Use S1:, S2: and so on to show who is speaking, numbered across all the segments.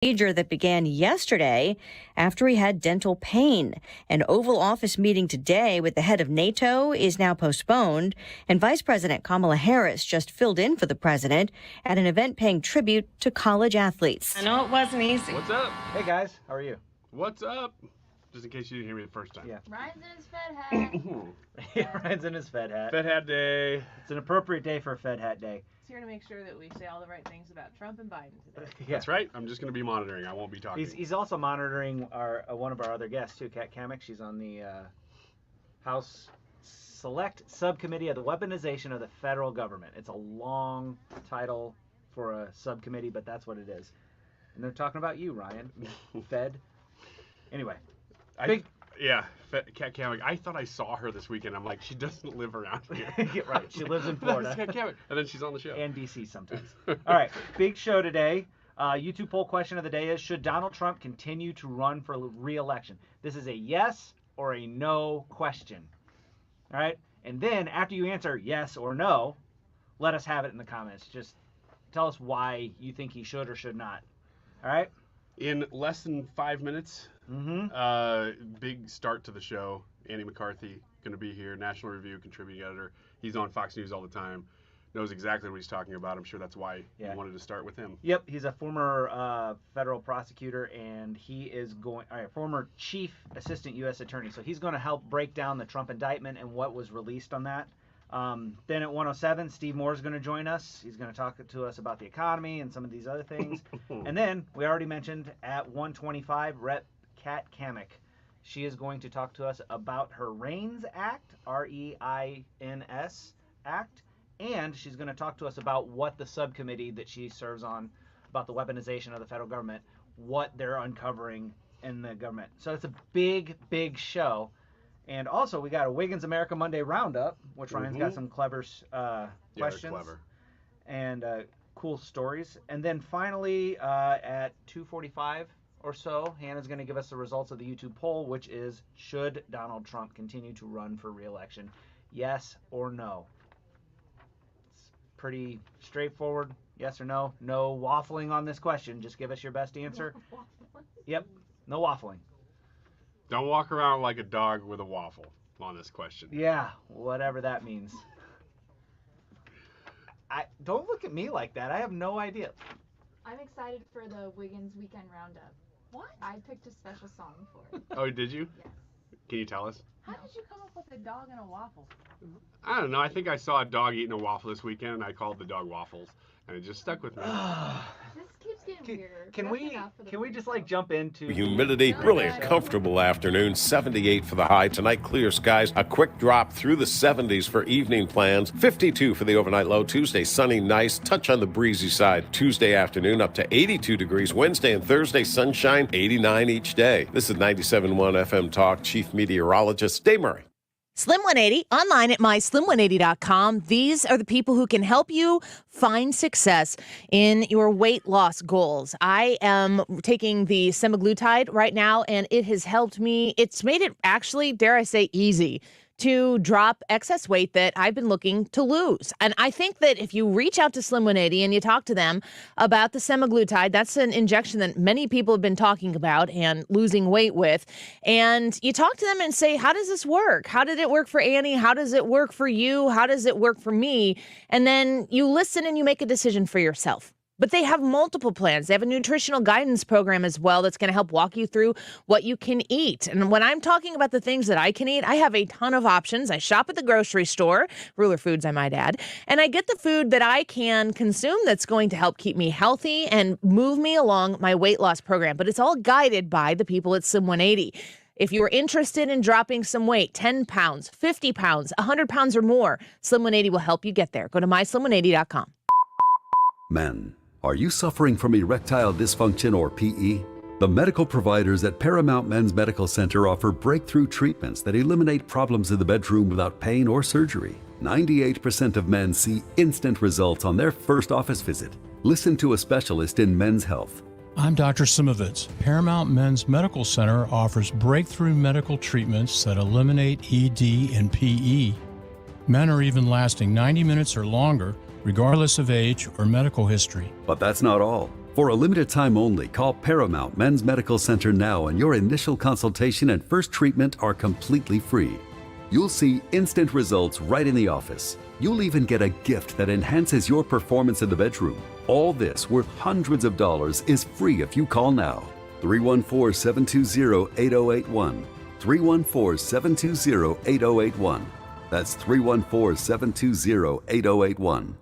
S1: procedure that began yesterday after he had dental pain. An Oval Office meeting today with the head of NATO is now postponed, and Vice President Kamala Harris just filled in for the president at an event paying tribute to college athletes.
S2: I know it wasn't easy.
S3: What's up?
S4: Hey guys, how are you?
S3: What's up? Just in case you didn't hear me the first time.
S4: Yeah.
S5: Ryan's in his Fed hat.
S4: Yeah, Ryan's in his Fed hat.
S3: Fed Hat Day.
S4: It's an appropriate day for a Fed Hat Day.
S6: He's here to make sure that we say all the right things about Trump and Biden today.
S4: Yeah.
S3: That's right. I'm just going to be monitoring. I won't be talking.
S4: He's also monitoring our one of our other guests too, Kat Cammack. She's on the House Select Subcommittee of the Weaponization of the Federal Government. It's a long title for a subcommittee, but that's what it is. And they're talking about you, Ryan. Fed. Anyway.
S3: Kat Cammack. I thought I saw her this weekend. I'm like, she doesn't live around here.
S4: Yeah, right. She lives in Florida.
S3: Kat Cammack. And then she's on the show.
S4: And DC sometimes. All right. Big show today. YouTube poll question of the day is, should Donald Trump continue to run for re-election? This is a yes or a no question. All right. And then after you answer yes or no, let us have it in the comments. Just tell us why you think he should or should not. All right.
S3: In less than 5 minutes, big start to the show. Andy McCarthy going to be here, National Review contributing editor. He's on Fox News all the time. Knows exactly what he's talking about. I'm sure that's why you wanted to start with him.
S4: Yep, he's a former federal prosecutor, and he is former chief assistant U.S. attorney. So he's going to help break down the Trump indictment and what was released on that. Then at 1:07, Steve Moore is going to join us. He's going to talk to us about the economy and some of these other things. And then we already mentioned at 1:25, Rep. Kat Cammack. She is going to talk to us about her REINS Act, R-E-I-N-S Act, and she's going to talk to us about what the subcommittee that she serves on about the weaponization of the federal government, what they're uncovering in the government. So it's a big, big show. And also, we got a Wiggins America Monday Roundup, which Ryan's got some clever questions
S3: clever.
S4: and cool stories. And then finally, at 2:45 or so, Hannah's going to give us the results of the YouTube poll, which is, should Donald Trump continue to run for re-election? Yes or no? It's pretty straightforward. Yes or no? No waffling on this question. Just give us your best answer. Yep, no waffling.
S3: Don't walk around like a dog with a waffle on this question.
S4: Yeah, whatever that means. Don't look at me like that. I have no idea.
S5: I'm excited for the Wiggins Weekend Roundup. What? I picked a special song for it.
S3: Oh, did you?
S5: Yes.
S3: Can you tell us?
S6: How did you come up with a dog and a waffle?
S3: I don't know. I think I saw a dog eating a waffle this weekend, and I called the dog Waffles, and it just stuck with me.
S5: This keeps getting weirder.
S4: Can we just like jump into
S7: humidity? Really a comfortable afternoon. 78 for the high tonight. Clear skies. A quick drop through the 70s for evening plans. 52 for the overnight low. Tuesday sunny, nice. Touch on the breezy side. Tuesday afternoon up to 82 degrees. Wednesday and Thursday sunshine. 89 each day. This is 97.1 FM Talk. Chief Meteorologist Dave Murray.
S8: Slim 180, online at myslim180.com. These are the people who can help you find success in your weight loss goals. I am taking the semaglutide right now, and it has helped me. It's made it actually, dare I say, easy to drop excess weight that I've been looking to lose. And I think that if you reach out to Slim 180 and you talk to them about the semaglutide, that's an injection that many people have been talking about and losing weight with. And you talk to them and say, how does this work? How did it work for Annie? How does it work for you? How does it work for me? And then you listen and you make a decision for yourself. But they have multiple plans. They have a nutritional guidance program as well that's going to help walk you through what you can eat. And when I'm talking about the things that I can eat, I have a ton of options. I shop at the grocery store, Ruler Foods, I might add, and I get the food that I can consume that's going to help keep me healthy and move me along my weight loss program. But it's all guided by the people at Slim 180. If you're interested in dropping some weight, 10 pounds, 50 pounds, 100 pounds or more, Slim 180 will help you get there. Go to myslim180.com.
S9: Men, are you suffering from erectile dysfunction or PE? The medical providers at Paramount Men's Medical Center offer breakthrough treatments that eliminate problems in the bedroom without pain or surgery. 98% of men see instant results on their first office visit. Listen to a specialist in men's health.
S10: I'm Dr. Simovitz. Paramount Men's Medical Center offers breakthrough medical treatments that eliminate ED and PE. Men are even lasting 90 minutes or longer, regardless of age or medical history.
S9: But that's not all. For a limited time only, call Paramount Men's Medical Center now and your initial consultation and first treatment are completely free. You'll see instant results right in the office. You'll even get a gift that enhances your performance in the bedroom. All this, worth hundreds of dollars, is free if you call now. 314-720-8081. 314-720-8081. That's 314-720-8081.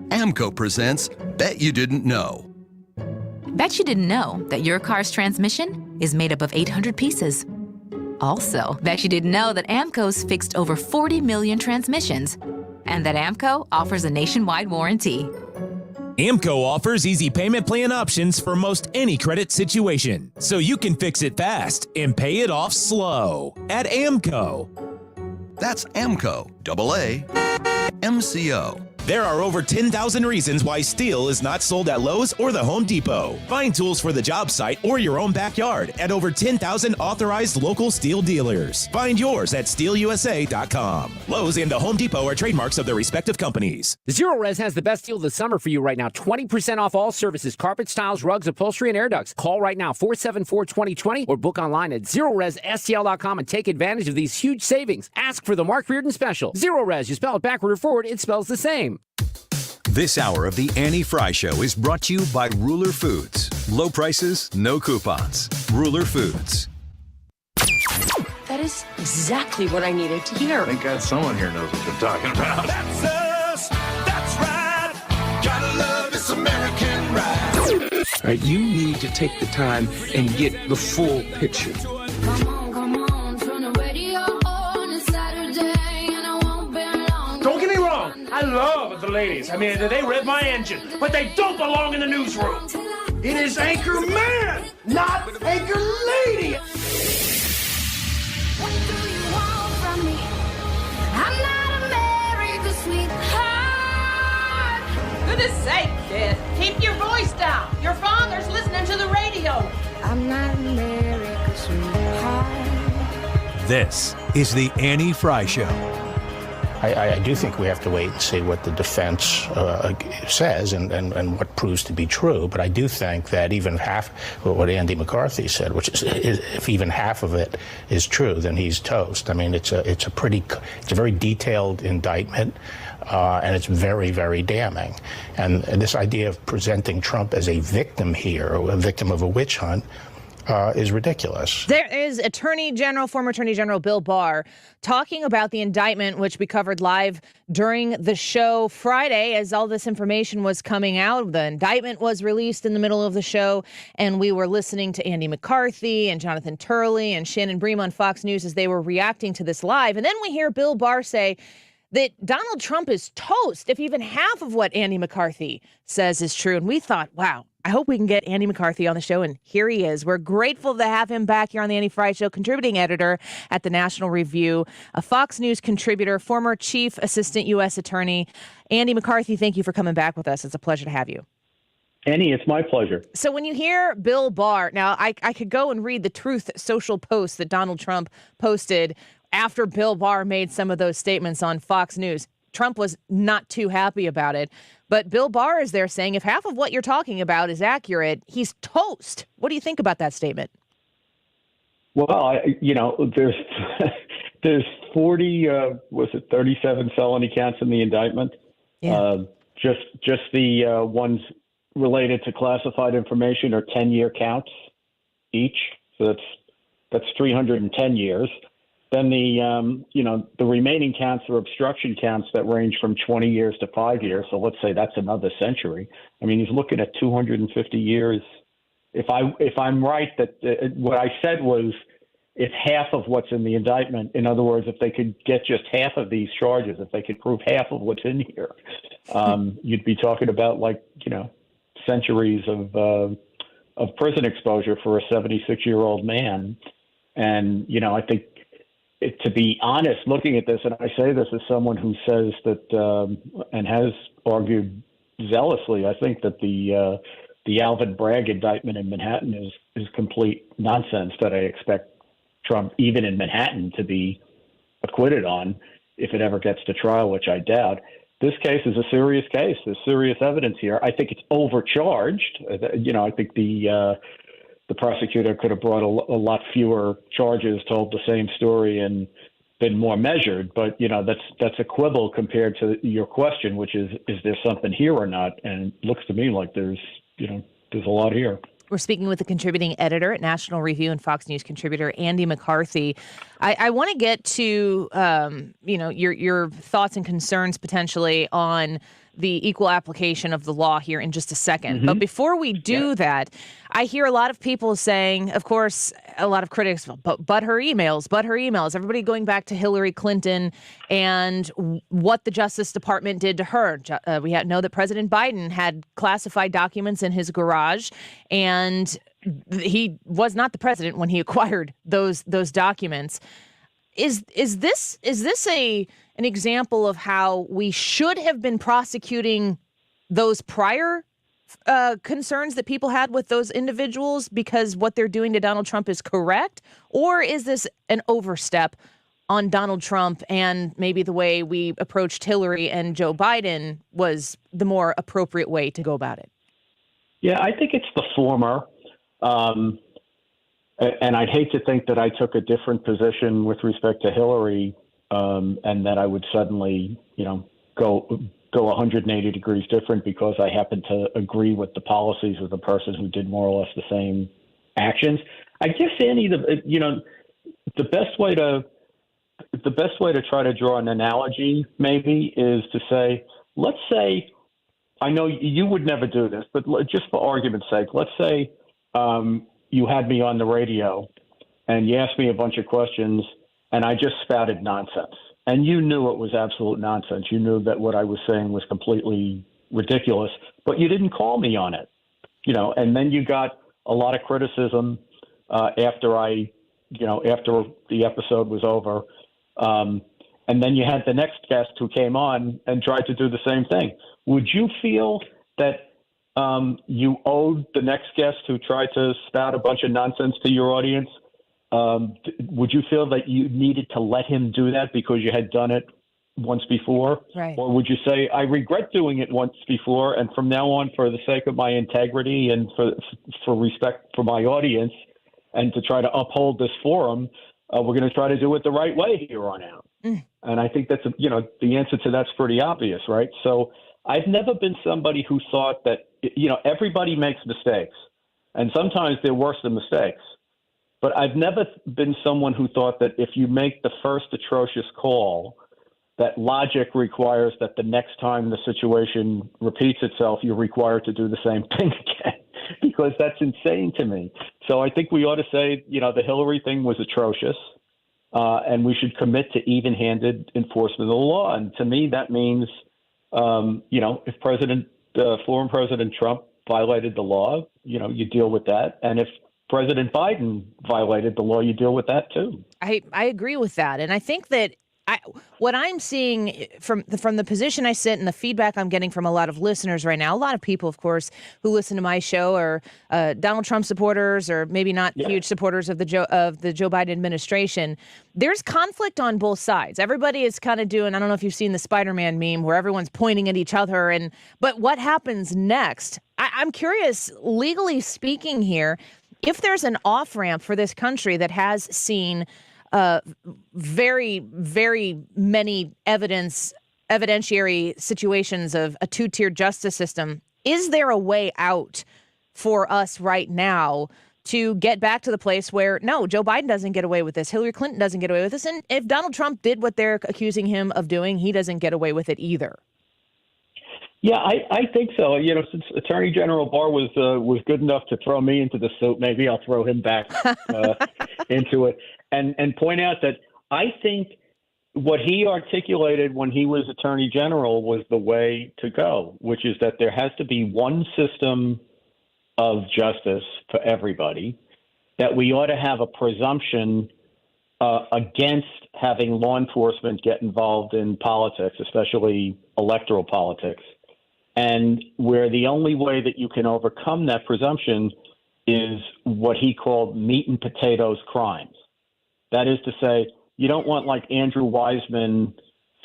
S2: AMCO presents Bet You Didn't Know.
S11: Bet you didn't know that your car's transmission is made up of 800 pieces. Also, bet you didn't know that AMCO's fixed over 40 million transmissions, and that AMCO offers a nationwide warranty.
S12: AMCO offers easy payment plan options for most any credit situation, so you can fix it fast and pay it off slow at AMCO.
S2: That's AMCO, AA-MCO.
S12: There are over 10,000 reasons why steel is not sold at Lowe's or the Home Depot. Find tools for the job site or your own backyard at over 10,000 authorized local steel dealers. Find yours at steelusa.com. Lowe's and the Home Depot are trademarks of their respective companies.
S13: Zero Res has the best deal of the summer for you right now. 20% off all services, carpets, tiles, rugs, upholstery, and air ducts. Call right now, 474-2020, or book online at ZeroResSTL.com and take advantage of these huge savings. Ask for the Mark Reardon special. Zero Res, you spell it backward or forward, it spells the same.
S14: This hour of the Annie Frey Show is brought to you by Ruler Foods. Low prices, no coupons. Ruler Foods.
S15: That is exactly what I needed to hear.
S16: Thank God someone here knows what they're talking about.
S17: That's us. That's right. Gotta love this American ride.
S18: All right, you need to take the time and get the full picture.
S17: Come on, turn the radio on. It's Saturday and I won't be long.
S18: Don't get me wrong. I love the ladies. I mean, they rev my engine, but they don't belong in the newsroom. It is Anchor Man, not Anchor Lady.
S17: What do you want from me? I'm not America's sweetheart.
S6: Goodness sake, kid. Keep your voice down. Your father's listening to the radio.
S17: I'm not America's sweetheart.
S14: This is the Annie Frey Show.
S19: I do think we have to wait and see what the defense says and what proves to be true. But I do think that even half what Andy McCarthy said, which is if even half of it is true, then he's toast. I mean, it's a very detailed indictment. And it's very, very damning. And this idea of presenting Trump as a victim here, or a victim of a witch hunt, is ridiculous.
S8: There is former Attorney General Bill Barr talking about the indictment, which we covered live during the show Friday as all this information was coming out. The indictment was released in the middle of the show, and we were listening to Andy McCarthy and Jonathan Turley and Shannon Bream on Fox News as they were reacting to this live. And then we hear Bill Barr say that Donald Trump is toast if even half of what Andy McCarthy says is true. And we thought, wow, I hope we can get Andy McCarthy on the show, and here he is. We're grateful to have him back here on the Annie Frey Show, contributing editor at the National Review, a Fox News contributor, former chief assistant U.S. attorney. Andy McCarthy, thank you for coming back with us. It's a pleasure to have you.
S20: Annie, it's my pleasure.
S8: So when you hear Bill Barr, now I could go and read the Truth Social post that Donald Trump posted after Bill Barr made some of those statements on Fox News. Trump was not too happy about it. But Bill Barr is there saying if half of what you're talking about is accurate, he's toast. What do you think about that statement?
S20: Well, there's 37 felony counts in the indictment.
S8: Yeah.
S20: Just the ones related to classified information are 10-year counts each. So that's 310 years. Then the remaining counts are obstruction counts that range from 20 years to 5 years. So let's say that's another century. I mean, he's looking at 250 years. If I'm right that what I said was if half of what's in the indictment, in other words, if they could get just half of these charges, if they could prove half of what's in here, you'd be talking about centuries of prison exposure for a 76-year-old man. And, I think, to be honest, looking at this, and I say this as someone who says that and has argued zealously, I think that the Alvin Bragg indictment in Manhattan is complete nonsense that I expect Trump, even in Manhattan, to be acquitted on if it ever gets to trial, which I doubt. this case is a serious case. There's serious evidence here. I think it's overcharged. I think the prosecutor could have brought a lot fewer charges, told the same story, and been more measured. But that's a quibble compared to your question, which is there something here or not? And it looks to me like there's a lot here.
S8: We're speaking with the contributing editor at National Review and Fox News contributor Andy McCarthy. I want to get to your thoughts and concerns potentially on the equal application of the law here in just a second.
S20: Mm-hmm.
S8: But before we do that, I hear a lot of people saying, of course, a lot of critics, but her emails, everybody going back to Hillary Clinton and what the Justice Department did to her. We know that President Biden had classified documents in his garage, and he was not the president when he acquired those documents. Is this an example of how we should have been prosecuting those prior concerns that people had with those individuals because what they're doing to Donald Trump is correct? Or is this an overstep on Donald Trump and maybe the way we approached Hillary and Joe Biden was the more appropriate way to go about it?
S20: Yeah, I think it's the former. And I'd hate to think that I took a different position with respect to Hillary, and that I would suddenly, go 180 degrees different because I happen to agree with the policies of the person who did more or less the same actions. I guess, Andy, the best way to try to draw an analogy maybe is to say, let's say, I know you would never do this, but just for argument's sake, let's say you had me on the radio and you asked me a bunch of questions and I just spouted nonsense. And you knew it was absolute nonsense. You knew that what I was saying was completely ridiculous, but you didn't call me on it, and then you got a lot of criticism after the episode was over. And then you had the next guest who came on and tried to do the same thing. Would you feel that you owed the next guest who tried to spout a bunch of nonsense to your audience? Would you feel that you needed to let him do that because you had done it once before?
S8: Right.
S20: Or would you say, I regret doing it once before, and from now on, for the sake of my integrity and for respect for my audience and to try to uphold this forum, we're going to try to do it the right way here on out? And I think that's, the answer to that's pretty obvious, right? So I've never been somebody who thought that, everybody makes mistakes, and sometimes they're worse than mistakes. But I've never been someone who thought that if you make the first atrocious call, that logic requires that the next time the situation repeats itself, you're required to do the same thing again, because that's insane to me. So I think we ought to say, the Hillary thing was atrocious, and we should commit to even-handed enforcement of the law. And to me, that means, if former President Trump violated the law, you deal with that. And if President Biden violated the law, you deal with that too.
S8: I agree with that. And I think that what I'm seeing from the position I sit and the feedback I'm getting from a lot of listeners right now, a lot of people, of course, who listen to my show are Donald Trump supporters or maybe not huge supporters of the Joe Biden administration. There's conflict on both sides. Everybody is kind of doing, I don't know if you've seen the Spider-Man meme where everyone's pointing at each other. But what happens next? I'm curious, legally speaking here, if there's an off-ramp for this country that has seen very, very many evidentiary situations of a two-tiered justice system, is there a way out for us right now to get back to the place where, no, Joe Biden doesn't get away with this, Hillary Clinton doesn't get away with this, and if Donald Trump did what they're accusing him of doing, he doesn't get away with it either?
S20: Yeah, I think so. Since Attorney General Barr was good enough to throw me into the suit, maybe I'll throw him back into it and point out that I think what he articulated when he was Attorney General was the way to go, which is that there has to be one system of justice for everybody, that we ought to have a presumption against having law enforcement get involved in politics, especially electoral politics. And where the only way that you can overcome that presumption is what he called meat and potatoes crimes. That is to say, you don't want like Andrew Weissman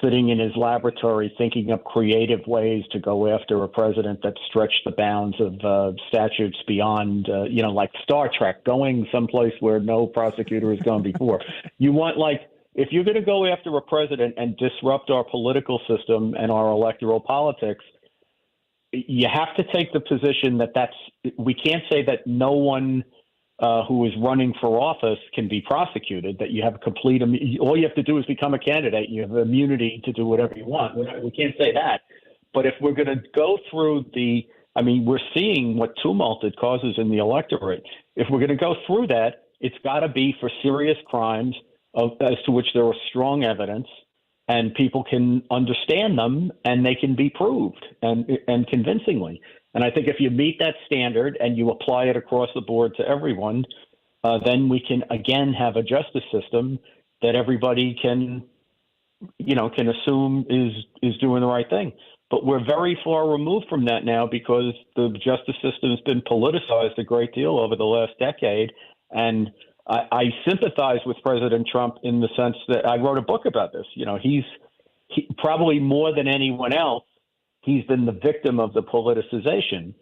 S20: sitting in his laboratory thinking up creative ways to go after a president that stretched the bounds of statutes beyond, like Star Trek, going someplace where no prosecutor has gone before. You want, if you're going to go after a president and disrupt our political system and our electoral politics, you have to take the position that we can't say that no one who is running for office can be prosecuted, that you have all you have to do is become a candidate. You have immunity to do whatever you want. We can't say that. But if we're going to go through we're seeing what tumult it causes in the electorate. If we're going to go through that, it's got to be for serious crimes as to which there is strong evidence, and people can understand them and they can be proved and convincingly. And I think if you meet that standard and you apply it across the board to everyone, then we can again have a justice system that everybody can assume is doing the right thing. But we're very far removed from that now because the justice system has been politicized a great deal over the last decade. And I sympathize with President Trump in the sense that I wrote a book about this. He probably more than anyone else, he's been the victim of the politicization.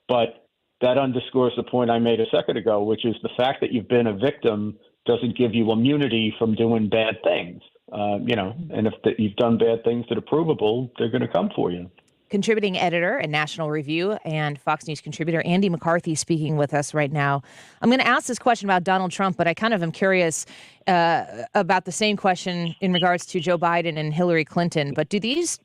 S20: But that underscores the point I made a second ago, which is the fact that you've been a victim doesn't give you immunity from doing bad things. And if you've done bad things that are provable, they're going to come for you.
S8: Contributing editor at National Review and Fox News contributor Andy McCarthy speaking with us right now. I'm going to ask this question about Donald Trump, but I kind of am curious about the same question in regards to Joe Biden and Hillary Clinton. But do these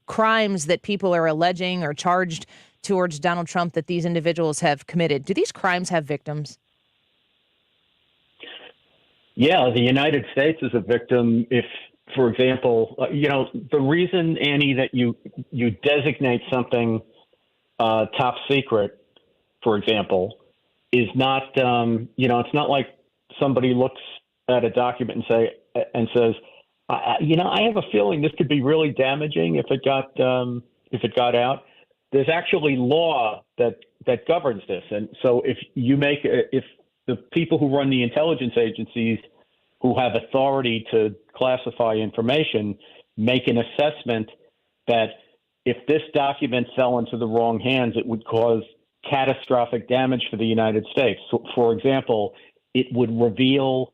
S8: crimes that people are alleging or charged towards Donald Trump that these individuals have committed, do these crimes have victims?
S20: Yeah, the United States is a victim if, for example, the reason, Annie, that you designate something top secret, for example, is not, it's not like somebody looks at a document and says, I have a feeling this could be really damaging if it got out. There's actually law that governs this, and so if the people who run the intelligence agencies who have authority to classify information make an assessment that if this document fell into the wrong hands, it would cause catastrophic damage for the United States. So, for example, it would reveal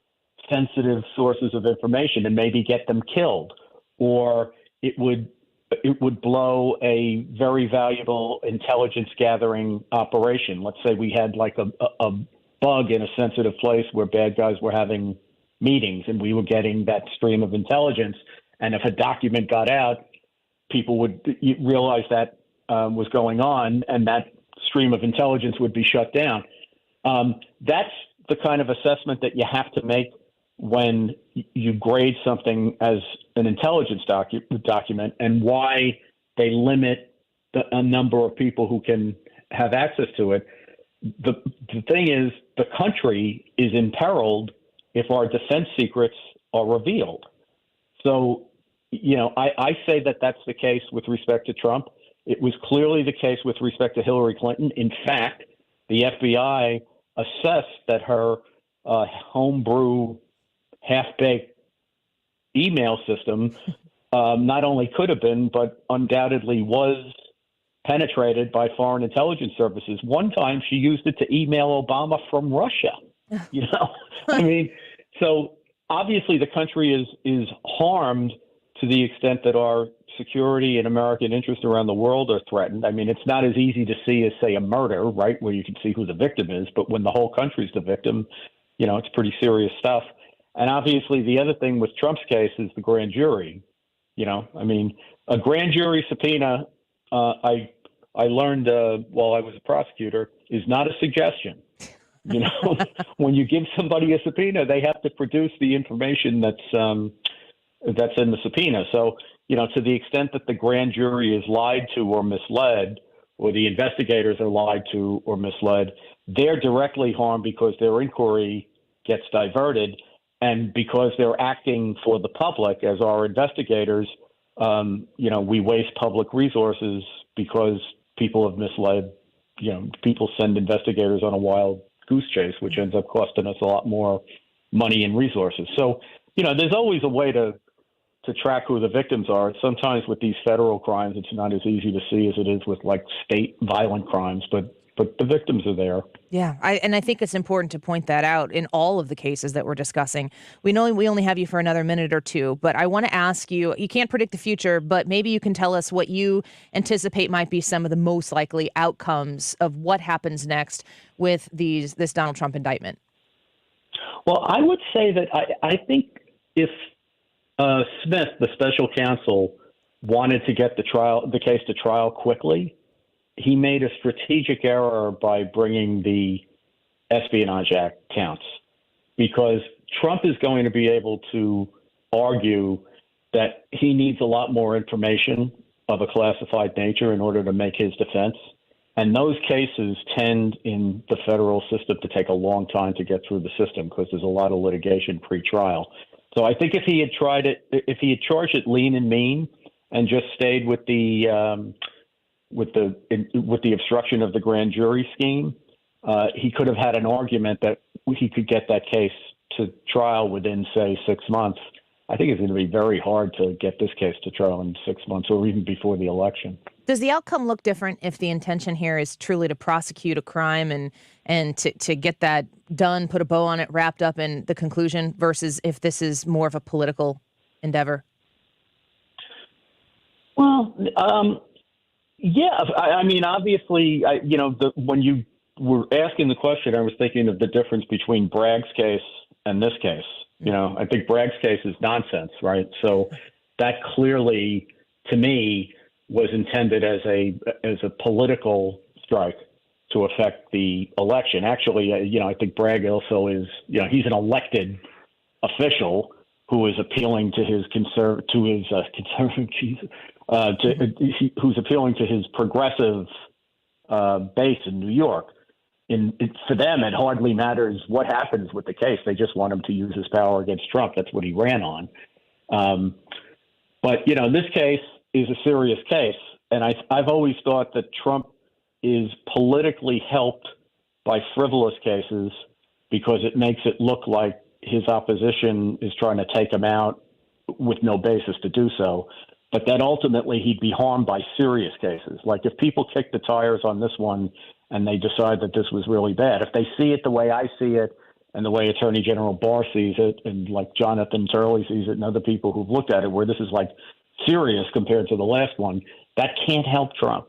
S20: sensitive sources of information and maybe get them killed, or it would blow a very valuable intelligence gathering operation. Let's say we had like a bug in a sensitive place where bad guys were having meetings and we were getting that stream of intelligence. And if a document got out, people would realize that was going on and that stream of intelligence would be shut down. That's the kind of assessment that you have to make when you grade something as an intelligence document, and why they limit a number of people who can have access to it. The thing is, the country is imperiled if our defense secrets are revealed. So, I say that that's the case with respect to Trump. It was clearly the case with respect to Hillary Clinton. In fact, the FBI assessed that her homebrew, half-baked email system not only could have been, but undoubtedly was penetrated by foreign intelligence services. One time she used it to email Obama from Russia. So obviously the country is harmed to the extent that our security and American interests around the world are threatened. I mean, it's not as easy to see as, say, a murder, right, where you can see who the victim is. But when the whole country's the victim, it's pretty serious stuff. And obviously the other thing with Trump's case is the grand jury. A grand jury subpoena, I learned while I was a prosecutor, is not a suggestion. When you give somebody a subpoena, they have to produce the information that's in the subpoena. So, to the extent that the grand jury is lied to or misled, or the investigators are lied to or misled, they're directly harmed because their inquiry gets diverted, and because they're acting for the public as our investigators, we waste public resources because people have misled. People send investigators on a wild goose chase, which ends up costing us a lot more money and resources. So, there's always a way to to track who the victims are. Sometimes with these federal crimes, it's not as easy to see as it is with like state violent crimes, but the victims are there.
S8: Yeah, I think it's important to point that out in all of the cases that we're discussing. We know we only have you for another minute or two, but I want to ask you, you can't predict the future, but maybe you can tell us what you anticipate might be some of the most likely outcomes of what happens next with this Donald Trump indictment.
S20: Well, I would say that I think if Smith, the special counsel, wanted to get the case to trial quickly, he made a strategic error by bringing the Espionage Act counts, because Trump is going to be able to argue that he needs a lot more information of a classified nature in order to make his defense. And those cases tend in the federal system to take a long time to get through the system because there's a lot of litigation pre-trial. So I think if he had charged it lean and mean and just stayed with the obstruction of the grand jury scheme, he could have had an argument that he could get that case to trial within, say, 6 months. I think it's going to be very hard to get this case to trial in 6 months or even before the election.
S8: Does the outcome look different if the intention here is truly to prosecute a crime and to get that done, put a bow on it, wrapped up in the conclusion, versus if this is more of a political endeavor?
S20: Well, yeah. I mean, obviously, when you were asking the question, I was thinking of the difference between Bragg's case and this case. I think Bragg's case is nonsense, right? So that clearly, to me, was intended as a political strike to affect the election. Actually, I think Bragg also is, he's an elected official who is appealing to his who's appealing to his progressive base in New York. For them, it hardly matters what happens with the case. They just want him to use his power against Trump. That's what he ran on. But this case is a serious case. And I've always thought that Trump is politically helped by frivolous cases because it makes it look like his opposition is trying to take him out with no basis to do so. But that ultimately he'd be harmed by serious cases. Like if people kick the tires on this one and they decide that this was really bad, if they see it the way I see it and the way Attorney General Barr sees it and like Jonathan Turley sees it and other people who've looked at it where this is like serious compared to the last one, that can't help Trump.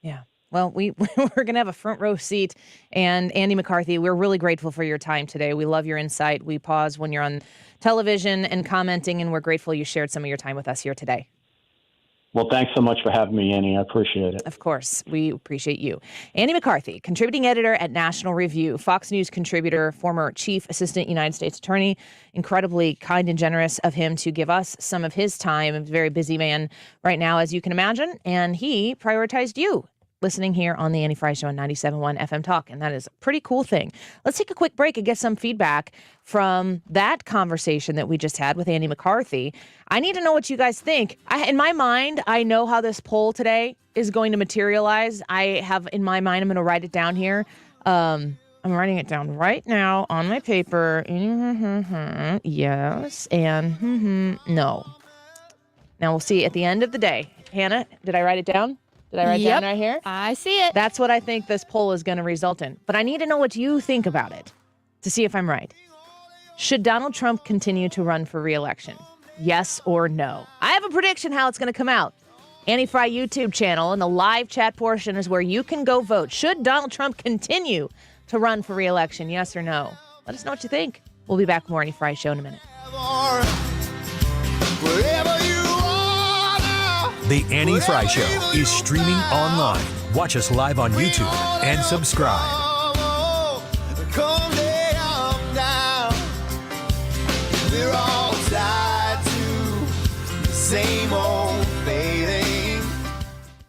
S8: Yeah. Well, we're going to have a front row seat. And Andy McCarthy, we're really grateful for your time today. We love your insight. We pause when you're on television and commenting, and we're grateful you shared some of your time with us here today.
S20: Well, thanks so much for having me, Annie. I appreciate it.
S8: Of course. We appreciate you. Andy McCarthy, contributing editor at National Review, Fox News contributor, former chief assistant United States attorney. Incredibly kind and generous of him to give us some of his time. A very busy man right now, as you can imagine. And he prioritized you listening here on the Annie Frey Show on 97.1 FM Talk. And that is a pretty cool thing. Let's take a quick break and get some feedback from that conversation that we just had with Andy McCarthy. I need to know what you guys think. In my mind, I know how this poll today is going to materialize. I have in my mind, I'm going to write it down here. I'm writing it down right now on my paper. Yes, and no. Now we'll see at the end of the day. Hannah, did I write it down? Did I write it down right here?
S21: I see it.
S8: That's what I think this poll is going to result in. But I need to know what you think about it to see if I'm right. Should Donald Trump continue to run for re-election? Yes or no? I have a prediction how it's going to come out. Annie Frey YouTube channel and the live chat portion is where you can go vote. Should Donald Trump continue to run for re-election? Yes or no? Let us know what you think. We'll be back with more Annie Frey Show in a minute.
S14: The Annie Frey Show is streaming online. Watch us live on YouTube and subscribe.
S17: We're all tied to the same old failing.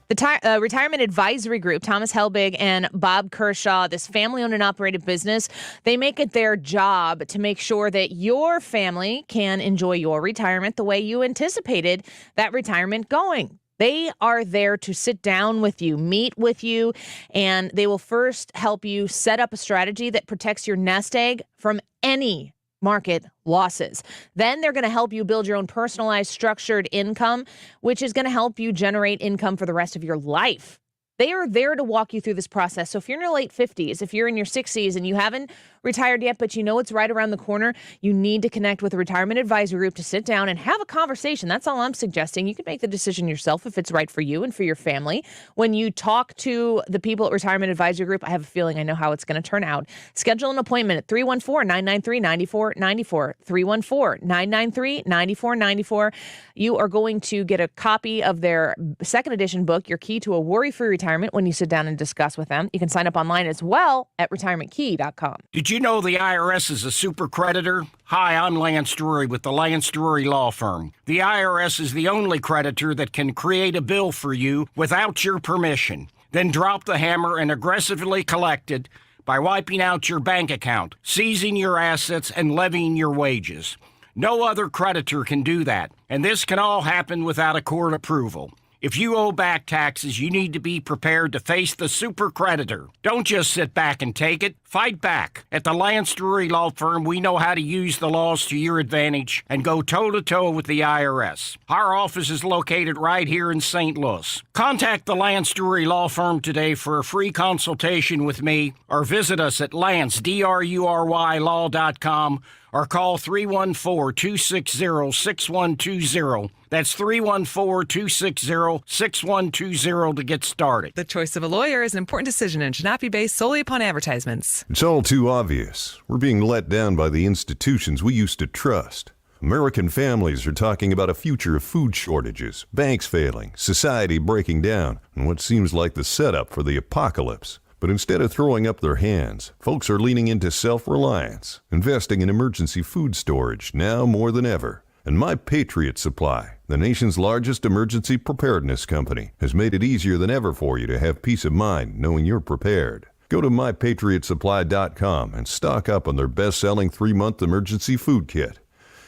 S8: The Retirement Advisory Group, Thomas Helbig and Bob Kershaw, this family-owned and operated business, they make it their job to make sure that your family can enjoy your retirement the way you anticipated that retirement going. They are there to sit down with you, meet with you, and they will first help you set up a strategy that protects your nest egg from any market losses. Then they're going to help you build your own personalized structured income, which is going to help you generate income for the rest of your life. They are there to walk you through this process. So if you're in your late 50s, if you're in your 60s and you haven't retired yet, but you know it's right around the corner, you need to connect with a retirement advisory group to sit down and have a conversation. That's all I'm suggesting. You can make the decision yourself if it's right for you and for your family. When you talk to the people at Retirement Advisory Group, I have a feeling I know how it's going to turn out. Schedule an appointment at 314-993-9494, 314-993-9494. You are going to get a copy of their second edition book, Your Key to a Worry-Free Retirement, when you sit down and discuss with them. You can sign up online as well at retirementkey.com.
S21: Did you know the IRS is a super creditor? Hi, I'm Lance Drury with the Lance Drury Law Firm. The IRS is the only creditor that can create a bill for you without your permission, then drop the hammer and aggressively collect it by wiping out your bank account, seizing your assets, and levying your wages. No other creditor can do that, and this can all happen without a court approval. If you owe back taxes, you need to be prepared to face the super creditor. Don't just sit back and take it. Fight back. At the Lance Drury Law Firm, we know how to use the laws to your advantage and go toe-to-toe with the IRS. Our office is located right here in St. Louis. Contact the Lance Drury Law Firm today for a free consultation with me, or visit us at lancedrurylaw.com, or call 314-260-6120. That's 314-260-6120 to get started.
S22: The choice of a lawyer is an important decision and should not be based solely upon advertisements.
S23: It's all too obvious. We're being let down by the institutions we used to trust. American families are talking about a future of food shortages, banks failing, society breaking down, and what seems like the setup for the apocalypse. But instead of throwing up their hands, folks are leaning into self-reliance, investing in emergency food storage now more than ever. And My Patriot Supply, the nation's largest emergency preparedness company, has made it easier than ever for you to have peace of mind knowing you're prepared. Go to MyPatriotSupply.com and stock up on their best-selling 3-month emergency food kit.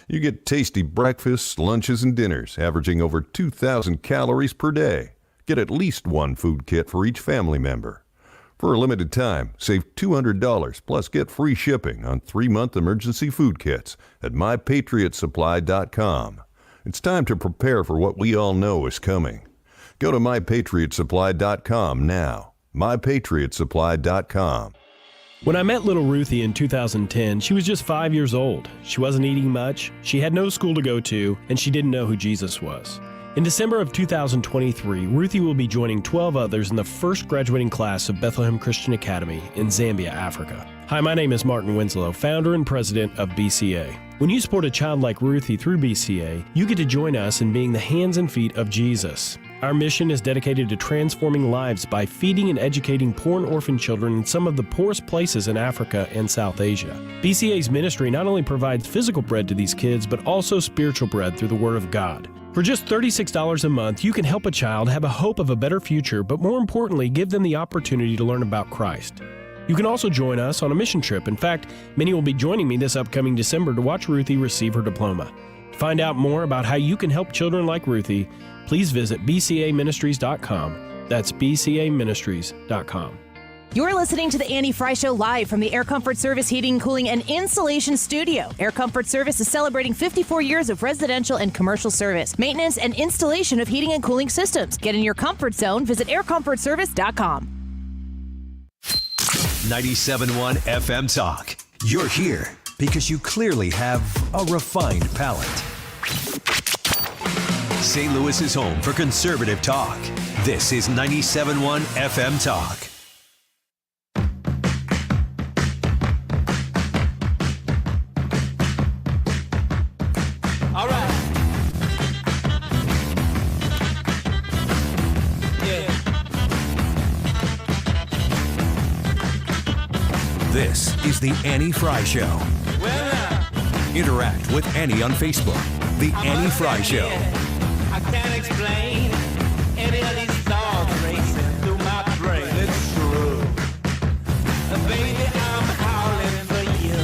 S23: You get tasty breakfasts, lunches, and dinners averaging over 2,000 calories per day. Get at least one food kit for each family member. For a limited time, save $200 plus get free shipping on 3-month emergency food kits at MyPatriotSupply.com. It's time to prepare for what we all know is coming. Go to MyPatriotSupply.com now. MyPatriotSupply.com.
S24: When I met little Ruthie in 2010, she was just 5 years old. She wasn't eating much, she had no school to go to, and she didn't know who Jesus was. In December of 2023, Ruthie will be joining 12 others in the first graduating class of Bethlehem Christian Academy in Zambia, Africa. Hi, my name is Martin Winslow, founder and president of BCA. When you support a child like Ruthie through BCA, you get to join us in being the hands and feet of Jesus. Our mission is dedicated to transforming lives by feeding and educating poor and orphan children in some of the poorest places in Africa and South Asia. BCA's ministry not only provides physical bread to these kids, but also spiritual bread through the Word of God. For just $36 a month, you can help a child have a hope of a better future, but more importantly, give them the opportunity to learn about Christ. You can also join us on a mission trip. In fact, many will be joining me this upcoming December to watch Ruthie receive her diploma. To find out more about how you can help children like Ruthie, please visit bcaministries.com. That's bcaministries.com.
S8: You're listening to the Annie Frey Show live from the Air Comfort Service Heating, Cooling, and Installation Studio. Air Comfort Service is celebrating 54 years of residential and commercial service, maintenance, and installation of heating and cooling systems. Get in your comfort zone. Visit aircomfortservice.com.
S14: 97.1 FM Talk. You're here because you clearly have a refined palate. St. Louis's home for conservative talk. This is 97.1 FM Talk.
S25: All right. Yeah.
S14: This is the Annie Frey Show. Interact with Annie on Facebook. The Annie Frey Show.
S25: I can't explain any of these thoughts racing through my brain. It's true. Baby, I'm howling for you.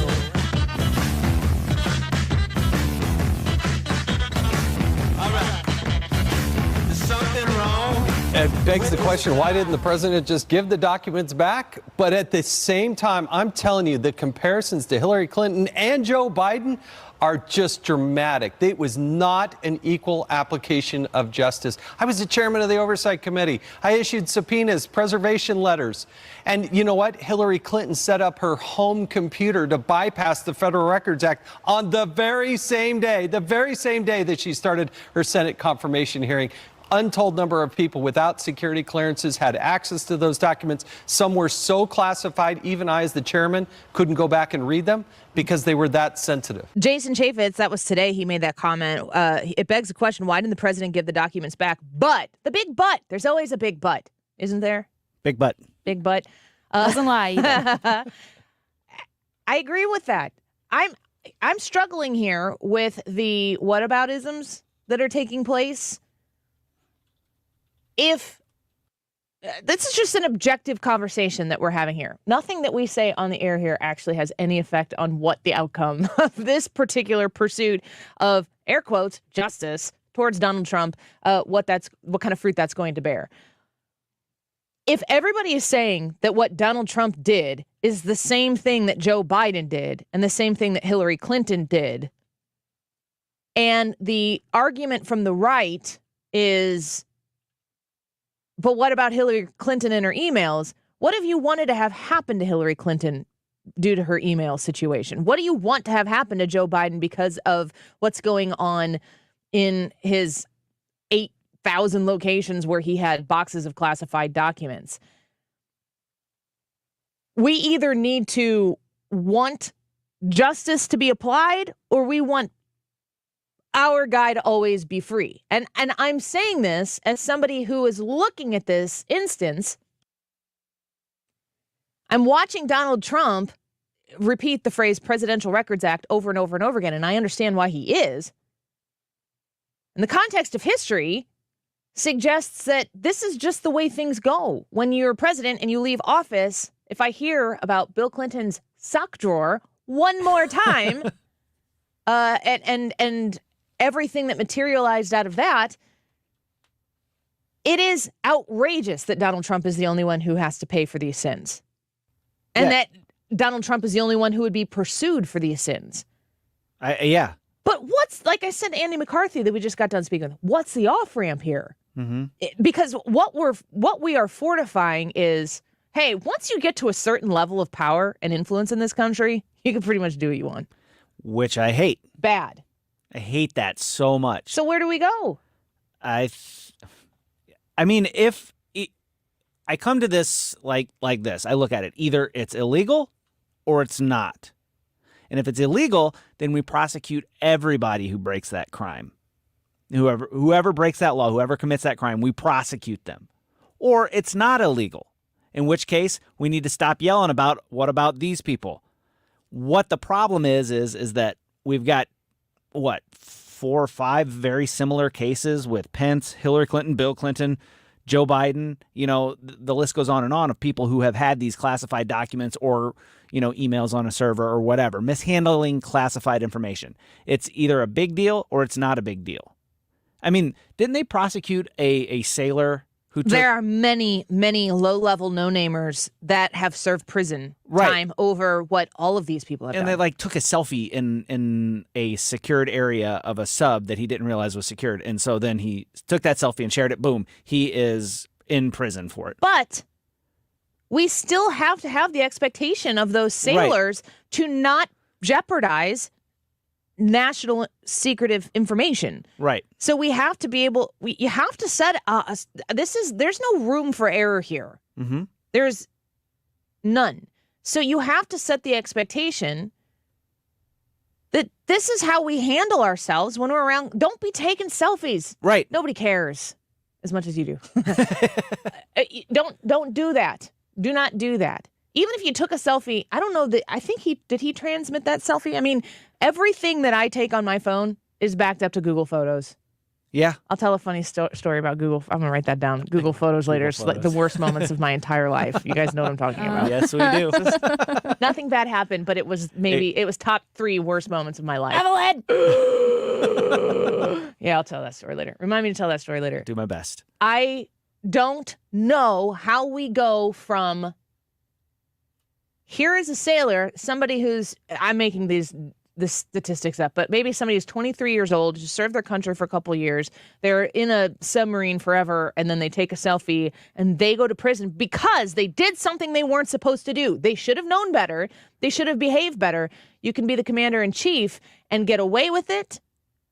S25: All right. There's something wrong.
S1: It begs the question, why didn't the president just give the documents back? But at the same time, I'm telling you, the comparisons to Hillary Clinton and Joe Biden are just dramatic. It was not an equal application of justice. I was the chairman of the Oversight Committee. I issued subpoenas, preservation letters. And you know what? Hillary Clinton set up her home computer to bypass the Federal Records Act on the very same day that she started her Senate confirmation hearing. Untold number of people without security clearances had access to those documents. Some were so classified, even I, as the chairman, couldn't go back and read them because they were that sensitive.
S8: Jason Chaffetz, that was today, he made that comment. It begs the question, why didn't the president give the documents back? But, the big but, there's always a big but, isn't there?
S3: Big but.
S8: Big but.
S11: Doesn't lie either.
S8: I agree with that. I'm struggling here with the whataboutisms that are taking place. If this is just an objective conversation that we're having here, nothing that we say on the air here actually has any effect on what the outcome of this particular pursuit of, air quotes, justice towards Donald Trump, what kind of fruit that's going to bear. If everybody is saying that what Donald Trump did is the same thing that Joe Biden did and the same thing that Hillary Clinton did, and the argument from the right is, but what about Hillary Clinton and her emails? What have you wanted to have happen to Hillary Clinton due to her email situation? What do you want to have happen to Joe Biden because of what's going on in his 8,000 locations where he had boxes of classified documents? We either need to want justice to be applied, or we want our guy to always be free. And I'm saying this as somebody who is looking at this instance. I'm watching Donald Trump repeat the phrase Presidential Records Act over and over and over again, and I understand why he is. And the context of history suggests that this is just the way things go. When you're president and you leave office, if I hear about Bill Clinton's sock drawer one more time, and everything that materialized out of that, it is outrageous that Donald Trump is the only one who has to pay for these sins. And that Donald Trump is the only one who would be pursued for these sins.
S3: Yeah.
S8: But what's, like I said to Andy McCarthy that we just got done speaking with, what's the off-ramp here?
S3: Mm-hmm.
S8: Because what we are fortifying is, hey, once you get to a certain level of power and influence in this country, you can pretty much do what you want.
S3: Which I hate.
S8: Bad.
S3: I hate that so much.
S8: So where do we go?
S3: I mean, if I come to this like this, I look at it. Either it's illegal or it's not. And if it's illegal, then we prosecute everybody who breaks that crime. Whoever breaks that law, whoever commits that crime, we prosecute them. Or it's not illegal, in which case we need to stop yelling about what about these people. What the problem is that we've got, 4 or 5 very similar cases with Pence, Hillary Clinton, Bill Clinton, Joe Biden. You know, the list goes on and on of people who have had these classified documents or, emails on a server or whatever, mishandling classified information. It's either a big deal or it's not a big deal. I mean, didn't they prosecute a sailor who took...
S8: There are many, many low-level no-namers that have served prison time over what all of these people have done.
S3: And they took a selfie in a secured area of a sub that he didn't realize was secured. And so then he took that selfie and shared it. Boom. He is in prison for it.
S8: But we still have to have the expectation of those sailors to not jeopardize national secretive information.
S3: Right.
S8: So we have to be able, you have to set there's no room for error here.
S3: Mm-hmm.
S8: There's none. So you have to set the expectation that this is how we handle ourselves when we're around. Don't be taking selfies.
S3: Right.
S8: Nobody cares as much as you do. Don't do that. Do not do that. Even if you took a selfie, I don't know that, I think did he transmit that selfie? I mean, everything that I take on my phone is backed up to Google Photos.
S3: Yeah.
S8: I'll tell a funny story about Google. I'm going to write that down. Google Photos later. It's like the worst moments of my entire life. You guys know what I'm talking about.
S3: Yes, we do.
S8: Nothing bad happened, but it was it was top 3 worst moments of my life. Evelyn! Yeah, I'll tell that story later. Remind me to tell that story later.
S3: Do my best.
S8: I don't know how we go from here is a sailor, somebody who's, I'm making the statistics up, but maybe somebody who's 23 years old, just served their country for a couple of years. They're in a submarine forever, and then they take a selfie, and they go to prison because they did something they weren't supposed to do. They should have known better. They should have behaved better. You can be the commander-in-chief and get away with it.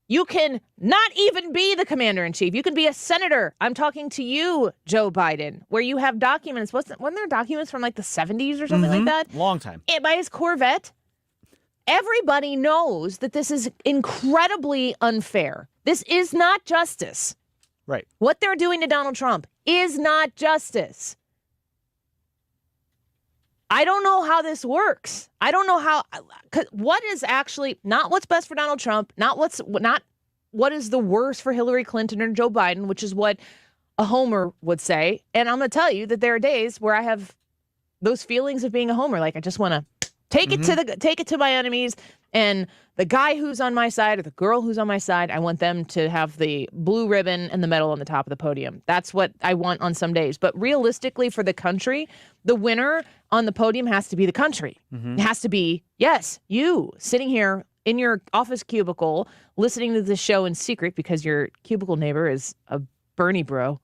S8: You can not even be the commander-in-chief. You can be a senator. I'm talking to you, Joe Biden, where you have documents. Wasn't there documents from like the 70s or something like that?
S3: Long time.
S8: By his Corvette. Everybody knows that this is incredibly unfair. This is not justice.
S3: Right.
S8: What they're doing to Donald Trump is not justice. I don't know how this works. I don't know how, what is actually, not what's best for Donald Trump, not what is the worst for Hillary Clinton or Joe Biden, which is what a homer would say. And I'm going to tell you that there are days where I have those feelings of being a homer. Like, I just want to take it to my enemies, and the guy who's on my side or the girl who's on my side, I want them to have the blue ribbon and the medal on the top of the podium. That's what I want on some days. But realistically, for the country, the winner on the podium has to be the country. It has to be, yes, you sitting here in your office cubicle listening to this show in secret because your cubicle neighbor is a Bernie bro,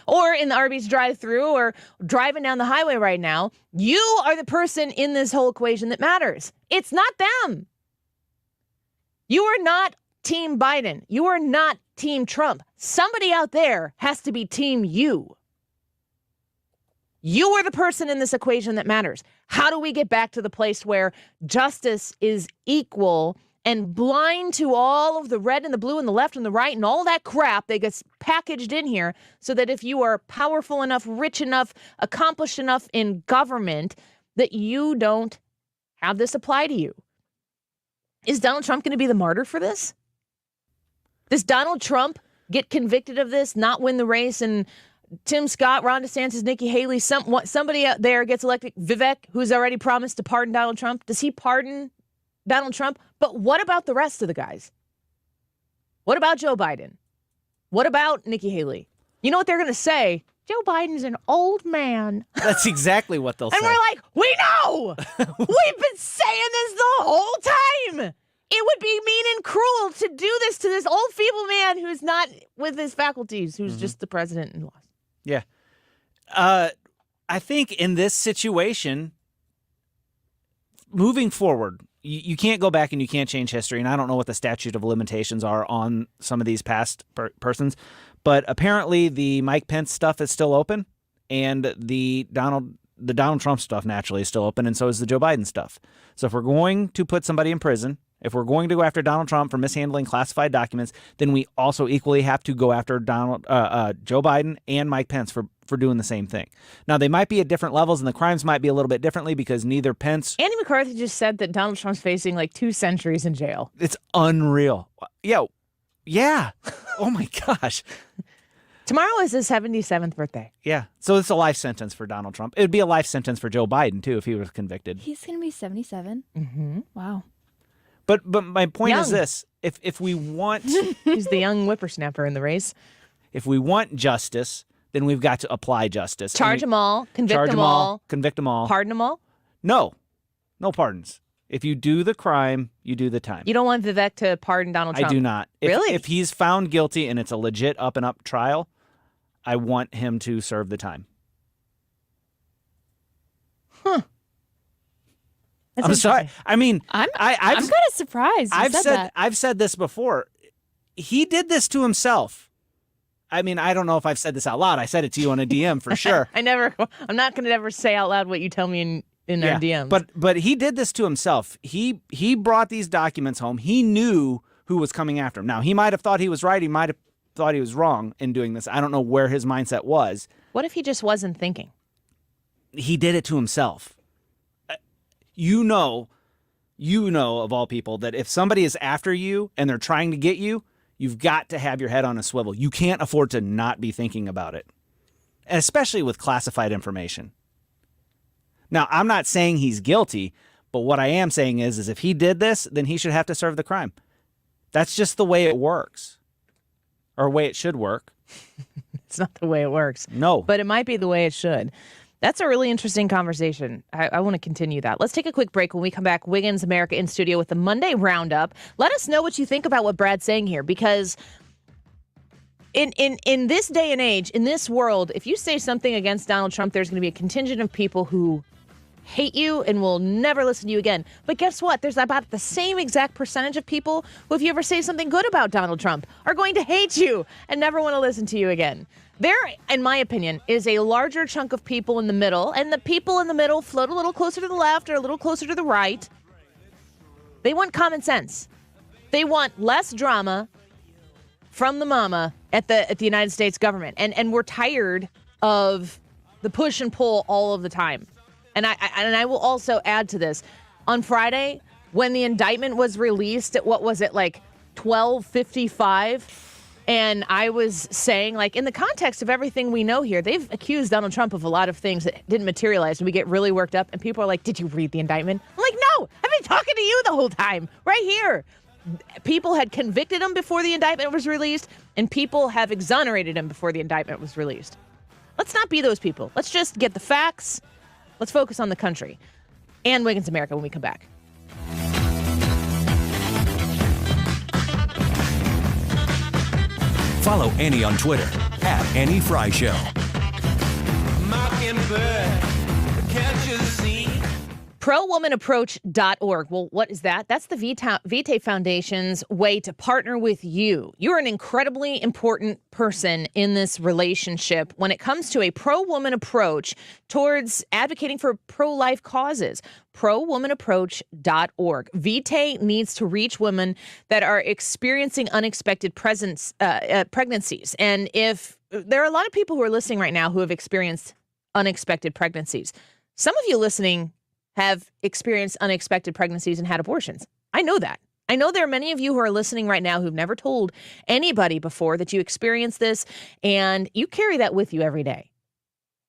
S8: or in the Arby's drive-thru, or driving down the highway right now. You are the person in this whole equation that matters. It's not them. You are not Team Biden. You are not Team Trump. Somebody out there has to be Team you. You are the person in this equation that matters. How do we get back to the place where justice is equal and blind to all of the red and the blue and the left and the right and all that crap that gets packaged in here, so that if you are powerful enough, rich enough, accomplished enough in government, that you don't have this apply to you? Is Donald Trump going to be the martyr for this? Does Donald Trump get convicted of this, not win the race, and Tim Scott, Ron DeSantis, Nikki Haley, somebody out there gets elected, Vivek, who's already promised to pardon Donald Trump? Does he pardon Donald Trump? But what about the rest of the guys? What about Joe Biden? What about Nikki Haley? You know what they're going to say? Joe Biden's an old man.
S3: That's exactly what they'll say.
S8: And we're like, we know! We've been saying this the whole time! It would be mean and cruel to do this to this old feeble man who's not with his faculties, who's just the president and lost.
S3: Yeah. I think in this situation, moving forward, you can't go back and you can't change history, and I don't know what the statute of limitations are on some of these past persons, but apparently the Mike Pence stuff is still open, and the Donald Trump stuff naturally is still open, and so is the Joe Biden stuff. So if we're going to put somebody in prison, if we're going to go after Donald Trump for mishandling classified documents, then we also equally have to go after Joe Biden and Mike Pence for doing the same thing. Now, they might be at different levels, and the crimes might be a little bit differently because neither Pence...
S8: Andy McCarthy just said that Donald Trump's facing like 2 centuries in jail.
S3: It's unreal. Yeah. Oh, my gosh.
S8: Tomorrow is his 77th birthday.
S3: Yeah. So it's a life sentence for Donald Trump. It would be a life sentence for Joe Biden, too, if he was convicted.
S4: He's going to be 77?
S8: Mm-hmm.
S4: Wow.
S3: But my point is this. If we want...
S8: He's the young whippersnapper in the race.
S3: If we want justice, then we've got to apply justice.
S8: Charge them all. Convict them all.
S3: Convict them all.
S8: Pardon them all?
S3: No. No pardons. If you do the crime, you do the time.
S8: You don't want Vivek to pardon Donald Trump?
S3: I do not.
S8: Really?
S3: If he's found guilty and it's a legit up-and-up trial, I want him to serve the time.
S8: Huh.
S3: I'm sorry. I mean,
S4: I'm kind of surprised you said that.
S3: I've said this before. He did this to himself. I mean, I don't know if I've said this out loud. I said it to you on a DM for sure.
S8: I'm not going to ever say out loud what you tell me in our DMs.
S3: But he did this to himself. He brought these documents home. He knew who was coming after him. Now, he might have thought he was right. He might have thought he was wrong in doing this. I don't know where his mindset was.
S8: What if he just wasn't thinking?
S3: He did it to himself. You know of all people that if somebody is after you and they're trying to get you, you've got to have your head on a swivel. You can't afford to not be thinking about it, especially with classified information. Now, I'm not saying he's guilty, but what I am saying is if he did this, then he should have to serve the crime. That's just the way it works, or the way it should work.
S8: It's not the way it works.
S3: No.
S8: But it might be the way it should. That's a really interesting conversation. I want to continue that. Let's take a quick break. When we come back, Wiggins America in studio with the Monday Roundup. Let us know what you think about what Brad's saying here, because in this day and age, in this world, if you say something against Donald Trump, there's going to be a contingent of people who hate you and will never listen to you again. But guess what? There's about the same exact percentage of people who, if you ever say something good about Donald Trump, are going to hate you and never want to listen to you again. There, in my opinion, is a larger chunk of people in the middle, and the people in the middle float a little closer to the left or a little closer to the right. They want common sense. They want less drama from the mama at the United States government. And we're tired of the push and pull all of the time. And I will also add to this. On Friday, when the indictment was released at, what was it, like 12:55, and I was saying, like, in the context of everything we know here, they've accused Donald Trump of a lot of things that didn't materialize, and we get really worked up, and people are like, did you read the indictment? I'm like, no, I've been talking to you the whole time, right here. People had convicted him before the indictment was released, and people have exonerated him before the indictment was released. Let's not be those people. Let's just get the facts. Let's focus on the country and Wiggins America when we come back.
S14: Follow Annie on Twitter @AnnieFryShow.
S25: Mockingbird, can't you see?
S8: ProWomanApproach.org. Well, what is that? That's the Vitae Foundation's way to partner with you. You're an incredibly important person in this relationship when it comes to a pro-woman approach towards advocating for pro-life causes. ProWomanApproach.org. Vitae needs to reach women that are experiencing unexpected pregnancies. And if there are a lot of people who are listening right now who have experienced unexpected pregnancies, some of you listening have experienced unexpected pregnancies and had abortions. I know that. I know there are many of you who are listening right now who've never told anybody before that you experienced this, and you carry that with you every day.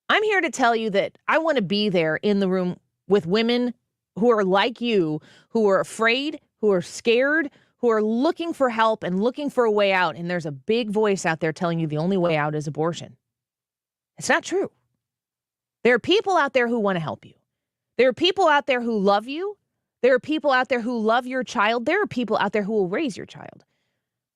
S8: I'm here to tell you that I want to be there in the room with women who are like you, who are afraid, who are scared, who are looking for help and looking for a way out, and there's a big voice out there telling you the only way out is abortion. It's not true. There are people out there who want to help you. There are people out there who love you. There are people out there who love your child. There are people out there who will raise your child.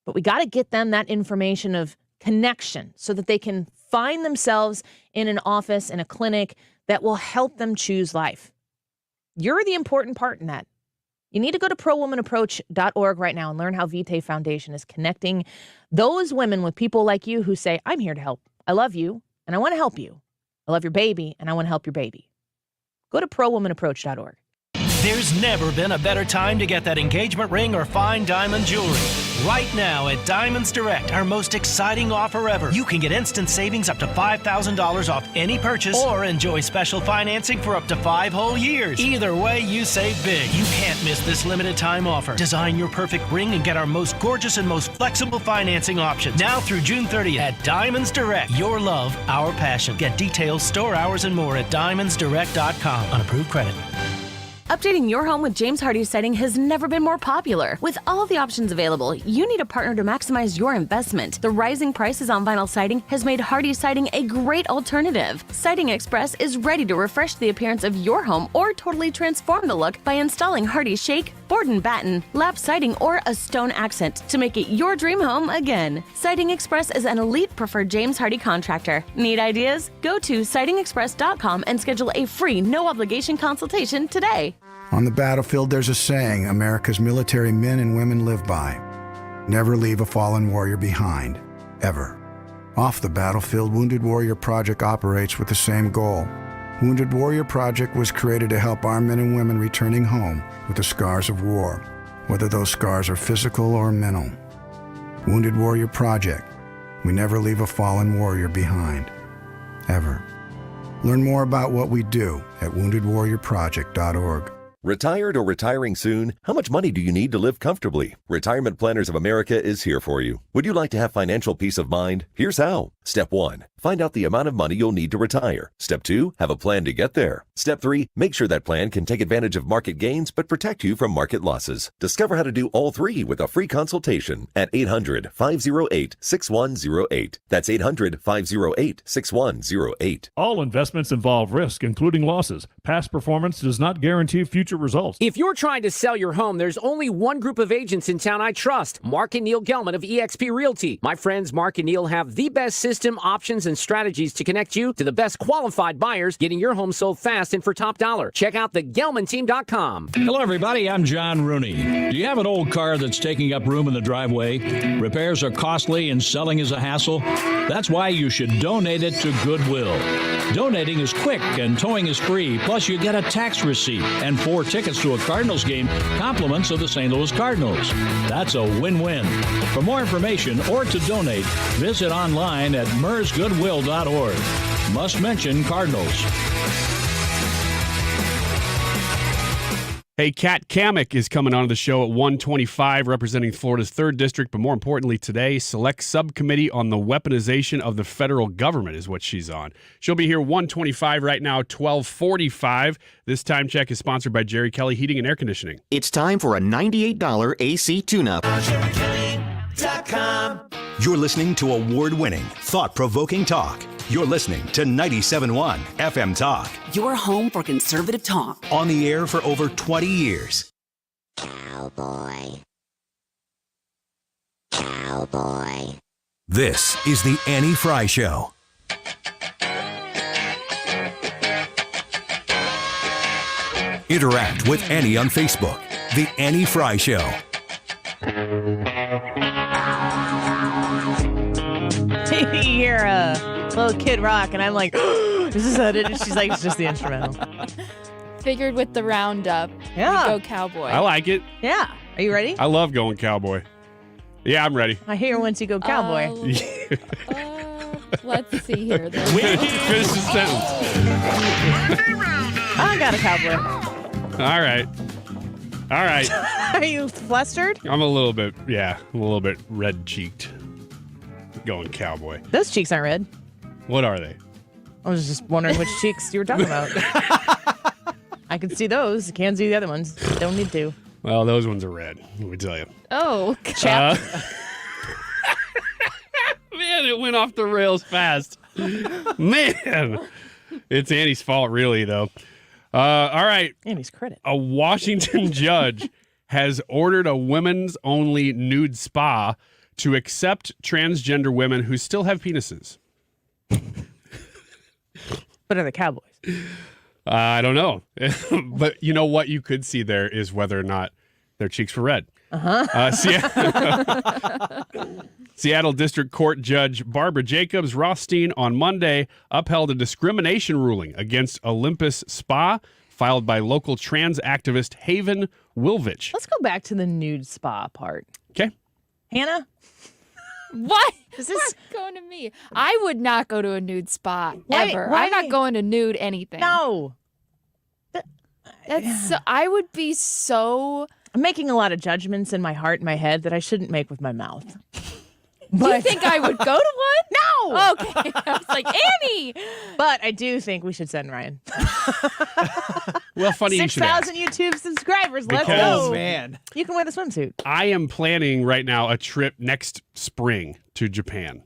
S8: But we got to get them that information of connection so that they can find themselves in an office, in a clinic that will help them choose life. You're the important part in that. You need to go to ProWomanApproach.org right now and learn how Vitae Foundation is connecting those women with people like you who say, I'm here to help. I love you, and I want to help you. I love your baby, and I want to help your baby. Go to ProWomanApproach.org.
S24: There's never been a better time to get that engagement ring or fine diamond jewelry. Right now at Diamonds Direct, our most exciting offer ever. You can get instant savings up to $5,000 off any purchase or enjoy special financing for up to 5 whole years. Either way, you save big. You can't miss this limited time offer. Design your perfect ring and get our most gorgeous and most flexible financing options. Now through June 30th at Diamonds Direct. Your love, our passion. Get details, store hours, and more at diamondsdirect.com. On approved credit.
S2: Updating your home with James Hardie Siding has never been more popular. With all the options available, you need a partner to maximize your investment. The rising prices on vinyl siding has made Hardie Siding a great alternative. Siding Express is ready to refresh the appearance of your home or totally transform the look by installing Hardie Shake, board and batten, lap siding, or a stone accent to make it your dream home again. Siding Express is an elite preferred James Hardie contractor. Need ideas? Go to sidingexpress.com and schedule a free, no-obligation consultation today.
S5: On the battlefield, there's a saying America's military men and women live by. Never leave a fallen warrior behind, ever. Off the battlefield, Wounded Warrior Project operates with the same goal. Wounded Warrior Project was created to help our men and women returning home with the scars of war, whether those scars are physical or mental. Wounded Warrior Project. We never leave a fallen warrior behind, ever. Learn more about what we do at woundedwarriorproject.org.
S7: Retired or retiring soon? How much money do you need to live comfortably? Retirement Planners of America is here for you. Would you like to have financial peace of mind? Here's how. Step 1. Find out the amount of money you'll need to retire. Step 2. Have a plan to get there. Step 3. Make sure that plan can take advantage of market gains but protect you from market losses. Discover how to do all three with a free consultation at 800-508-6108. That's 800-508-6108.
S9: All investments involve risk, including losses. Past performance does not guarantee future results.
S10: If you're trying to sell your home, there's only one group of agents in town I trust. Mark and Neil Gelman of eXp Realty. My friends Mark and Neil have the best system, options, and strategies to connect you to the best qualified buyers, getting your home sold fast and for top dollar. Check out thegelmanteam.com.
S12: Hello, everybody. I'm John Rooney. Do you have an old car that's taking up room in the driveway? Repairs are costly and selling is a hassle? That's why you should donate it to Goodwill. Donating is quick and towing is free. Plus, you get a tax receipt and 4 tickets to a Cardinals game, compliments of the St. Louis Cardinals. That's a win-win. For more information or to donate, visit online at mersgoodwill.org. Must mention Cardinals.
S13: Hey, Kat Cammack is coming on the show at 1:25, representing Florida's 3rd District, but more importantly today, Select Subcommittee on the Weaponization of the Federal Government is what she's on. She'll be here 1:25 right now, 12:45. This time check is sponsored by Jerry Kelly Heating and Air Conditioning.
S15: It's time for a $98 AC tune-up.
S14: You're listening to award-winning, thought-provoking talk. You're listening to 97.1 FM Talk.
S26: Your home for conservative talk.
S14: On the air for over 20 years.
S26: Cowboy. Cowboy.
S14: This is the Annie Frey Show. Interact with Annie on Facebook. The Annie Frey Show.
S8: You hear a little Kid Rock, and I'm like, is this it? And she's like, it's just the instrumental.
S4: Figured with the Roundup,
S8: Yeah.
S4: go cowboy.
S13: I like it.
S8: Yeah. Are you ready?
S13: I love going cowboy. Yeah, I'm ready.
S8: I hear once you go cowboy.
S4: Let's see here.
S13: Finish the sentence.
S8: I got a cowboy.
S13: All right. All right.
S8: Are you flustered?
S13: I'm a little bit red-cheeked. Going cowboy.
S8: Those cheeks aren't red.
S13: What are they?
S8: I was just wondering which cheeks you were talking about. I can see those. Can't see the other ones. Don't need to.
S13: Well, those ones are red, let me tell you.
S4: Oh,
S8: chap.
S13: Man, it went off the rails fast. Man. It's Annie's fault, really, though. All right.
S8: Annie's credit.
S13: A Washington judge has ordered a women's-only nude spa to accept transgender women who still have penises.
S8: But are they cowboys?
S13: I don't know. But you know what you could see there is whether or not their cheeks were red. Seattle District Court Judge Barbara Jacobs Rothstein on Monday upheld a discrimination ruling against Olympus Spa filed by local trans activist Haven Wilvich.
S8: Let's go back to the nude spa part.
S13: Okay.
S8: Hannah?
S4: What?
S8: Is this
S4: going to me? I would not go to a nude spa ever.
S8: Why?
S4: I'm not going to nude anything.
S8: No.
S4: That's so, I would be so.
S8: I'm making a lot of judgments in my heart and my head that I shouldn't make with my mouth.
S4: Do you think I would go to one?
S8: No.
S4: Okay. I was like, Annie.
S8: But I do think we should send Ryan.
S13: Well, funny you should ask.
S8: 6,000 YouTube subscribers. Let's
S13: Because-
S8: go.
S13: Oh,
S3: man.
S8: You can wear the swimsuit.
S13: I am planning right now a trip next spring to Japan.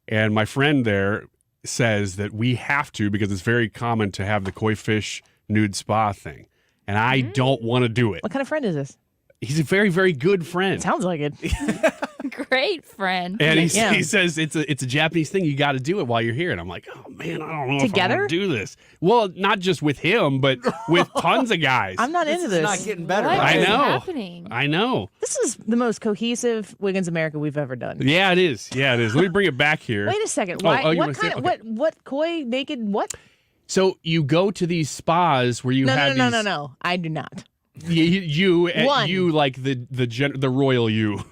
S13: And my friend there says that we have to because it's very common to have the koi fish nude spa thing. And I don't want to do it.
S8: What kind of friend is this?
S13: He's a very, very good friend.
S8: Sounds like it.
S4: Great friend.
S13: And he says it's a Japanese thing. You got to do it while you're here. And I'm like, oh, man, I don't know if I
S8: Together?
S13: want to do this. Well, not just with him, but with tons of guys.
S8: I'm not into this.
S3: Not getting better.
S4: What
S13: I
S4: is
S13: know.
S4: happening?
S13: I know.
S8: This is the most cohesive Wiggins America we've ever done.
S13: Yeah, it is. Yeah, it is. Let me bring it back here.
S8: Wait a second.
S13: Oh,
S8: Why?
S13: you
S8: What
S13: wanna see
S8: kind
S13: it?
S8: of
S13: Okay.
S8: what koi naked what?
S13: So you go to these spas where you have these...
S8: No. I do not.
S13: You like the royal you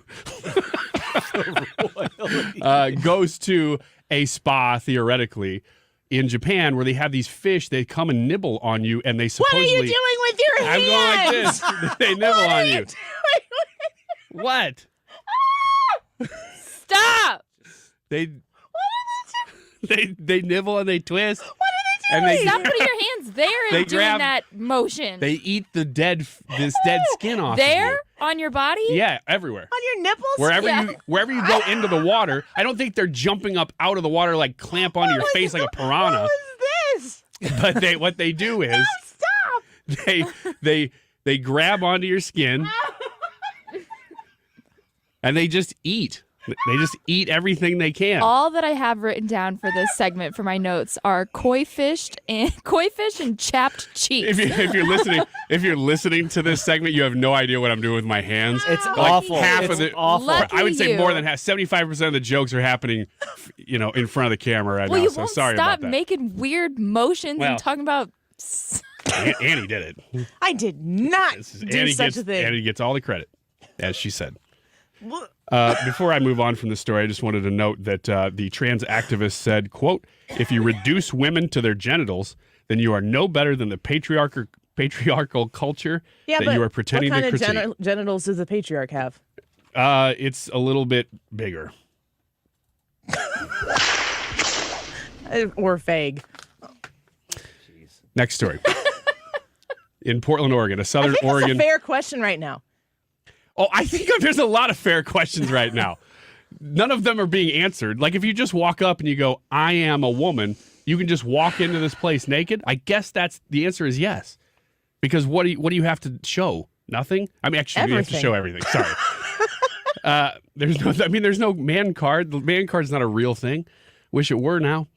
S13: goes to a spa theoretically in Japan where they have these fish. They come and nibble on you, and they supposedly.
S8: What are you doing with your
S13: I'm
S8: hands?
S13: going like this. They nibble
S8: What are
S13: on
S8: you
S13: you.
S8: doing?
S13: What?
S4: Stop.
S13: They. They nibble and they twist.
S4: What are they
S13: And
S4: doing?
S13: they-
S4: Stop putting your hands there
S13: They
S4: and doing
S13: grab-
S4: that motion.
S13: They eat this dead skin off.
S4: There?
S13: Of you.
S4: On your body?
S13: Yeah, everywhere.
S8: On your nipples?
S13: Wherever you go into the water, I don't think they're jumping up out of the water like clamp onto your face like a piranha.
S8: What is this?
S13: But what they do is
S8: Stop.
S13: they grab onto your skin and they just eat. They just eat everything they can.
S4: All that I have written down for this segment for my notes are koi fish and chapped cheeks.
S13: If you're listening to this segment, you have no idea what I'm doing with my hands.
S3: It's
S13: like
S3: awful.
S13: Half
S3: It's
S13: of the
S3: awful.
S4: Lucky
S13: I would say more
S4: you.
S13: than half. 75% of the jokes are happening, in front of the camera right
S4: Well,
S13: now.
S4: you
S13: So
S4: won't
S13: sorry
S4: stop
S13: about that.
S4: making weird motions
S13: Well.
S4: and talking about.
S13: Annie did it.
S8: I did not do
S13: Annie
S8: such
S13: gets,
S8: a thing.
S13: Annie gets all the credit, as she said. Before I move on from the story, I just wanted to note that the trans activist said, quote, "If you reduce women to their genitals, then you are no better than the patriarchal culture
S8: Yeah,
S13: that
S8: but
S13: you are pretending
S8: what
S13: to
S8: kind
S13: critique."
S8: of genitals does the patriarch have?
S13: It's a little bit bigger.
S8: Or vague.
S13: Next story. In Portland, Oregon, a southern
S8: I think
S13: Oregon.
S8: that's a fair question right now.
S13: Oh, I think there's a lot of fair questions right now. None of them are being answered. Like if you just walk up and you go, "I am a woman," you can just walk into this place naked. I guess that's the answer is yes. Because what do you have to show? Nothing? I mean, actually, you have to show everything. Sorry. There's no man card. The man card's not a real thing. Wish it were now.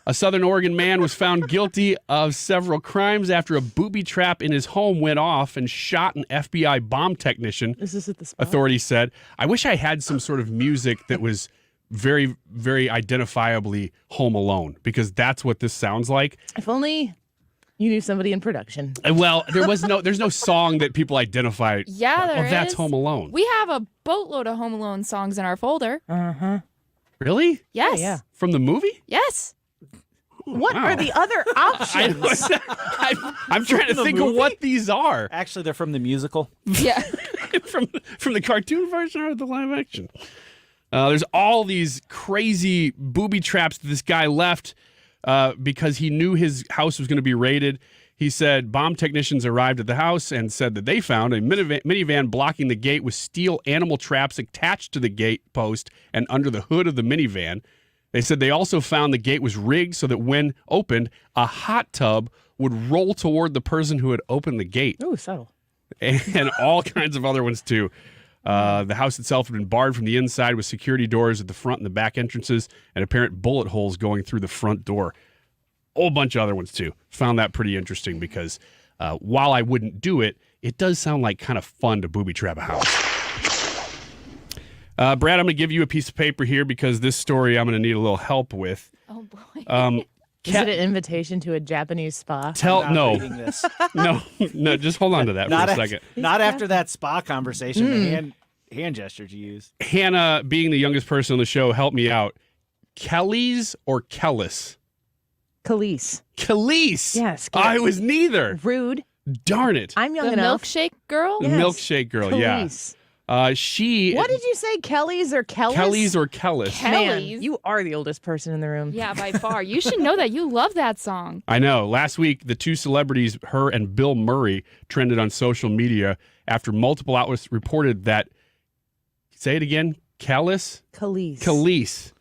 S13: A Southern Oregon man was found guilty of several crimes after a booby trap in his home went off and shot an FBI bomb technician.
S8: Is this at the spot?
S13: Authorities said. I wish I had some sort of music that was very, very identifiably Home Alone, because that's what this sounds like.
S8: If only you knew somebody in production.
S13: Well, there's no song that people identify.
S4: Yeah, there
S13: that's
S4: is.
S13: Home Alone.
S4: We have a boatload of Home Alone songs in our folder.
S8: Uh-huh.
S13: Really?
S4: Yes.
S8: Yeah.
S13: From the movie?
S4: Yes.
S8: What
S13: Wow.
S8: are the other options?
S13: I'm trying to think of what these are.
S3: Actually, they're from the musical.
S4: Yeah.
S13: from the cartoon version or the live action. There's all these crazy booby traps that this guy left because he knew his house was going to be raided. He said bomb technicians arrived at the house and said that they found a minivan blocking the gate with steel animal traps attached to the gate post and under the hood of the minivan. They said they also found the gate was rigged so that when opened, a hot tub would roll toward the person who had opened the gate.
S8: Ooh, subtle.
S13: And all kinds of other ones, too. The house itself had been barred from the inside with security doors at the front and the back entrances and apparent bullet holes going through the front door. A whole bunch of other ones, too. Found that pretty interesting because while I wouldn't do it, it does sound like kind of fun to booby trap a house. Brad, I'm going to give you a piece of paper here because this story I'm going to need a little help with.
S4: Oh, boy.
S8: Is it an invitation to a Japanese spa?
S13: No, just hold on to that for a second.
S3: Not after that spa conversation, the hand gestures you used.
S13: Hannah, being the youngest person on the show, help me out. Kelly's or Kellis?
S8: Khalees.
S13: Khalees.
S8: Yes.
S13: I was neither.
S8: Rude.
S13: Darn it.
S8: I'm young
S4: The
S8: enough.
S4: milkshake girl?
S13: The milkshake girl,
S8: Khalees.
S13: yeah. She.
S8: What did you say, Kelly's or Kellis?
S13: Kelly's or Kellis?
S8: Man,
S4: Kelly's.
S8: you are the oldest person in the room.
S4: Yeah, by far. You should know that. You love that song.
S13: I know. Last week, the two celebrities, her and Bill Murray, trended on social media after multiple outlets reported that. Say it again. Khalees.
S8: Khalees.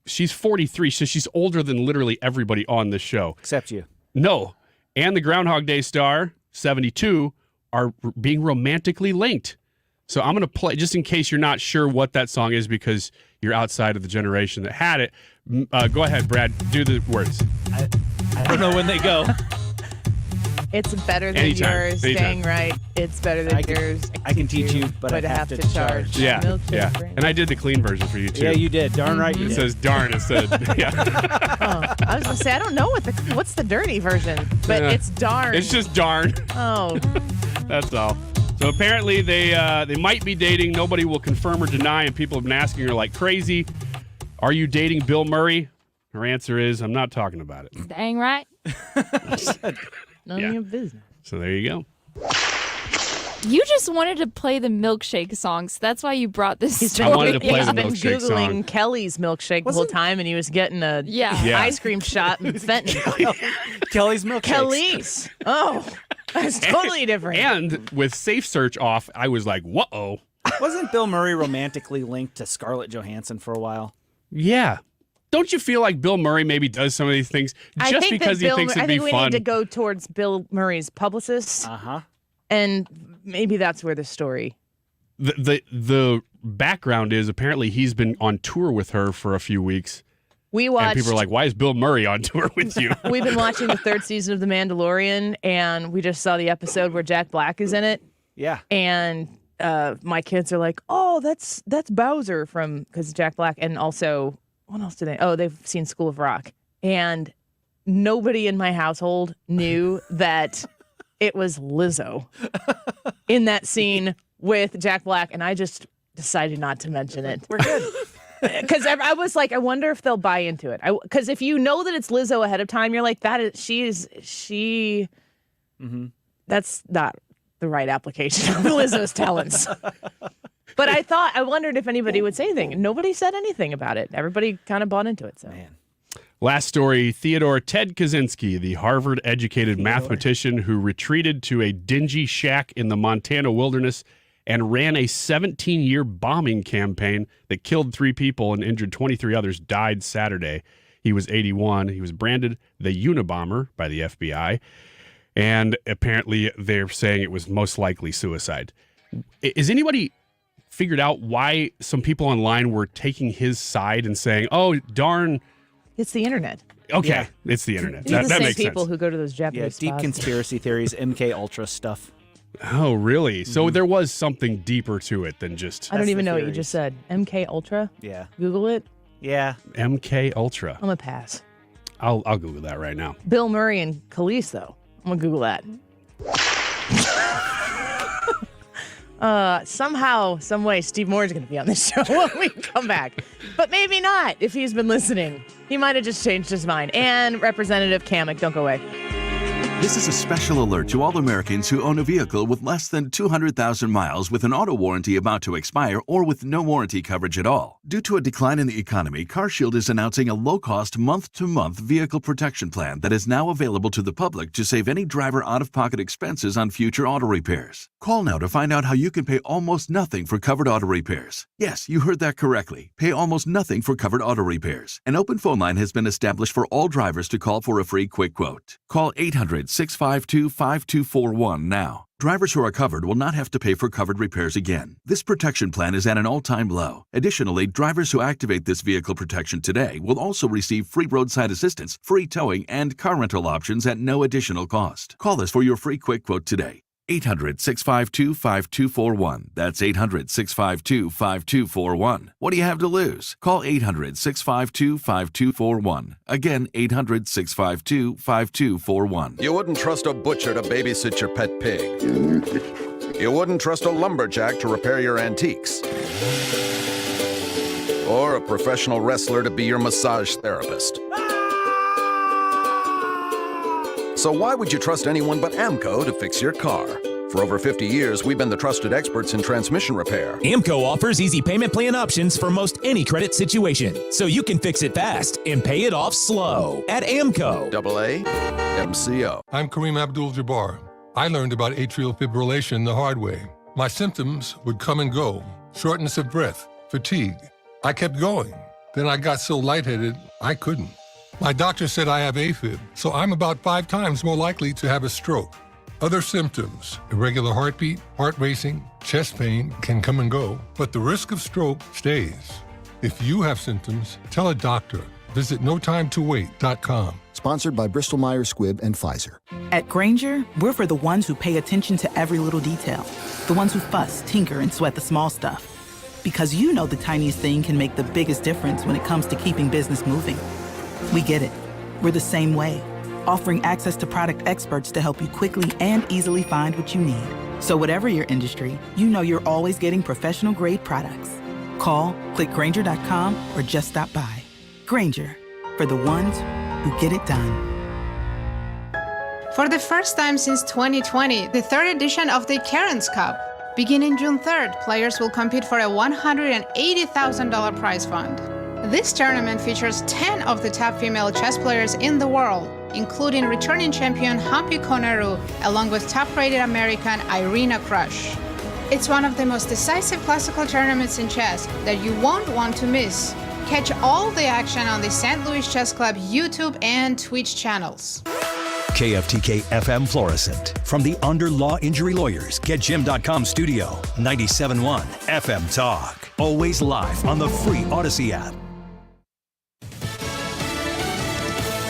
S13: She's 43, so she's older than literally everybody on this show.
S3: Except you.
S13: No. And the Groundhog Day star, 72, are being romantically linked. So I'm going to play, just in case you're not sure what that song is because you're outside of the generation that had it. Go ahead, Brad. Do the words.
S3: I don't know when they go.
S8: It's better than
S13: Anytime.
S8: yours.
S13: Anytime.
S8: Dang right. It's better than yours.
S3: I can teach you, but I have to charge.
S13: Yeah,
S8: Milkshake
S13: yeah.
S8: brand.
S13: And I did the clean version for you, too.
S3: Yeah, you did. Darn right you
S13: It
S3: did.
S13: says darn instead. Yeah.
S8: Oh, I was gonna say I don't know what's the dirty version, but
S13: Yeah.
S8: it's darn.
S13: It's just darn.
S8: Oh.
S13: That's all. So apparently they might be dating. Nobody will confirm or deny, and people have been asking her like crazy, "Are you dating Bill Murray?" Her answer is, "I'm not talking about it."
S4: Dang right.
S8: None of your business.
S13: So there you go.
S4: You just wanted to play the milkshake songs. That's why you brought this story.
S13: I wanted to play
S8: He's
S13: the
S8: been
S13: milkshake
S8: Googling
S13: song.
S8: Kelly's milkshake the whole time, and he was getting a ice cream shot and fentanyl.
S3: Kelly's milkshakes.
S8: Kelly's. Oh, that's totally different.
S13: And with Safe Search off, I was like, whoa.
S3: Wasn't Bill Murray romantically linked to Scarlett Johansson for a while?
S13: Yeah. Don't you feel like Bill Murray maybe does some of these things just because he thinks it'd be
S8: I think we
S13: fun?
S8: need to go towards Bill Murray's publicist.
S3: Uh-huh.
S8: And maybe that's where the story.
S13: The background is apparently he's been on tour with her for a few weeks.
S8: We watched.
S13: And people are like, why is Bill Murray on tour with you?
S8: We've been watching the 3rd season of The Mandalorian, and we just saw the episode where Jack Black is in it.
S3: Yeah.
S8: And my kids are like, oh, that's Bowser from, because Jack Black. And also, what else do they? Oh, they've seen School of Rock. And nobody in my household knew that it was Lizzo in that scene with Jack Black. And I just decided not to mention it.
S3: We're good.
S8: Because I was like, I wonder if they'll buy into it. Because if you know that it's Lizzo ahead of time, you're like, she. That's not the right application of Lizzo's talents. But I wondered if anybody would say anything. Nobody said anything about it. Everybody kind of bought into it. So.
S3: Man.
S13: Last story, Theodore Ted Kaczynski, the Harvard-educated mathematician who retreated to a dingy shack in the Montana wilderness and ran a 17-year bombing campaign that killed 3 people and injured 23 others, died Saturday. He was 81. He was branded the Unabomber by the FBI, and apparently they're saying it was most likely suicide. Is anybody figured out why some people online were taking his side and saying, oh, darn...
S8: It's the internet.
S13: Okay,
S3: Yeah.
S13: it's the internet.
S8: These are
S13: That
S8: the same
S13: makes
S8: people
S13: sense.
S8: who go to those Japanese
S3: deep
S8: spots.
S3: conspiracy theories, MK Ultra stuff.
S13: Oh, really? So there was something deeper to it than just
S8: I don't even know what you just said. MK Ultra?
S3: Yeah.
S8: Google it.
S3: Yeah.
S13: MK Ultra.
S8: I'm going to pass.
S13: I'll Google that right now.
S8: Bill Murray and Khalees, though. I'm going to Google that. Somehow, some way, Steve Moore is going to be on this show when we come back. But maybe not if he's been listening. He might have just changed his mind. And Representative Cammack, don't go away.
S6: This is a special alert to all Americans who own a vehicle with less than 200,000 miles with an auto warranty about to expire or with no warranty coverage at all. Due to a decline in the economy, CarShield is announcing a low-cost month-to-month vehicle protection plan that is now available to the public to save any driver out-of-pocket expenses on future auto repairs. Call now to find out how you can pay almost nothing for covered auto repairs. Yes, you heard that correctly. Pay almost nothing for covered auto repairs. An open phone line has been established for all drivers to call for a free quick quote. Call 800-652-5241 now. Drivers who are covered will not have to pay for covered repairs again. This protection plan is at an all-time low. Additionally, drivers who activate this vehicle protection today will also receive free roadside assistance, free towing, and car rental options at no additional cost. Call us for your free quick quote today. 800-652-5241. That's 800-652-5241. What do you have to lose? Call 800-652-5241. Again, 800-652-5241.
S16: You wouldn't trust a butcher to babysit your pet pig. You wouldn't trust a lumberjack to repair your antiques. Or a professional wrestler to be your massage therapist. So why would you trust anyone but AMCO to fix your car? For over 50 years, we've been the trusted experts in transmission repair.
S17: AMCO offers easy payment plan options for most any credit situation, so you can fix it fast and pay it off slow at AMCO.
S16: AAMCO.
S18: I'm Kareem Abdul-Jabbar. I learned about atrial fibrillation the hard way. My symptoms would come and go. Shortness of breath, fatigue. I kept going. Then I got so lightheaded, I couldn't. My doctor said I have AFib, so I'm about 5 times more likely to have a stroke. Other symptoms, irregular heartbeat, heart racing, chest pain can come and go, but the risk of stroke stays. If you have symptoms, tell a doctor. Visit notimetowait.com.
S19: Sponsored by Bristol Myers Squibb and Pfizer.
S20: At Grainger, we're for the ones who pay attention to every little detail. The ones who fuss, tinker, and sweat the small stuff. Because you know the tiniest thing can make the biggest difference when it comes to keeping business moving. We get it. We're the same way, offering access to product experts to help you quickly and easily find what you need. So whatever your industry, you know you're always getting professional-grade products. Call, click Grainger.com, or just stop by. Grainger, for the ones who get it done.
S1: For the first time since 2020, the third edition of the Karen's Cup. Beginning June 3rd, players will compete for a $180,000 prize fund. This tournament features 10 of the top female chess players in the world, including returning champion Hampi Koneru, along with top-rated American Irina Krush. It's one of the most decisive classical tournaments in chess that you won't want to miss. Catch all the action on the St. Louis Chess Club YouTube and Twitch channels.
S14: KFTK FM Florissant. From the Under Law Injury Lawyers, GetJim.com studio. 97.1 FM Talk. Always live on the free Odyssey app.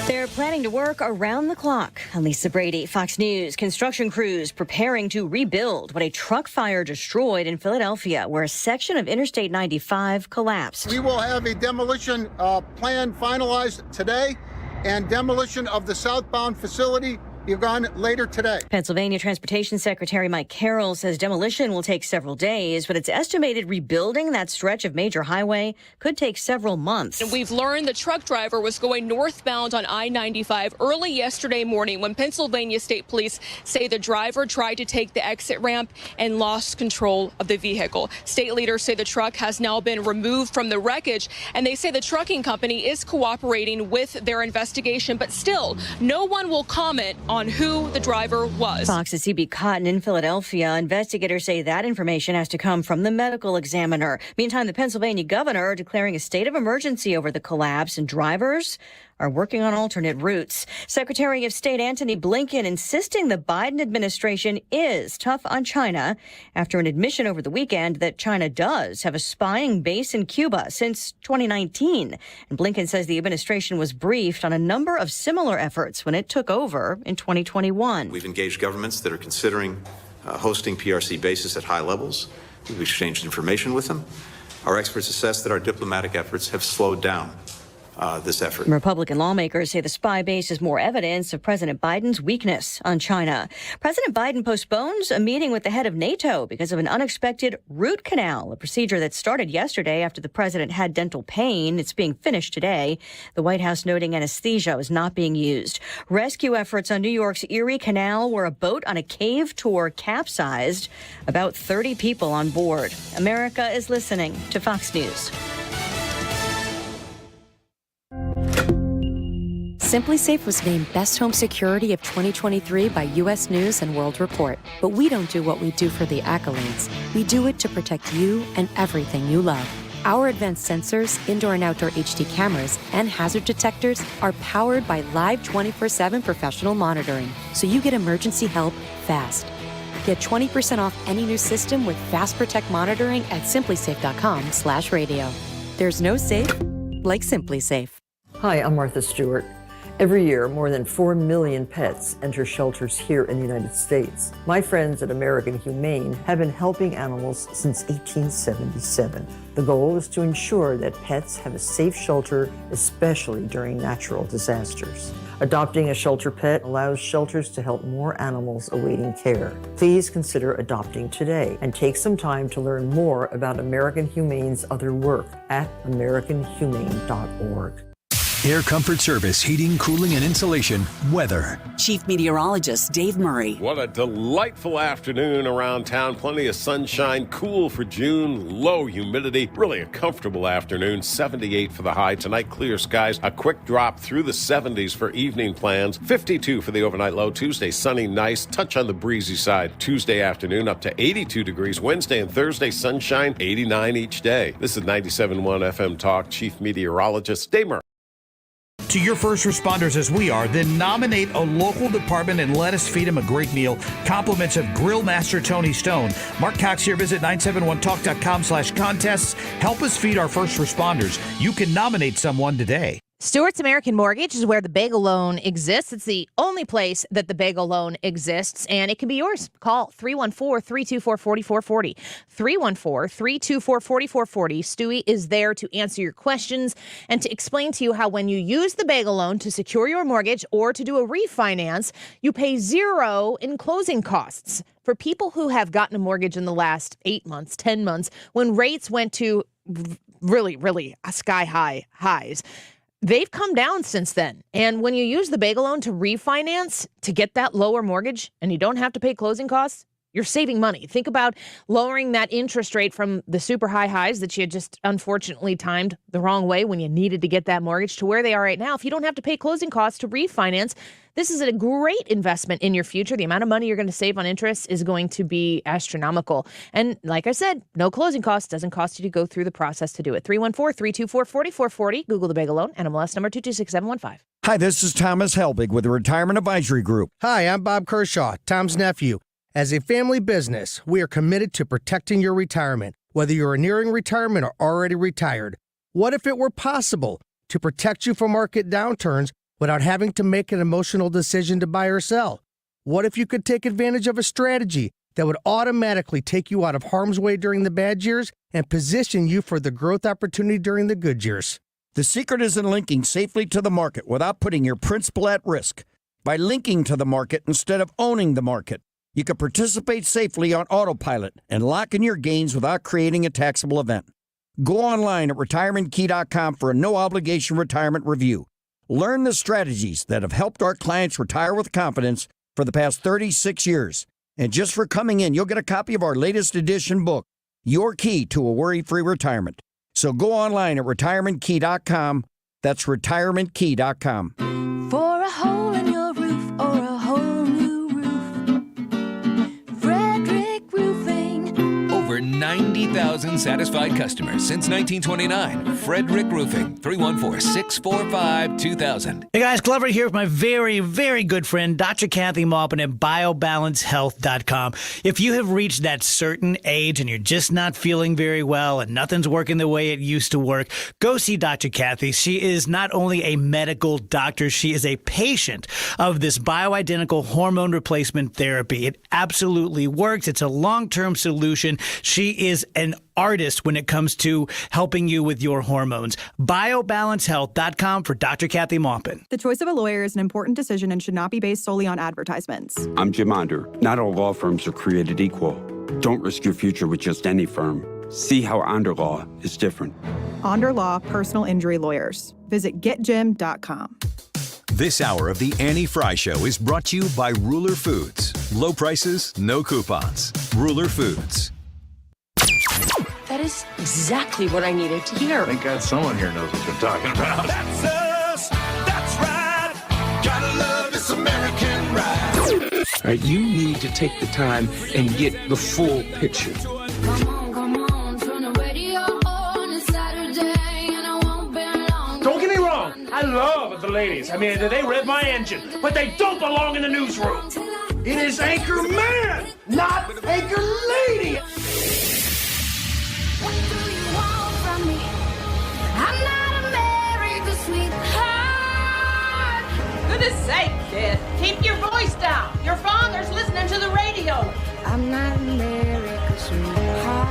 S11: They're planning to work around the clock. Lisa Brady, Fox News. Construction crews preparing to rebuild what a truck fire destroyed in Philadelphia, where a section of Interstate 95 collapsed.
S21: We will have a demolition plan finalized today, and demolition of the southbound facility begun later today.
S11: Pennsylvania Transportation Secretary Mike Carroll says demolition will take several days, but it's estimated rebuilding that stretch of major highway could take several months.
S22: And we've learned the truck driver was going northbound on I-95 early yesterday morning when Pennsylvania State Police say the driver tried to take the exit ramp and lost control of the vehicle. State leaders say the truck has now been removed from the wreckage, and they say the trucking company is cooperating with their investigation, but still, no one will comment on who the driver was.
S11: Fox's CB Cotton in Philadelphia. Investigators say that information has to come from the medical examiner. Meantime, the Pennsylvania governor declaring a state of emergency over the collapse, and drivers are working on alternate routes. Secretary of State Antony Blinken insisting the Biden administration is tough on China after an admission over the weekend that China does have a spying base in Cuba since 2019. And Blinken says the administration was briefed on a number of similar efforts when it took over in 2021.
S23: We've engaged governments that are considering hosting PRC bases at high levels. We've exchanged information with them. Our experts assess that our diplomatic efforts have slowed down this effort.
S11: Republican lawmakers say the spy base is more evidence of President Biden's weakness on China. President Biden postpones a meeting with the head of NATO because of an unexpected root canal, a procedure that started yesterday after the president had dental pain. It's being finished today. The White House noting anesthesia is not being used. Rescue efforts on New York's Erie Canal, where a boat on a cave tour capsized. About 30 people on board. America is listening to Fox News.
S25: Simply Safe was named Best Home Security of 2023 by U.S. News and World Report. But we don't do what we do for the accolades. We do it to protect you and everything you love. Our advanced sensors, indoor and outdoor HD cameras, and hazard detectors are powered by live 24/7 professional monitoring, so you get emergency help fast. Get 20% off any new system with Fast Protect monitoring at simplysafe.com/radio. There's no safe like Simply Safe.
S27: Hi, I'm Martha Stewart. Every year, more than 4 million pets enter shelters here in the United States. My friends at American Humane have been helping animals since 1877. The goal is to ensure that pets have a safe shelter, especially during natural disasters. Adopting a shelter pet allows shelters to help more animals awaiting care. Please consider adopting today and take some time to learn more about American Humane's other work at americanhumane.org.
S14: Air Comfort Service, heating, cooling, and insulation. Weather.
S26: Chief Meteorologist Dave Murray.
S28: What a delightful afternoon around town. Plenty of sunshine, cool for June, low humidity. Really a comfortable afternoon. 78 for the high. Tonight, clear skies. A quick drop through the 70s for evening plans. 52 for the overnight low. Tuesday, sunny, nice. Touch on the breezy side. Tuesday afternoon, up to 82 degrees. Wednesday and Thursday, sunshine, 89 each day. This is 97.1 FM Talk. Chief Meteorologist Dave Murray.
S29: To your first responders as we are, then nominate a local department and let us feed them a great meal. Compliments of Grill Master Tony Stone. Mark Cox here. Visit 971talk.com/contests. Help us feed our first responders. You can nominate someone today.
S8: Stewart's American Mortgage is where the bagel loan exists. It's the only place that the bagel loan exists, and it can be yours. Call 314-324-4440. 314-324-4440. Stewie is there to answer your questions and to explain to you how when you use the bagel loan to secure your mortgage or to do a refinance, you pay zero in closing costs. For people who have gotten a mortgage in the last 8 months, 10 months, when rates went to really, really sky high highs, they've come down since then. And when you use the bagel loan to refinance to get that lower mortgage and you don't have to pay closing costs, you're saving money. Think about lowering that interest rate from the super high highs that you had just unfortunately timed the wrong way when you needed to get that mortgage to where they are right now. If you don't have to pay closing costs to refinance, this is a great investment in your future. The amount of money you're going to save on interest is going to be astronomical. And like I said, no closing costs. Doesn't cost you to go through the process to do it. 314-324-4440. Google the bagel loan. NMLS number 226715.
S2: Hi, this is Thomas Helbig with the Retirement Advisory Group.
S4: Hi, I'm Bob Kershaw, Tom's nephew. As a family business, we are committed to protecting your retirement, whether you're nearing retirement or already retired. What if it were possible to protect you from market downturns without having to make an emotional decision to buy or sell? What if you could take advantage of a strategy that would automatically take you out of harm's way during the bad years and position you for the growth opportunity during the good years?
S2: The secret is in linking safely to the market without putting your principal at risk. By linking to the market instead of owning the market, you can participate safely on autopilot and lock in your gains without creating a taxable event. Go online at retirementkey.com for a no-obligation retirement review. Learn the strategies that have helped our clients retire with confidence for the past 36 years. And just for coming in, you'll get a copy of our latest edition book, Your Key to a Worry-Free Retirement. So go online at retirementkey.com. That's retirementkey.com.
S5: For a hole in your roof or a whole new roof, Frederick Roofing.
S7: Over 90,000 satisfied customers since 1929. Frederick Roofing, 314-645-2000.
S9: Hey guys, Glover here with my very, very good friend, Dr. Kathy Maupin at BioBalanceHealth.com. If you have reached that certain age and you're just not feeling very well and nothing's working the way it used to work, go see Dr. Kathy. She is not only a medical doctor, she is a patient of this bioidentical hormone replacement therapy. It absolutely works. It's a long-term solution. She is an artist when it comes to helping you with your hormones. BioBalanceHealth.com for Dr. Kathy Maupin.
S10: The choice of a lawyer is an important decision and should not be based solely on advertisements.
S12: I'm Jim Onder. Not all law firms are created equal. Don't risk your future with just any firm. See how Onder Law is different.
S10: Onder Law Personal Injury Lawyers. Visit getjim.com.
S14: This hour of the Annie Frey Show is brought to you by Ruler Foods. Low prices, no coupons. Ruler Foods.
S15: That is exactly what I needed to hear.
S24: Thank God someone here knows what they're talking about.
S30: That's us. That's right. Gotta love this American ride.
S24: All right, you need to take the time and get the full picture.
S30: Come on, turn the radio on. It's Saturday and I won't be long.
S31: Don't get me wrong. I love the ladies. I mean, they rev my engine, but they don't belong in the newsroom. It is Anchor Man, not Anchor Lady.
S30: What do you want from me? I'm not America's sweetheart.
S32: Goodness sake, kid. Keep your voice down. Your father's listening to the radio.
S30: I'm not America's sweetheart.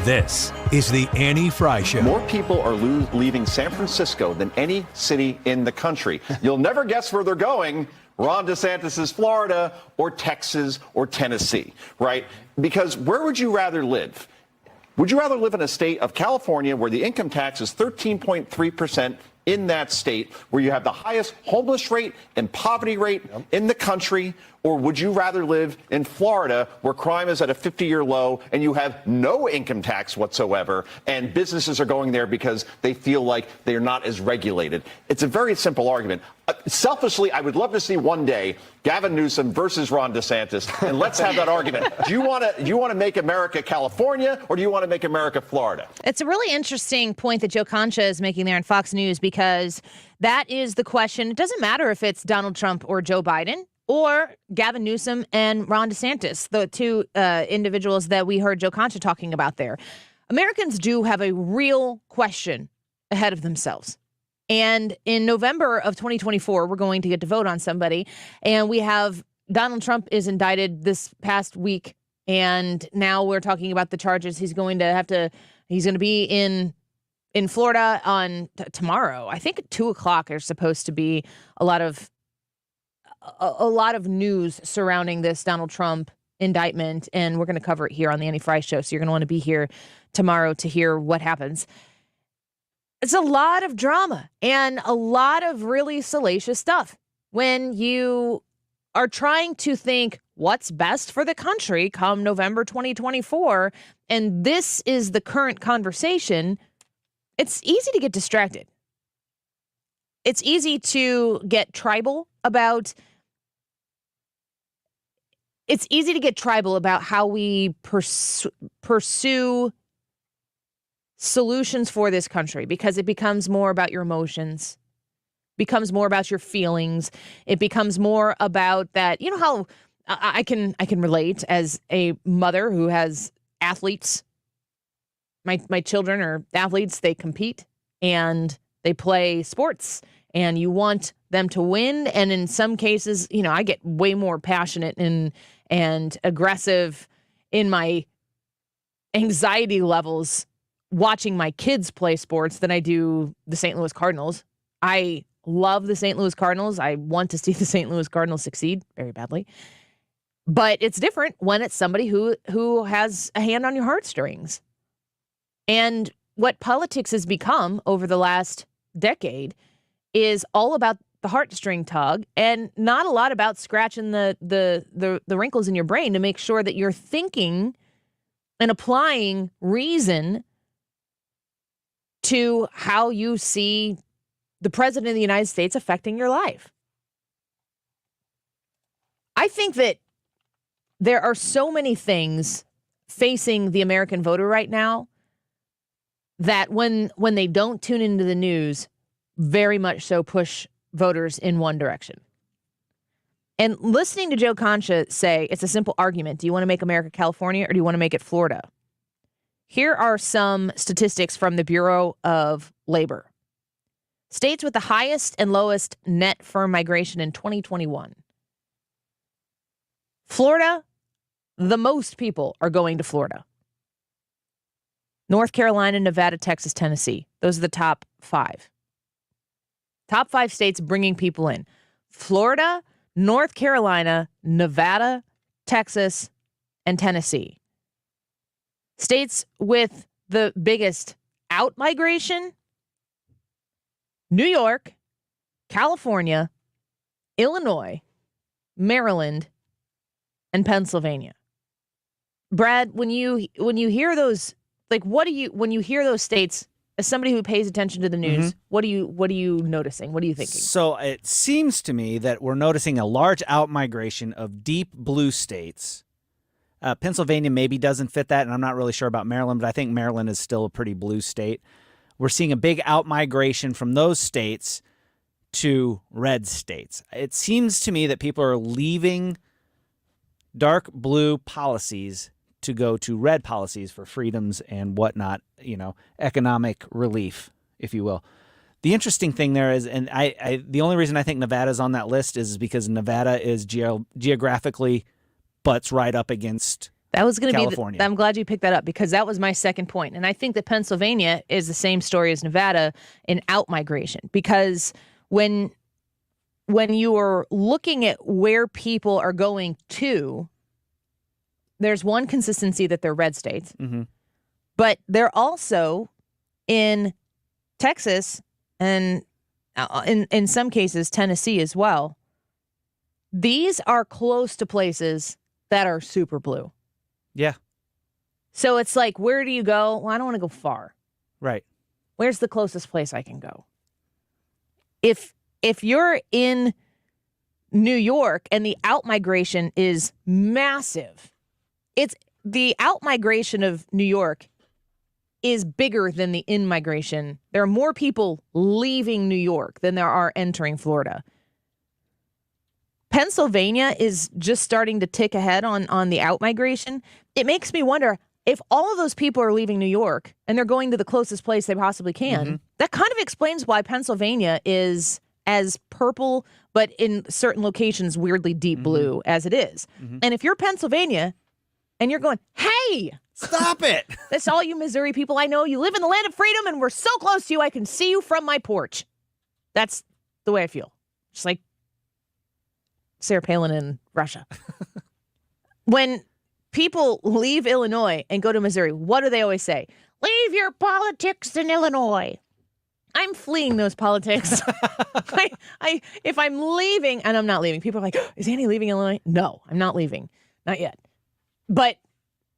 S14: This is the Annie Frey Show.
S33: More people are leaving San Francisco than any city in the country. You'll never guess where they're going. Ron DeSantis' Florida or Texas or Tennessee, right? Because where would you rather live? Would you rather live in a state of California where the income tax is 13.3% in that state, where you have the highest homeless rate and poverty rate in the country? Or would you rather live in Florida, where crime is at a 50-year low and you have no income tax whatsoever, and businesses are going there because they feel like they're not as regulated? It's a very simple argument. Selfishly, I would love to see one day Gavin Newsom versus Ron DeSantis, and let's have that argument. Do you want to make America California, or do you want to make America Florida?
S8: It's a really interesting point that Joe Concha is making there on Fox News, because that is the question. It doesn't matter if it's Donald Trump or Joe Biden or Gavin Newsom and Ron DeSantis, the two individuals that we heard Joe Concha talking about there. Americans do have a real question ahead of themselves. And in November of 2024, we're going to get to vote on somebody. And we have Donald Trump is indicted this past week. And now we're talking about the charges. He's going to be in Florida on tomorrow. I think at 2:00 there's supposed to be a lot of news surrounding this Donald Trump indictment. And we're going to cover it here on the Annie Frey Show. So you're going to want to be here tomorrow to hear what happens. It's a lot of drama and a lot of really salacious stuff when you are trying to think what's best for the country come November 2024. And this is the current conversation. It's easy to get distracted. It's easy to get tribal about how we pursue solutions for this country, because it becomes more about your emotions, becomes more about your feelings. It becomes more about that. You know how I can relate as a mother who has athletes. My children are athletes. They compete and they play sports, and you want them to win. And in some cases, I get way more passionate and aggressive in my anxiety levels watching my kids play sports than I do the St. Louis Cardinals. I love the St. Louis Cardinals. I want to see the St. Louis Cardinals succeed very badly. But it's different when it's somebody who has a hand on your heartstrings. And what politics has become over the last decade is all about the heartstring tug and not a lot about scratching the wrinkles in your brain to make sure that you're thinking and applying reason to how you see the president of the United States affecting your life. I think that there are so many things facing the American voter right now that when they don't tune into the news, very much so push voters in one direction. And listening to Joe Concha say it's a simple argument. Do you want to make America California or do you want to make it Florida? Here are some statistics from the Bureau of Labor. States with the highest and lowest net firm migration in 2021. Florida, the most people are going to Florida. North Carolina, Nevada, Texas, Tennessee. Those are the top 5. Top 5 states bringing people in. Florida, North Carolina, Nevada, Texas, and Tennessee. States with the biggest out migration: New York, California, Illinois, Maryland, and Pennsylvania. Brad, when you hear those, when you hear those states, as somebody who pays attention to the news, what are you noticing? What are you thinking?
S1: So it seems to me that we're noticing a large out-migration of deep blue states. Pennsylvania maybe doesn't fit that, and I'm not really sure about Maryland, but I think Maryland is still a pretty blue state. We're seeing a big out-migration from those states to red states. It seems to me that people are leaving dark blue policies to go to red policies for freedoms and whatnot, economic relief, if you will. The interesting thing there is, and the only reason I think Nevada's on that list is because Nevada is geographically butts right up against
S8: that was going to
S1: California.
S8: I'm glad you picked that up, because that was my second point. And I think that Pennsylvania is the same story as Nevada in out-migration, because when you are looking at where people are going to, there's one consistency that they're red states, but they're also in Texas and in some cases Tennessee as well. These are close to places that are super blue.
S1: Yeah.
S8: So it's like, where do you go? Well, I don't want to go far.
S1: Right.
S8: Where's the closest place I can go? If you're in New York and the out-migration is massive, it's the out-migration of New York is bigger than the in-migration. There are more people leaving New York than there are entering Florida. Pennsylvania is just starting to tick ahead on the out-migration. It makes me wonder, if all of those people are leaving New York and they're going to the closest place they possibly can, that kind of explains why Pennsylvania is as purple, but in certain locations weirdly deep blue as it is. And if you're Pennsylvania and you're going, hey,
S1: stop it.
S8: That's all you Missouri people I know. You live in the land of freedom and we're so close to you, I can see you from my porch. That's the way I feel. Just like Sarah Palin in Russia. When people leave Illinois and go to Missouri, what do they always say? Leave your politics in Illinois. I'm fleeing those politics. If I'm leaving, and I'm not leaving, people are like, is Andy leaving Illinois? No, I'm not leaving. Not yet. But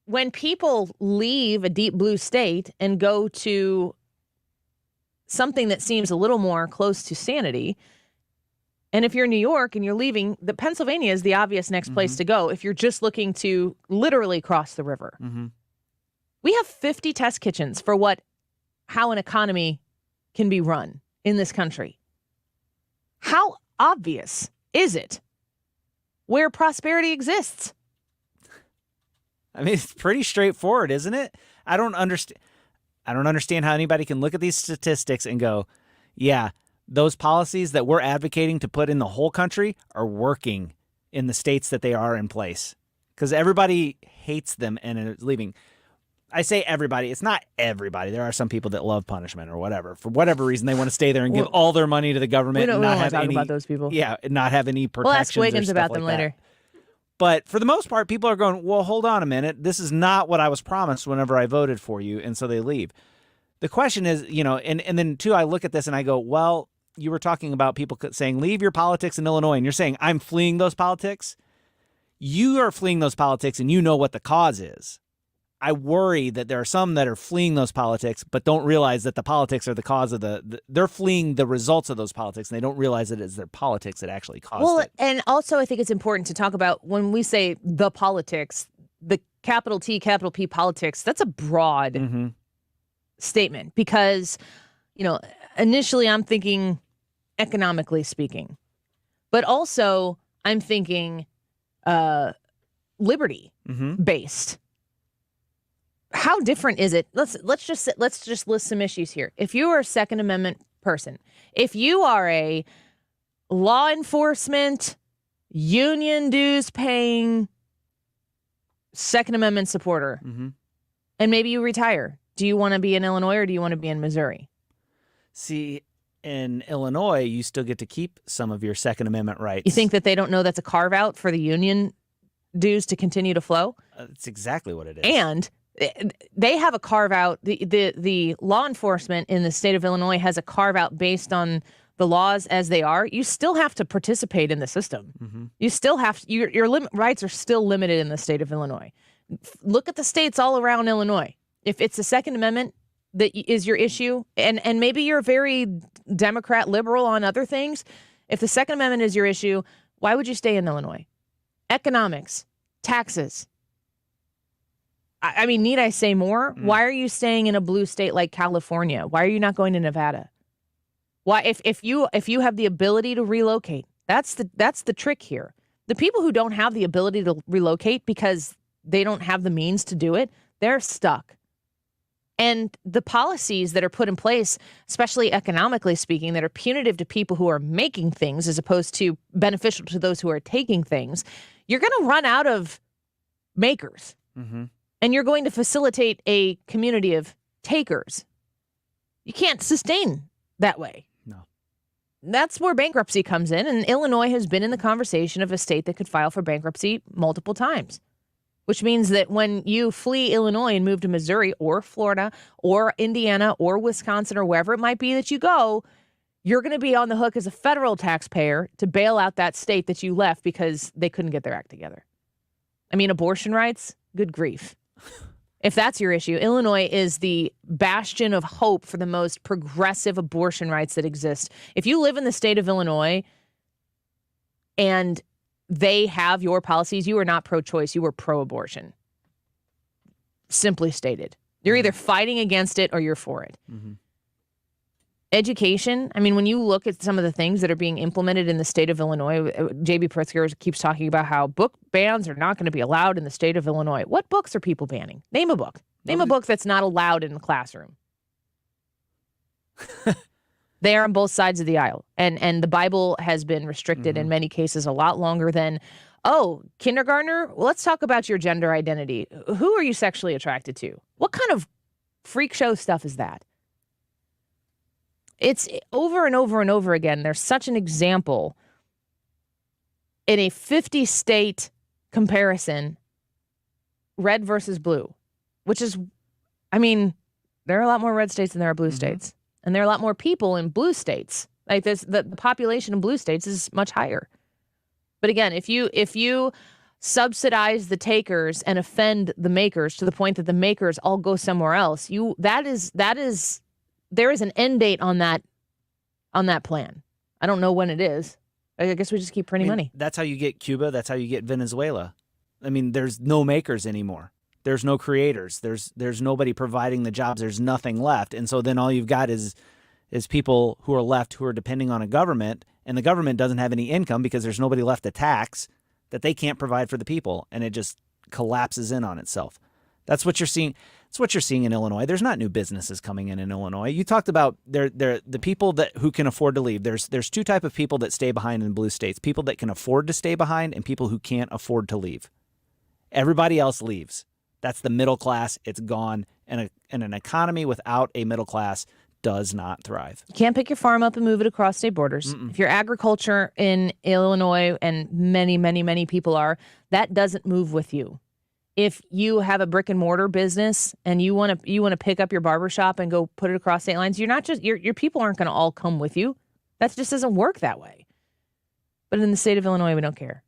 S8: when people leave a deep blue state and go to something that seems a little more close to sanity, and if you're in New York and you're leaving, Pennsylvania is the obvious next place to go if you're just looking to literally cross the river. We have 50 test kitchens for how an economy can be run in this country. How obvious is it where prosperity exists?
S1: I mean, it's pretty straightforward, isn't it? I don't understand how anybody can look at these statistics and go, yeah, those policies that we're advocating to put in the whole country are working in the states that they are in place. Because everybody hates them and is leaving. I say everybody. It's not everybody. There are some people that love punishment or whatever. For whatever reason, they want to stay there and give all their money to the government and not have
S8: talk
S1: any.
S8: about those people.
S1: Yeah, not have any protections.
S8: We'll ask Wiggins about them later.
S1: But for the most part, people are going, well, hold on a minute. This is not what I was promised whenever I voted for you. And so they leave. The question is, and then too, I look at this and I go, well, you were talking about people saying, leave your politics in Illinois. And you're saying, I'm fleeing those politics. You are fleeing those politics and you know what the cause is. I worry that there are some that are fleeing those politics, but don't realize that the politics are the cause of they're fleeing the results of those politics, and they don't realize that it's their politics that actually caused it.
S8: And also I think it's important to talk about when we say the politics, the capital T, capital P politics, that's a broad statement because, initially I'm thinking economically speaking, but also I'm thinking liberty based. How different is it? Let's just list some issues here. If you are a Second Amendment person, if you are a law enforcement, union dues paying Second Amendment supporter, and maybe you retire, do you want to be in Illinois or do you want to be in Missouri?
S1: See, in Illinois, you still get to keep some of your Second Amendment rights.
S8: You think that they don't know that's a carve out for the union dues to continue to flow?
S1: That's exactly what it is.
S8: And they have a carve out. The law enforcement in the state of Illinois has a carve out based on the laws as they are. You still have to participate in the system. You still have your rights are still limited in the state of Illinois. Look at the states all around Illinois. If it's the Second Amendment that is your issue, and maybe you're very Democrat liberal on other things, if the Second Amendment is your issue, why would you stay in Illinois? Economics, taxes. I mean, need I say more? Why are you staying in a blue state like California? Why are you not going to Nevada? Why, if you have the ability to relocate, that's the trick here. The people who don't have the ability to relocate because they don't have the means to do it, they're stuck. And the policies that are put in place, especially economically speaking, that are punitive to people who are making things as opposed to beneficial to those who are taking things, you're going to run out of makers. And you're going to facilitate a community of takers. You can't sustain that way.
S1: No.
S8: That's where bankruptcy comes in. And Illinois has been in the conversation of a state that could file for bankruptcy multiple times, which means that when you flee Illinois and move to Missouri or Florida or Indiana or Wisconsin or wherever it might be that you go, you're going to be on the hook as a federal taxpayer to bail out that state that you left because they couldn't get their act together. I mean, abortion rights, good grief. If that's your issue, Illinois is the bastion of hope for the most progressive abortion rights that exist. If you live in the state of Illinois and they have your policies, you are not pro-choice, you are pro-abortion. Simply stated. You're either fighting against it or you're for it. Education, I mean, when you look at some of the things that are being implemented in the state of Illinois, J.B. Pritzker keeps talking about how book bans are not going to be allowed in the state of Illinois. What books are people banning? Name a book. Name a book that's not allowed in the classroom. They are on both sides of the aisle. And the Bible has been restricted in many cases a lot longer than, kindergartner, well, let's talk about your gender identity. Who are you sexually attracted to? What kind of freak show stuff is that? It's over and over and over again. There's such an example in a 50-state comparison, red versus blue, which is, I mean, there are a lot more red states than there are blue states. and there are a lot more people in blue states. Like this, the population in blue states is much higher. But again, if you subsidize the takers and offend the makers to the point that the makers all go somewhere else, there is an end date on that plan. I don't know when it is. I guess we just keep printing money.
S1: That's how you get Cuba. That's how you get Venezuela. I mean, there's no makers anymore. There's no creators. There's nobody providing the jobs. There's nothing left. And so then all you've got is people who are left who are depending on a government, and the government doesn't have any income because there's nobody left to tax that they can't provide for the people, and it just collapses in on itself. That's what you're seeing. That's what you're seeing in Illinois. There's not new businesses coming in Illinois. You talked about the people who can afford to leave. There's two type of people that stay behind in blue states: people that can afford to stay behind and people who can't afford to leave. Everybody else leaves. That's the middle class. It's gone. And an economy without a middle class does not thrive.
S8: You can't pick your farm up and move it across state borders. If you're agriculture in Illinois, and many, many, many people are, that doesn't move with you. If you have a brick and mortar business and you want to pick up your barbershop and go put it across state lines, you're not just your people aren't going to all come with you. That just doesn't work that way. But in the state of Illinois, we don't care.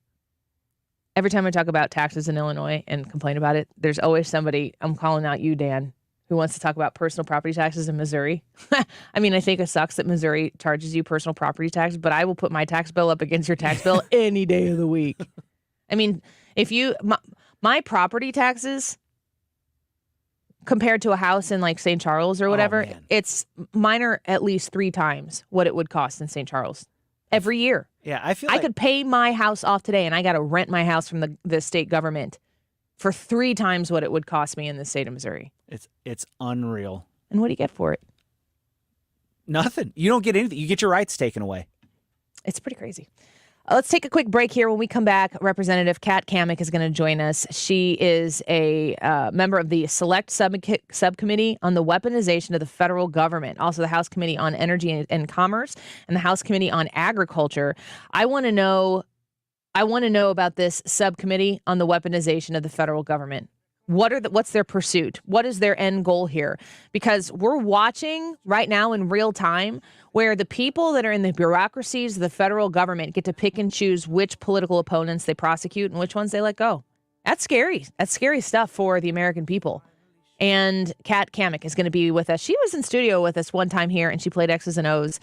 S8: Every time I talk about taxes in Illinois and complain about it, there's always somebody, I'm calling out you, Dan, who wants to talk about personal property taxes in Missouri. I mean, I think it sucks that Missouri charges you personal property tax, but I will put my tax bill up against your tax bill any day of the week. I mean, my property taxes compared to a house in like St. Charles or whatever, mine are at least 3 times what it would cost in St. Charles every year.
S1: Yeah, I
S8: could pay my house off today, and I got to rent my house from the state government for 3 times what it would cost me in the state of Missouri.
S1: It's unreal.
S8: And what do you get for it?
S1: Nothing. You don't get anything. You get your rights taken away.
S8: It's pretty crazy. Let's take a quick break here. When we come back, Representative Kat Cammack is going to join us. She is a member of the Select Subcommittee on the Weaponization of the Federal Government, also the House Committee on Energy and Commerce, and the House Committee on Agriculture. I want to know about this subcommittee on the weaponization of the federal government. What's their pursuit? What is their end goal here? Because we're watching right now in real time where the people that are in the bureaucracies of the federal government get to pick and choose which political opponents they prosecute and which ones they let go. That's scary. That's scary stuff for the American people. And Kat Cammack is going to be with us. She was in studio with us one time here, and she played X's and O's.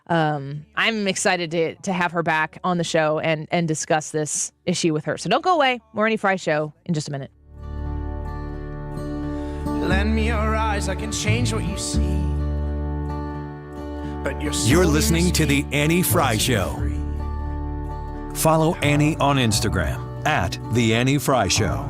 S8: I'm excited to have her back on the show and discuss this issue with her. So don't go away. More Annie Frey Show in just a minute.
S31: Lend me your eyes, I can change what you see. But
S14: you're listening to The Annie Frey Show. Follow Annie on Instagram at The Annie Frey Show.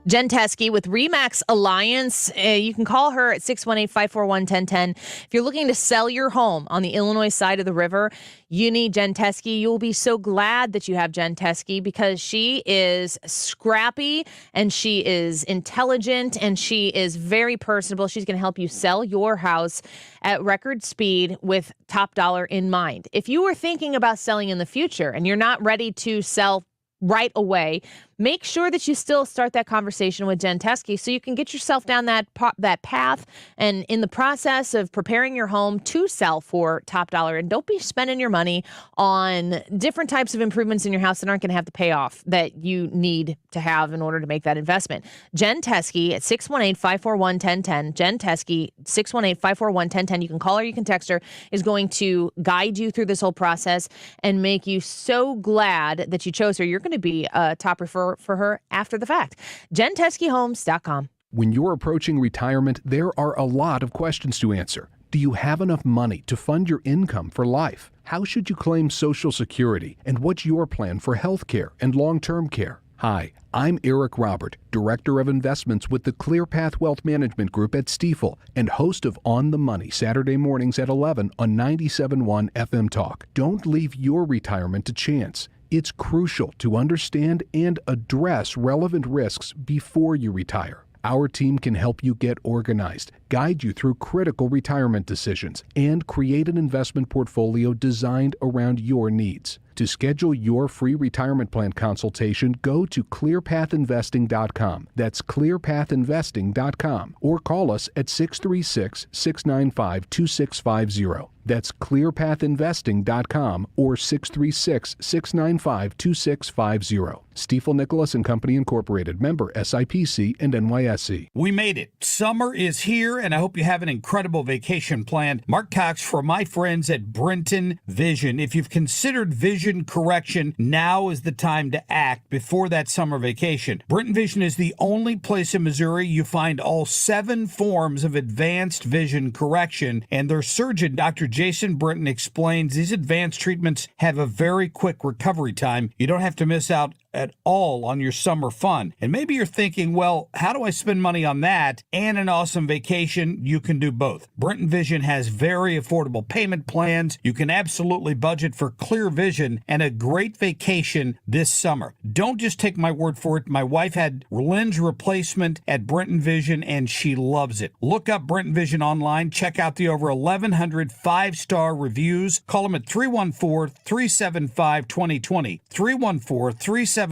S8: Jen Teskey with RE/MAX Alliance. You can call her at 618-541-1010. If you're looking to sell your home on the Illinois side of the river, you need Jen Teskey. You'll be so glad that you have Jen Teskey because she is scrappy and she is intelligent and she is very personable. She's going to help you sell your house at record speed with top dollar in mind. If you were thinking about selling in the future and you're not ready to sell right away, make sure that you still start that conversation with Jen Teskey so you can get yourself down that path and in the process of preparing your home to sell for top dollar. And don't be spending your money on different types of improvements in your house that aren't going to have the payoff that you need to have in order to make that investment. Jen Teskey at 618-541-1010. Jen Teskey, 618-541-1010. You can call her, you can text her, is going to guide you through this whole process and make you so glad that you chose her. You're going to be a top referrer for her after the fact. JenTeskeyHomes.com.
S3: When you're approaching retirement, there are a lot of questions to answer. Do you have enough money to fund your income for life? How should you claim Social Security? And what's your plan for health care and long-term care? Hi, I'm Eric Robert, Director of Investments with the ClearPath Wealth Management Group at Stifel and host of On the Money Saturday mornings at 11 on 97.1 FM Talk. Don't leave your retirement to chance. It's crucial to understand and address relevant risks before you retire. Our team can help you get organized guide you through critical retirement decisions, and create an investment portfolio designed around your needs. To schedule your free retirement plan consultation, go to clearpathinvesting.com. That's clearpathinvesting.com. Or call us at 636-695-2650. That's clearpathinvesting.com or 636-695-2650. Stiefel Nicholas and Company Incorporated, member SIPC and NYSE.
S29: We made it. Summer is here, and I hope you have an incredible vacation planned. Mark Cox for my friends at Brenton Vision. If you've considered vision correction, now is the time to act before that summer vacation. Brenton Vision is the only place in Missouri you find all 7 forms of advanced vision correction, and their surgeon, Dr. Jason Brenton, explains these advanced treatments have a very quick recovery time. You don't have to miss out at all on your summer fun. And maybe you're thinking, well, how do I spend money on that and an awesome vacation? You can do both. Brenton Vision has very affordable payment plans. You can absolutely budget for clear vision and a great vacation this summer. Don't just take my word for it. My wife had lens replacement at Brenton Vision and she loves it. Look up Brenton Vision online. Check out the over 1,100 5-star reviews. Call them at 314-375-2020. 314-375-2020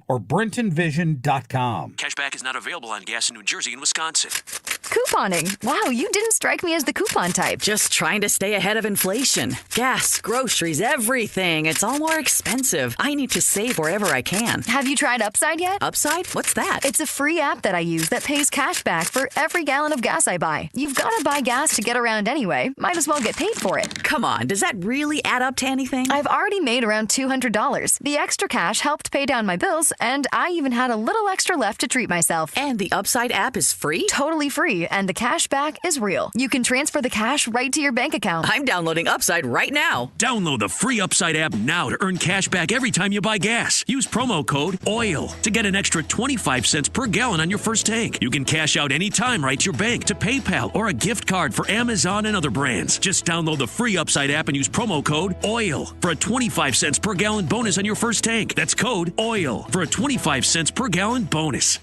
S29: or BrentonVision.com.
S6: Cashback is not available on gas in New Jersey and Wisconsin.
S11: Couponing. Wow, you didn't strike me as the coupon type.
S26: Just trying to stay ahead of inflation. Gas, groceries, everything. It's all more expensive. I need to save wherever I can.
S11: Have you tried Upside yet?
S26: Upside? What's that?
S11: It's a free app that I use that pays cash back for every gallon of gas I buy. You've got to buy gas to get around anyway. Might as well get paid for it.
S26: Come on, does that really add up to anything?
S11: I've already made around $200. The extra cash helped pay down my bills, and I even had a little extra left to treat myself.
S26: And the Upside app is free?
S11: Totally free, and the cash back is real. You can transfer the cash right to your bank account.
S26: I'm downloading Upside right now.
S6: Download the free Upside app now to earn cash back every time you buy gas. Use promo code OIL to get an extra 25 cents per gallon on your first tank. You can cash out anytime right to your bank, to PayPal, or a gift card for Amazon and other brands. Just download the free Upside app and use promo code OIL for a 25 cents per gallon bonus on your first tank. That's code OIL for a 25 cents per gallon bonus.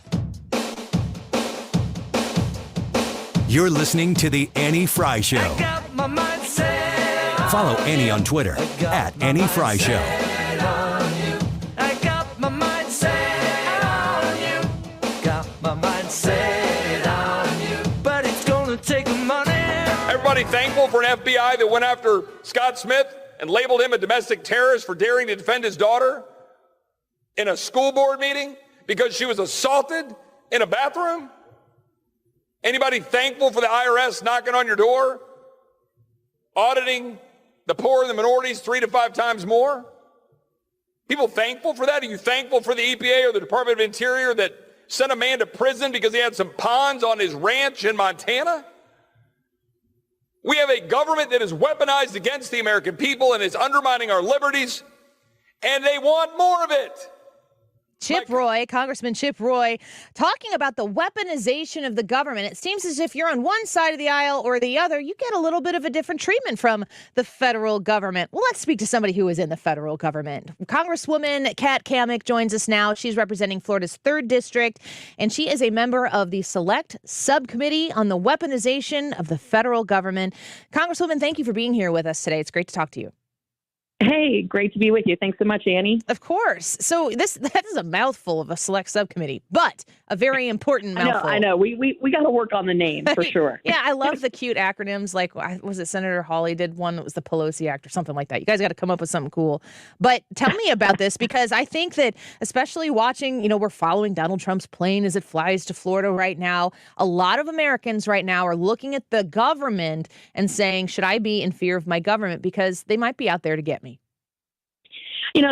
S14: You're listening to The Annie Frey Show. Follow Annie on Twitter at Annie Frey Show.
S13: I got my mind set on you. Got my mind set on you. But it's gonna take money.
S16: Everybody thankful for an FBI that went after Scott Smith and labeled him a domestic terrorist for daring to defend his daughter in a school board meeting because she was assaulted in a bathroom? Anybody thankful for the IRS knocking on your door, auditing the poor and the minorities 3 to 5 times more? People thankful for that? Are you thankful for the EPA or the Department of Interior that sent a man to prison because he had some ponds on his ranch in Montana? We have a government that is weaponized against the American people and is undermining our liberties, and they want more of it.
S8: Congressman Chip Roy, talking about the weaponization of the government. It seems as if you're on one side of the aisle or the other, you get a little bit of a different treatment from the federal government. Well, let's speak to somebody who is in the federal government. Congresswoman Kat Cammack joins us now. She's representing Florida's 3rd District, and she is a member of the Select Subcommittee on the Weaponization of the Federal Government. Congresswoman, thank you for being here with us today. It's great to talk to you.
S17: Hey, great to be with you. Thanks so much, Annie.
S8: Of course. So that is a mouthful of a select subcommittee, but a very important mouthful.
S17: I know. We got to work on the name for sure.
S8: Yeah, I love the cute acronyms. Like, was it Senator Hawley did one that was the Pelosi Act or something like that? You guys got to come up with something cool. But tell me about this, because I think that, especially watching, we're following Donald Trump's plane as it flies to Florida right now. A lot of Americans right now are looking at the government and saying, should I be in fear of my government? Because they might be out there to get me.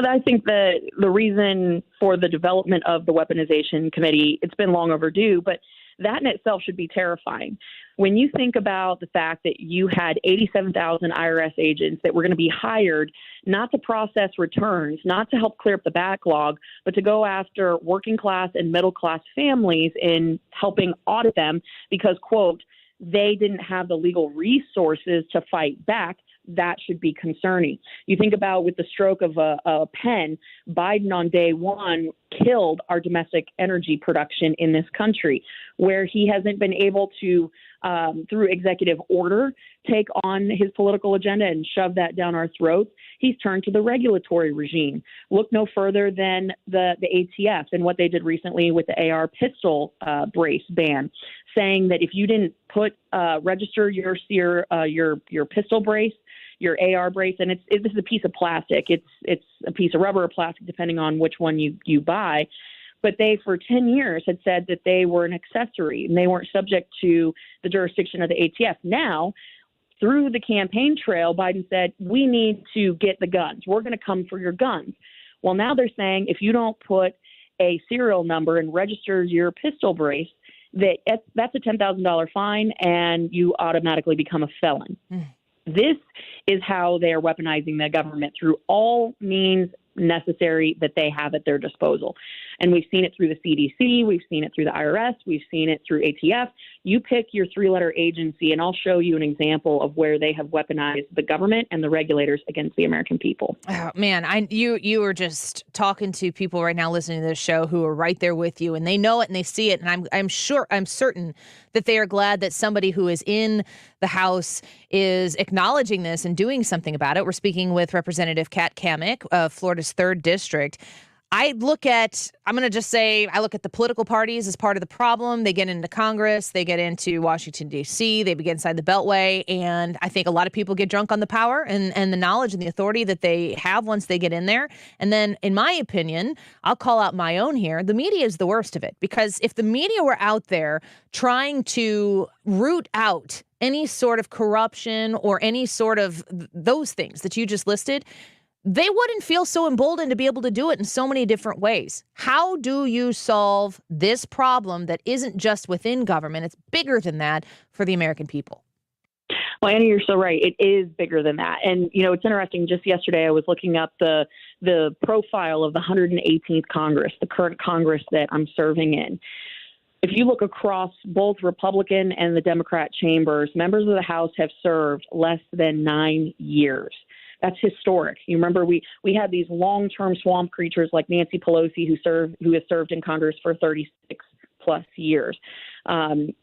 S17: I think the reason for the development of the weaponization committee, it's been long overdue, but that in itself should be terrifying. When you think about the fact that you had 87,000 IRS agents that were going to be hired not to process returns, not to help clear up the backlog, but to go after working class and middle class families in helping audit them because, quote, they didn't have the legal resources to fight back, that should be concerning. You think about with the stroke of a pen, Biden on day one killed our domestic energy production in this country, where he hasn't been able to, through executive order, take on his political agenda and shove that down our throats. He's turned to the regulatory regime. Look no further than the ATF and what they did recently with the AR pistol brace ban, saying that if you didn't register your pistol brace, your AR brace, and this is a piece of plastic. It's a piece of rubber or plastic, depending on which one you buy. But they, for 10 years, had said that they were an accessory and they weren't subject to the jurisdiction of the ATF. Now, through the campaign trail, Biden said, we need to get the guns. We're going to come for your guns. Well, now they're saying if you don't put a serial number and register your pistol brace, that's a $10,000 fine and you automatically become a felon. This is how they are weaponizing the government through all means necessary that they have at their disposal. And we've seen it through the CDC, we've seen it through the IRS, we've seen it through ATF. You pick your three-letter agency, and I'll show you an example of where they have weaponized the government and the regulators against the American people.
S8: Oh, man, you are just talking to people right now listening to this show who are right there with you, and they know it and they see it. And I'm certain that they are glad that somebody who is in the House is acknowledging this and doing something about it. We're speaking with Representative Kat Cammack of Florida's 3rd District. I look at the political parties as part of the problem. They get into Congress, they get into Washington, D.C., they get inside the Beltway, and I think a lot of people get drunk on the power and the knowledge and the authority that they have once they get in there. And then, in my opinion, I'll call out my own here, the media is the worst of it. Because if the media were out there trying to root out any sort of corruption or any sort of those things that you just listed, they wouldn't feel so emboldened to be able to do it in so many different ways. How do you solve this problem that isn't just within government? It's bigger than that for the American people.
S17: Well, Annie, you're so right. It is bigger than that. And, it's interesting. Just yesterday, I was looking up the profile of the 118th Congress, the current Congress that I'm serving in. If you look across both Republican and the Democrat chambers, members of the House have served less than 9 years. That's historic. You remember we had these long-term swamp creatures like Nancy Pelosi who has served in Congress for 36 plus years. I'm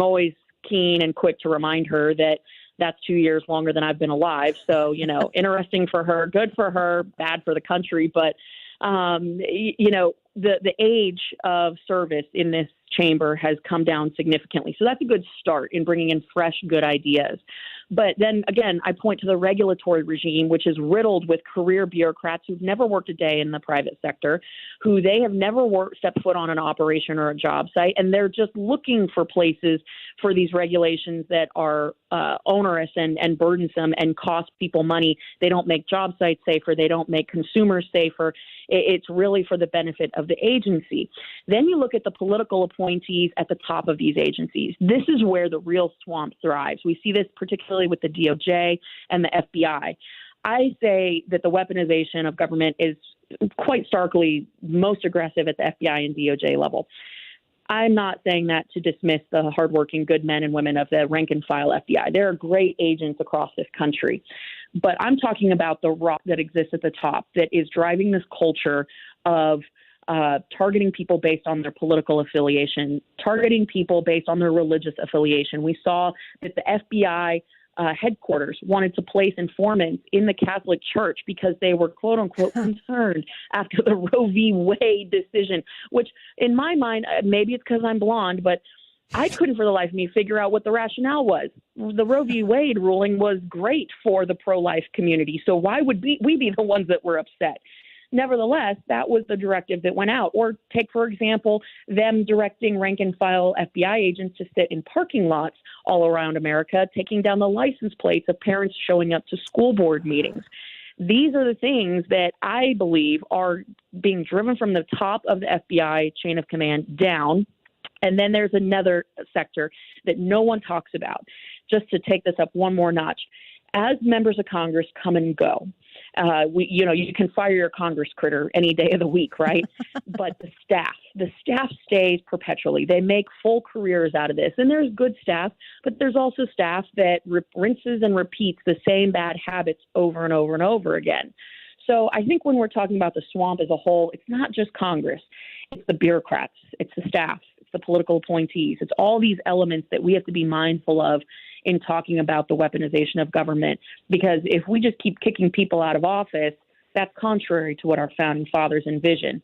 S17: always keen and quick to remind her that that's 2 years longer than I've been alive. So, interesting for her, good for her, bad for the country. But, the age of service in this chamber has come down significantly. So that's a good start in bringing in fresh, good ideas. But then again, I point to the regulatory regime, which is riddled with career bureaucrats who've never worked a day in the private sector, who they have never stepped foot on an operation or a job site. And they're just looking for places for these regulations that are onerous and burdensome and cost people money. They don't make job sites safer. They don't make consumers safer. It's really for the benefit of the agency. Then you look at the political appointees at the top of these agencies. This is where the real swamp thrives. We see this particularly with the DOJ and the FBI. I say that the weaponization of government is quite starkly most aggressive at the FBI and DOJ level. I'm not saying that to dismiss the hardworking good men and women of the rank and file FBI. There are great agents across this country. But I'm talking about the rock that exists at the top that is driving this culture of targeting people based on their political affiliation, targeting people based on their religious affiliation. We saw that the FBI headquarters wanted to place informants in the Catholic Church because they were, quote unquote, concerned after the Roe v. Wade decision, which in my mind, maybe it's because I'm blonde, but I couldn't for the life of me figure out what the rationale was. The Roe v. Wade ruling was great for the pro-life community. So why would we be the ones that were upset? Nevertheless, that was the directive that went out. Or take, for example, them directing rank and file FBI agents to sit in parking lots all around America, taking down the license plates of parents showing up to school board meetings. These are the things that I believe are being driven from the top of the FBI chain of command down. And then there's another sector that no one talks about. Just to take this up one more notch, as members of Congress come and go, you can fire your Congress critter any day of the week, right? But the staff stays perpetually. They make full careers out of this. And there's good staff, but there's also staff that rinses and repeats the same bad habits over and over and over again. So I think when we're talking about the swamp as a whole, it's not just Congress. It's the bureaucrats, it's the staff, it's the political appointees. It's all these elements that we have to be mindful of in talking about the weaponization of government. Because if we just keep kicking people out of office, that's contrary to what our founding fathers envisioned.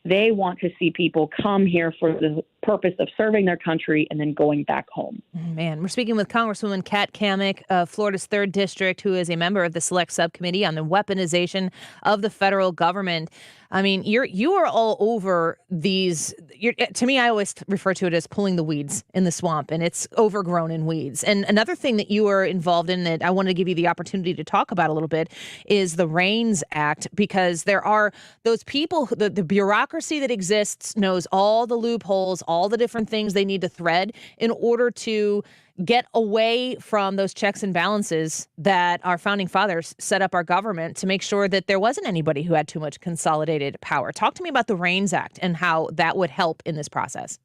S17: They want to see people come here for the purpose of serving their country and then going back home.
S8: Man, we're speaking with Congresswoman Kat Cammack of Florida's 3rd District, who is a member of the Select Subcommittee on the Weaponization of the Federal Government. I mean, you are all over these. To me, I always refer to it as pulling the weeds in the swamp, and it's overgrown in weeds. And another thing that you are involved in that I wanted to give you the opportunity to talk about a little bit is the REINS Act, because there are those people, the bureaucracy that exists knows all the loopholes, all the different things they need to thread in order to get away from those checks and balances that our founding fathers set up our government to make sure that there wasn't anybody who had too much consolidated power. Talk to me about the REINS Act and how that would help in this process.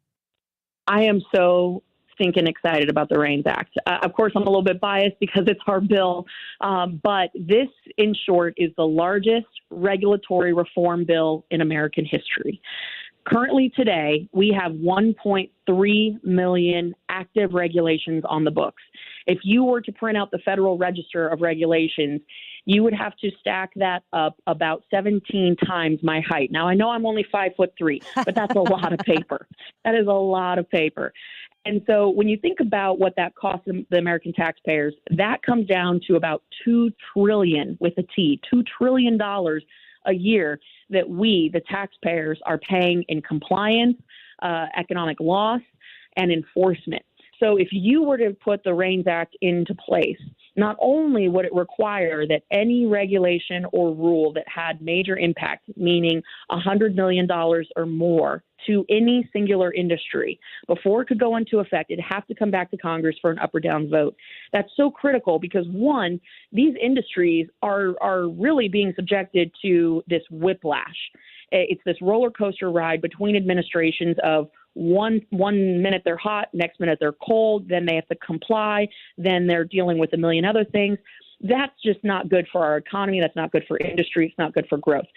S17: I am so stinking excited about the REINS Act. Of course, I'm a little bit biased because it's our bill, but this, in short, is the largest regulatory reform bill in American history. Currently today, we have 1.3 million active regulations on the books. If you were to print out the Federal Register of Regulations, you would have to stack that up about 17 times my height. Now, I know I'm only 5'3", but that's a lot of paper. That is a lot of paper. And so when you think about what that costs the American taxpayers, that comes down to about $2 trillion with a T, $2 trillion a year that we, the taxpayers, are paying in compliance, economic loss, and enforcement. So if you were to put the REINS Act into place, not only would it require that any regulation or rule that had major impact, meaning $100 million or more to any singular industry, before it could go into effect, it'd have to come back to Congress for an up or down vote. That's so critical because, one, these industries are really being subjected to this whiplash. It's this roller coaster ride between administrations of one minute they're hot, next minute they're cold, then they have to comply, then they're dealing with a million other things. That's just not good for our economy. That's not good for industry. It's not good for growth.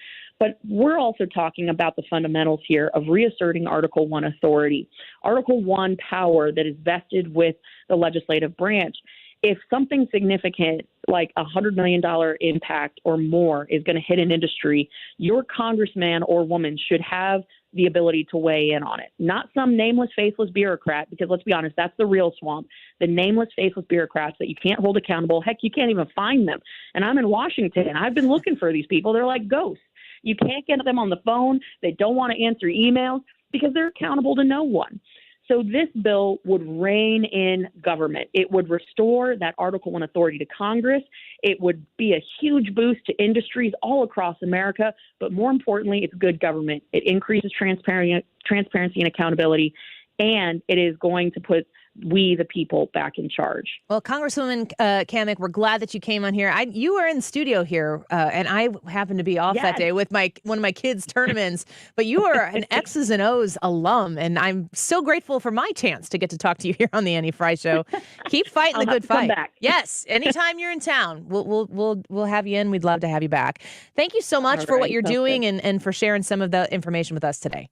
S17: But we're also talking about the fundamentals here of reasserting Article I authority, Article I power that is vested with the legislative branch. If something significant like $100 million impact or more is going to hit an industry, your congressman or woman should have the ability to weigh in on it. Not some nameless, faceless bureaucrat, because let's be honest, that's the real swamp. The nameless, faceless bureaucrats that you can't hold accountable. Heck, you can't even find them. And I'm in Washington. I've been looking for these people. They're like ghosts. You can't get them on the phone. They don't want to answer emails because they're accountable to no one. So this bill would rein in government. It would restore that Article I authority to Congress. It would be a huge boost to industries all across America. But more importantly, it's good government. It increases transparency and accountability, and it is going to put we, the people, back in charge.
S8: Well, Congresswoman Cammack, we're glad that you came on here. You were in the studio here, and I happened to be off that day with one of my kids' tournaments. But you are an X's and O's alum, and I'm so grateful for my chance to get to talk to you here on the Annie Frey Show. Keep fighting the good fight.
S17: Come back.
S8: Yes, anytime you're in town, we'll have you in. We'd love to have you back. Thank you so much for what you're doing and for sharing some of the information with us today.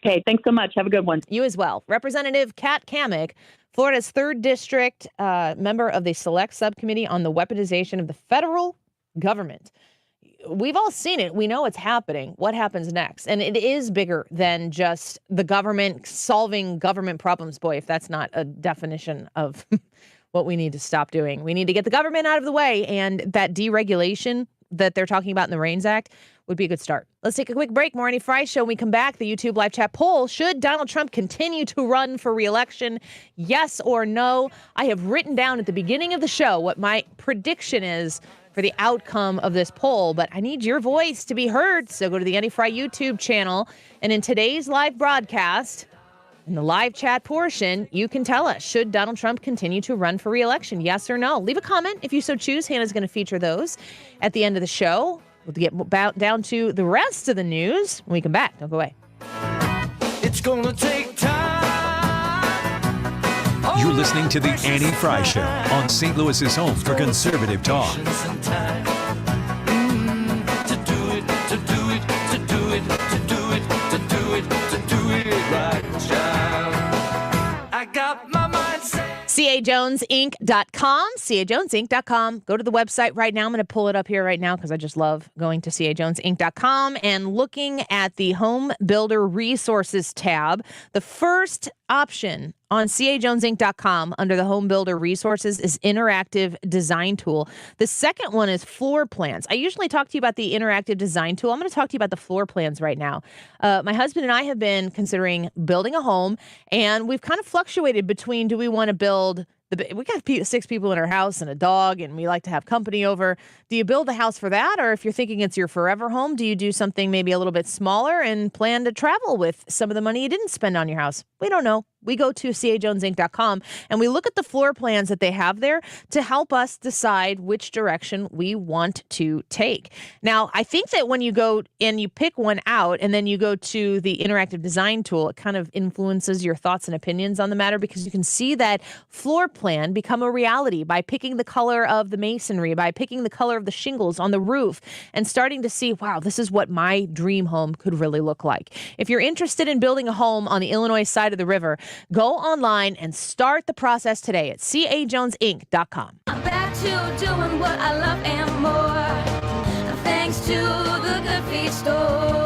S17: Okay, thanks so much. Have a good one.
S8: You as well. Representative Kat Cammack, Florida's 3rd District, member of the Select Subcommittee on the Weaponization of the Federal Government. We've all seen it. We know it's happening. What happens next? And it is bigger than just the government solving government problems. Boy, if that's not a definition of what we need to stop doing. We need to get the government out of the way, and that deregulation that they're talking about in the REINS Act would be a good start. Let's take a quick break. More Annie Frey Show. When we come back, the YouTube live chat poll: should Donald Trump continue to run for re-election? Yes or no? I have written down at the beginning of the show what my prediction is for the outcome of this poll, but I need your voice to be heard. So go to the Annie Frey YouTube channel, and in today's live broadcast, in the live chat portion, you can tell us, should Donald Trump continue to run for re-election? Yes or no? Leave a comment if you so choose. Hannah's going to feature those at the end of the show. We'll get down to the rest of the news when we come back. Don't go away.
S13: It's gonna take time.
S14: You're listening to the Annie Frey Show on St. Louis's home for conservative talk.
S13: To
S8: cajonesinc.com, cajonesinc.com. Go to the website right now. I'm going to pull it up here right now because I just love going to cajonesinc.com and looking at the Home Builder Resources tab. The first option on cajonesinc.com under the Home Builder Resources is Interactive Design Tool. The second one is Floor Plans. I usually talk to you about the Interactive Design Tool. I'm going to talk to you about the floor plans right now. My husband and I have been considering building a home, and we've kind of fluctuated between do we want to build we got 6 people in our house and a dog, and we like to have company over. Do you build the house for that? Or if you're thinking it's your forever home, do you do something maybe a little bit smaller and plan to travel with some of the money you didn't spend on your house? We don't know. We go to cajonesinc.com and we look at the floor plans that they have there to help us decide which direction we want to take. Now, I think that when you go and you pick one out and then you go to the interactive design tool, it kind of influences your thoughts and opinions on the matter because you can see that floor plan become a reality by picking the color of the masonry, by picking the color of the shingles on the roof, and starting to see, wow, this is what my dream home could really look like. If you're interested in building a home on the Illinois side of the river, go online and start the process today at cajonesinc.com.
S30: I'm back to doing what I love and more, thanks to the Good Feet store.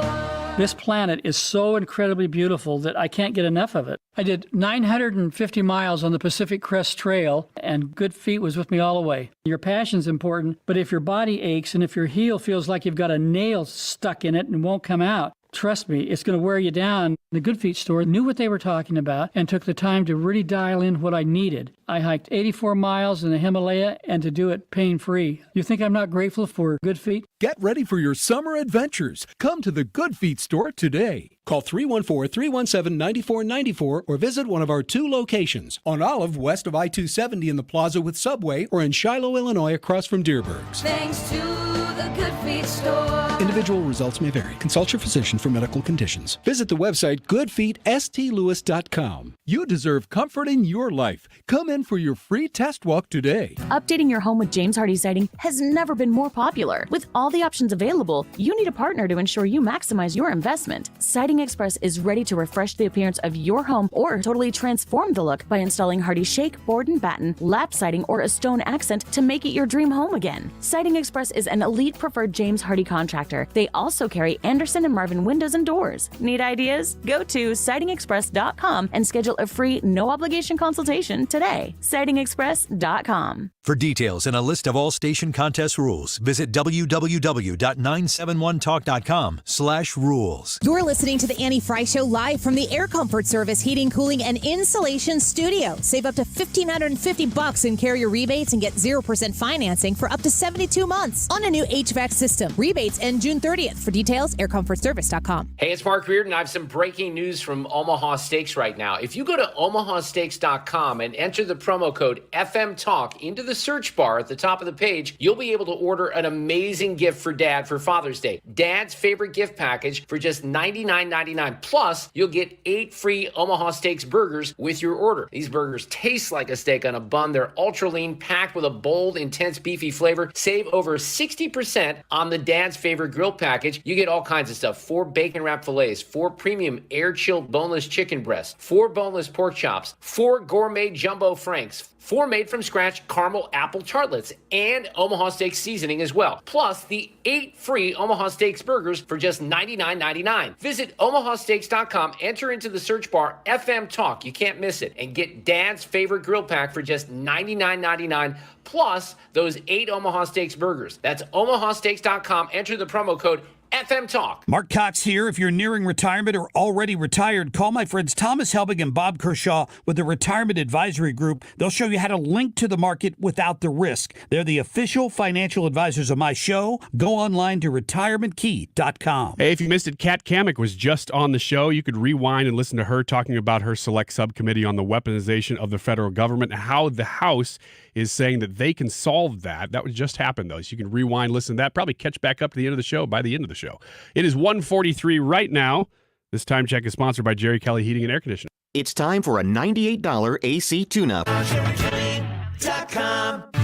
S2: This planet is so incredibly beautiful that I can't get enough of it. I did 950 miles on the Pacific Crest Trail, and Good Feet was with me all the way. Your passion's important, but if your body aches and if your heel feels like you've got a nail stuck in it and won't come out, trust me, it's going to wear you down. The Good Feet store knew what they were talking about and took the time to really dial in what I needed. I hiked 84 miles in the Himalaya and to do it pain-free. You think I'm not grateful for Good Feet?
S4: Get ready for your summer adventures. Come to the Good Feet store today. Call 314-317-9494 or visit one of our 2 locations on Olive west of I-270 in the Plaza with Subway or in Shiloh, Illinois across from Deerberg's.
S30: Thanks to the Good Feet store.
S4: Individual results may vary. Consult your physician for medical conditions. Visit the website goodfeetstlewis.com. You deserve comfort in your life. Come in for your free test walk today.
S5: Updating your home with James Hardie siding has never been more popular. With all the options available, you need a partner to ensure you maximize your investment. Siding Express is ready to refresh the appearance of your home or totally transform the look by installing Hardie shake, board and batten, lap siding, or a stone accent to make it your dream home again. Siding Express is an elite preferred James Hardie contractor. They also carry Anderson and Marvin windows and doors. Need ideas? Go to sidingexpress.com and schedule a free, no-obligation consultation today. sidingexpress.com.
S14: For details and a list of all station contest rules, visit www.971talk.com/rules.
S7: You're listening to the Annie Frey Show live from the Air Comfort Service Heating, Cooling, and Insulation Studio. Save up to $1,550 in carrier rebates and get 0% financing for up to 72 months on a new HVAC system. Rebates end June 30th. For details, aircomfortservice.com.
S18: Hey, it's Mark Reardon. I have some breaking news from Omaha Steaks right now. If you go to omahasteaks.com and enter the promo code FMTalk into the search bar at the top of the page, you'll be able to order an amazing gift for Dad for Father's Day. Dad's favorite gift package for just $99.99. Plus, you'll get 8 free Omaha Steaks burgers with your order. These burgers taste like a steak on a bun. They're ultra lean, packed with a bold, intense, beefy flavor. Save over 60% on the Dad's favorite grill package. You get all kinds of stuff. 4 bacon wrapped fillets, 4 premium air-chilled boneless chicken breasts, 4 boneless pork chops, 4 gourmet jumbo franks, 4 made-from-scratch caramel apple tartlets, and Omaha Steaks seasoning as well. Plus, the 8 free Omaha Steaks burgers for just $99.99. Visit omahasteaks.com, enter into the search bar FM Talk, you can't miss it, and get Dad's favorite grill pack for just $99.99, plus those 8 Omaha Steaks burgers. That's omahasteaks.com, enter the promo code FM Talk.
S29: Mark Cox here. If you're nearing retirement or already retired, call my friends Thomas Helbig and Bob Kershaw with the Retirement Advisory Group. They'll show you how to link to the market without the risk. They're the official financial advisors of my show. Go online to retirementkey.com.
S19: Hey, if you missed it, Kat Cammack was just on the show. You could rewind and listen to her talking about her select subcommittee on the weaponization of the federal government and how the House is saying that they can solve that. That would just happen, though. So you can rewind, listen to that, probably catch back up to the end of the show by the end of the show. It is 1:43 right now. This time check is sponsored by Jerry Kelly Heating and Air Conditioning.
S20: It's time for a $98 AC tune-up.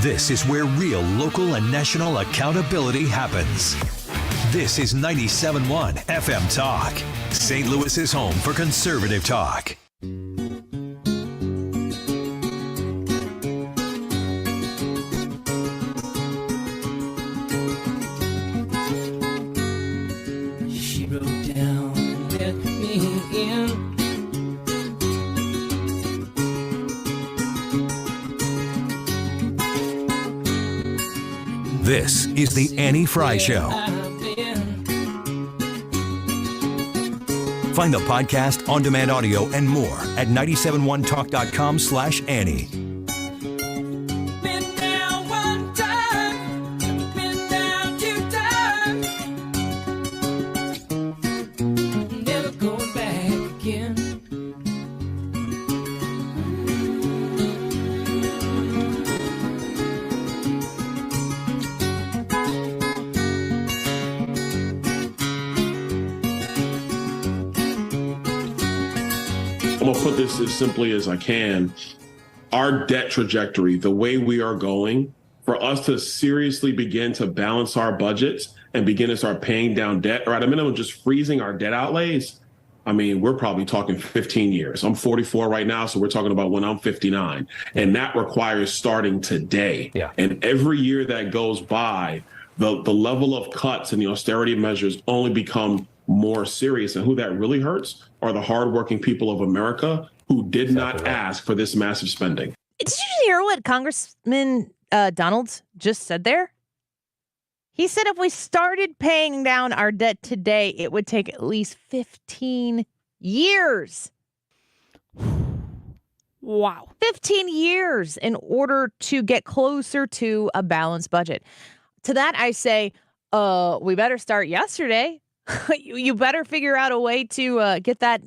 S14: This is where real local and national accountability happens. This is 97.1 FM Talk, St. Louis's home for conservative talk. This is the Annie Frey Show. Find the podcast, on-demand audio, and more at 971talk.com/Annie.
S9: I'm going to put this as simply as I can. Our debt trajectory, the way we are going, for us to seriously begin to balance our budgets and begin to start paying down debt, or at a minimum, just freezing our debt outlays, I mean, we're probably talking 15 years. I'm 44 right now, so we're talking about when I'm 59. And that requires starting today. Yeah. And every year that goes by, the level of cuts and the austerity measures only become more serious. And who that really hurts are the hardworking people of America who did not ask for this massive spending.
S8: Did you hear what Congressman Donalds just said there? He said if we started paying down our debt today, it would take at least 15 years. Wow. 15 years in order to get closer to a balanced budget. To that, I say, we better start yesterday. You better figure out a way to get that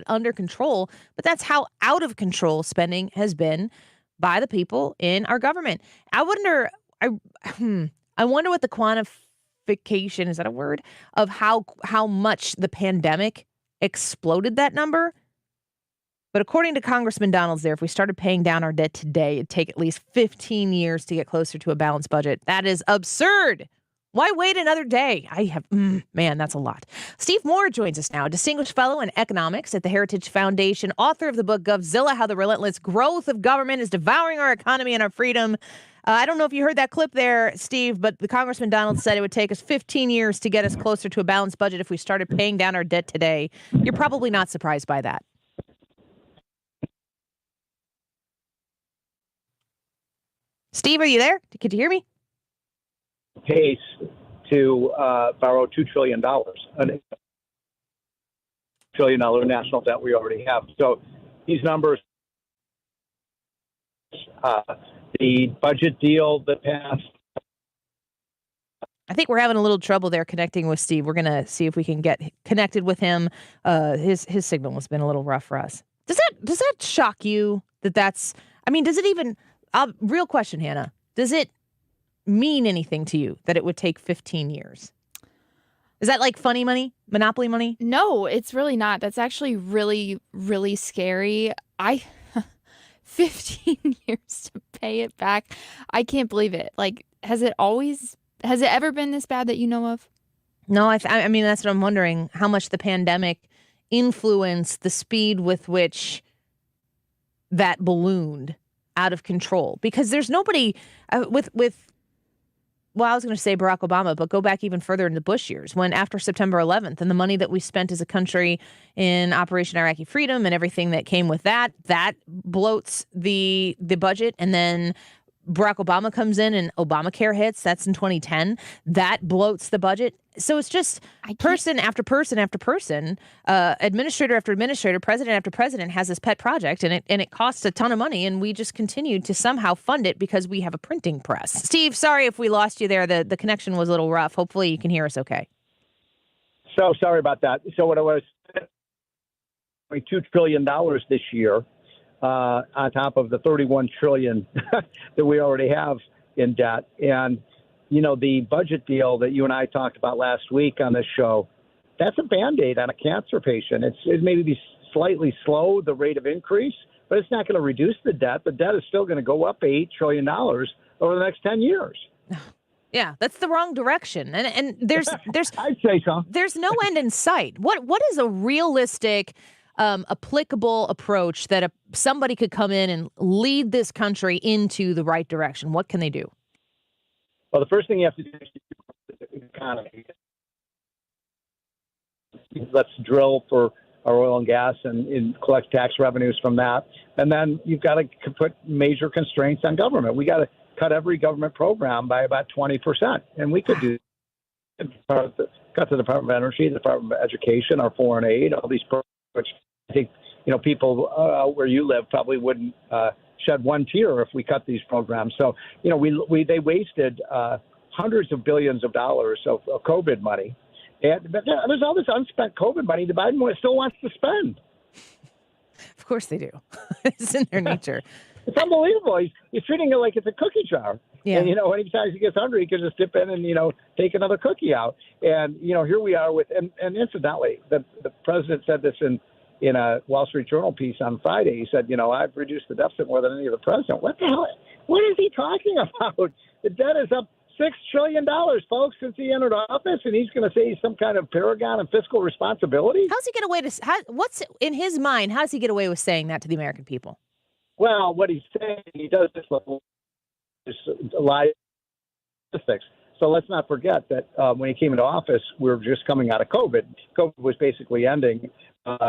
S8: under control. But that's how out of control spending has been by the people in our government. I wonder what the quantification, is that a word, of how much the pandemic exploded that number. But according to Congressman Donalds there, if we started paying down our debt today, it'd take at least 15 years to get closer to a balanced budget. That is absurd. Why wait another day? Man, that's a lot. Steve Moore joins us now, Distinguished Fellow in Economics at the Heritage Foundation, author of the book Govzilla, How the Relentless Growth of Government is Devouring Our Economy and Our Freedom. I don't know if you heard that clip there, Steve, but the Congressman Donald said it would take us 15 years to get us closer to a balanced budget if we started paying down our debt today. You're probably not surprised by that. Steve, are you there? Could you hear me?
S10: Pace to borrow $2 trillion, a $1 trillion national debt we already have. So these numbers, the budget deal that passed.
S8: I think we're having a little trouble there connecting with Steve. We're going to see if we can get connected with him. His signal has been a little rough for us. Does that shock you does it even, real question, Hannah, does it mean anything to you that it would take 15 years? Is that like funny money, monopoly money?
S12: No, it's really not. That's actually really, really scary. 15 years to pay it back. I can't believe it. Like, has it ever been this bad that you know of?
S8: No, I mean, that's what I'm wondering, how much the pandemic influenced the speed with which that ballooned out of control. Because there's nobody well, I was going to say Barack Obama, but go back even further in the Bush years, when after September 11th and the money that we spent as a country in Operation Iraqi Freedom and everything that came with that bloats the budget. And then Barack Obama comes in and Obamacare hits. That's in 2010. That bloats the budget. So it's just person after person after person, administrator after administrator, president after president has this pet project, and it costs a ton of money, and we just continue to somehow fund it because we have a printing press. Steve, sorry if we lost you there. The connection was a little rough. Hopefully you can hear us okay.
S10: So sorry about that. So what I was $2 trillion this year, on top of the $31 trillion that we already have in debt. And, you know, the budget deal that you and I talked about last week on this show, that's a Band-Aid on a cancer patient. It may be slightly slow, the rate of increase, but it's not going to reduce the debt. The debt is still going to go up $8 trillion over the next 10 years.
S8: Yeah, that's the wrong direction. And there's
S10: I'd say so.
S8: There's no end in sight. What is a realistic applicable approach that somebody could come in and lead this country into the right direction? What can they do?
S10: Well, the first thing you have to do is the economy. Let's drill for our oil and gas and collect tax revenues from that. And then you've got to put major constraints on government. We got to cut every government program by about 20%. And we could do cut the Department of Energy, the Department of Education, our foreign aid, all these programs, which I think, people where you live probably wouldn't shed one tear if we cut these programs. So, they wasted hundreds of billions of dollars of COVID money. But there's all this unspent COVID money the Biden still wants to spend.
S8: Of course they do. It's in their nature.
S10: It's unbelievable. He's treating it like it's a cookie jar.
S8: Yeah.
S10: And, anytime he gets hungry, he can just dip in and, take another cookie out. And, here we are with, and incidentally, the president said this in a Wall Street Journal piece on Friday. He said, I've reduced the deficit more than any other president. What the hell? What is he talking about? The debt is up $6 trillion, folks, since he entered office, and he's going to say he's some kind of paragon of fiscal responsibility?
S8: How's he get away what's in his mind? How does he get away with saying that to the American people?
S10: Well, what he's saying, he does this lie statistics. So let's not forget that when he came into office, we were just coming out of COVID. COVID was basically ending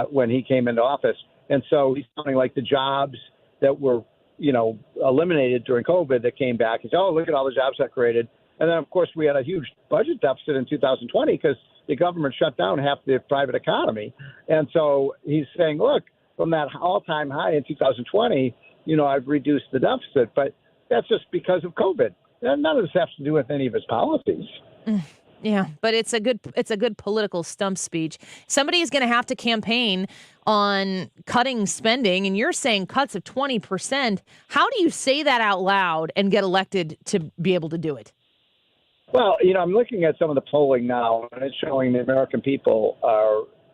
S10: when he came into office. And so he's sounding like the jobs that were, eliminated during COVID that came back. He said, oh, look at all the jobs that created. And then, of course, we had a huge budget deficit in 2020 because the government shut down half the private economy. And so he's saying, look, from that all-time high in 2020, I've reduced the deficit. But that's just because of COVID. None of this has to do with any of his policies.
S8: Yeah, but it's a good political stump speech. Somebody is going to have to campaign on cutting spending, and you're saying cuts of 20%. How do you say that out loud and get elected to be able to do it?
S10: Well, I'm looking at some of the polling now, and it's showing the American people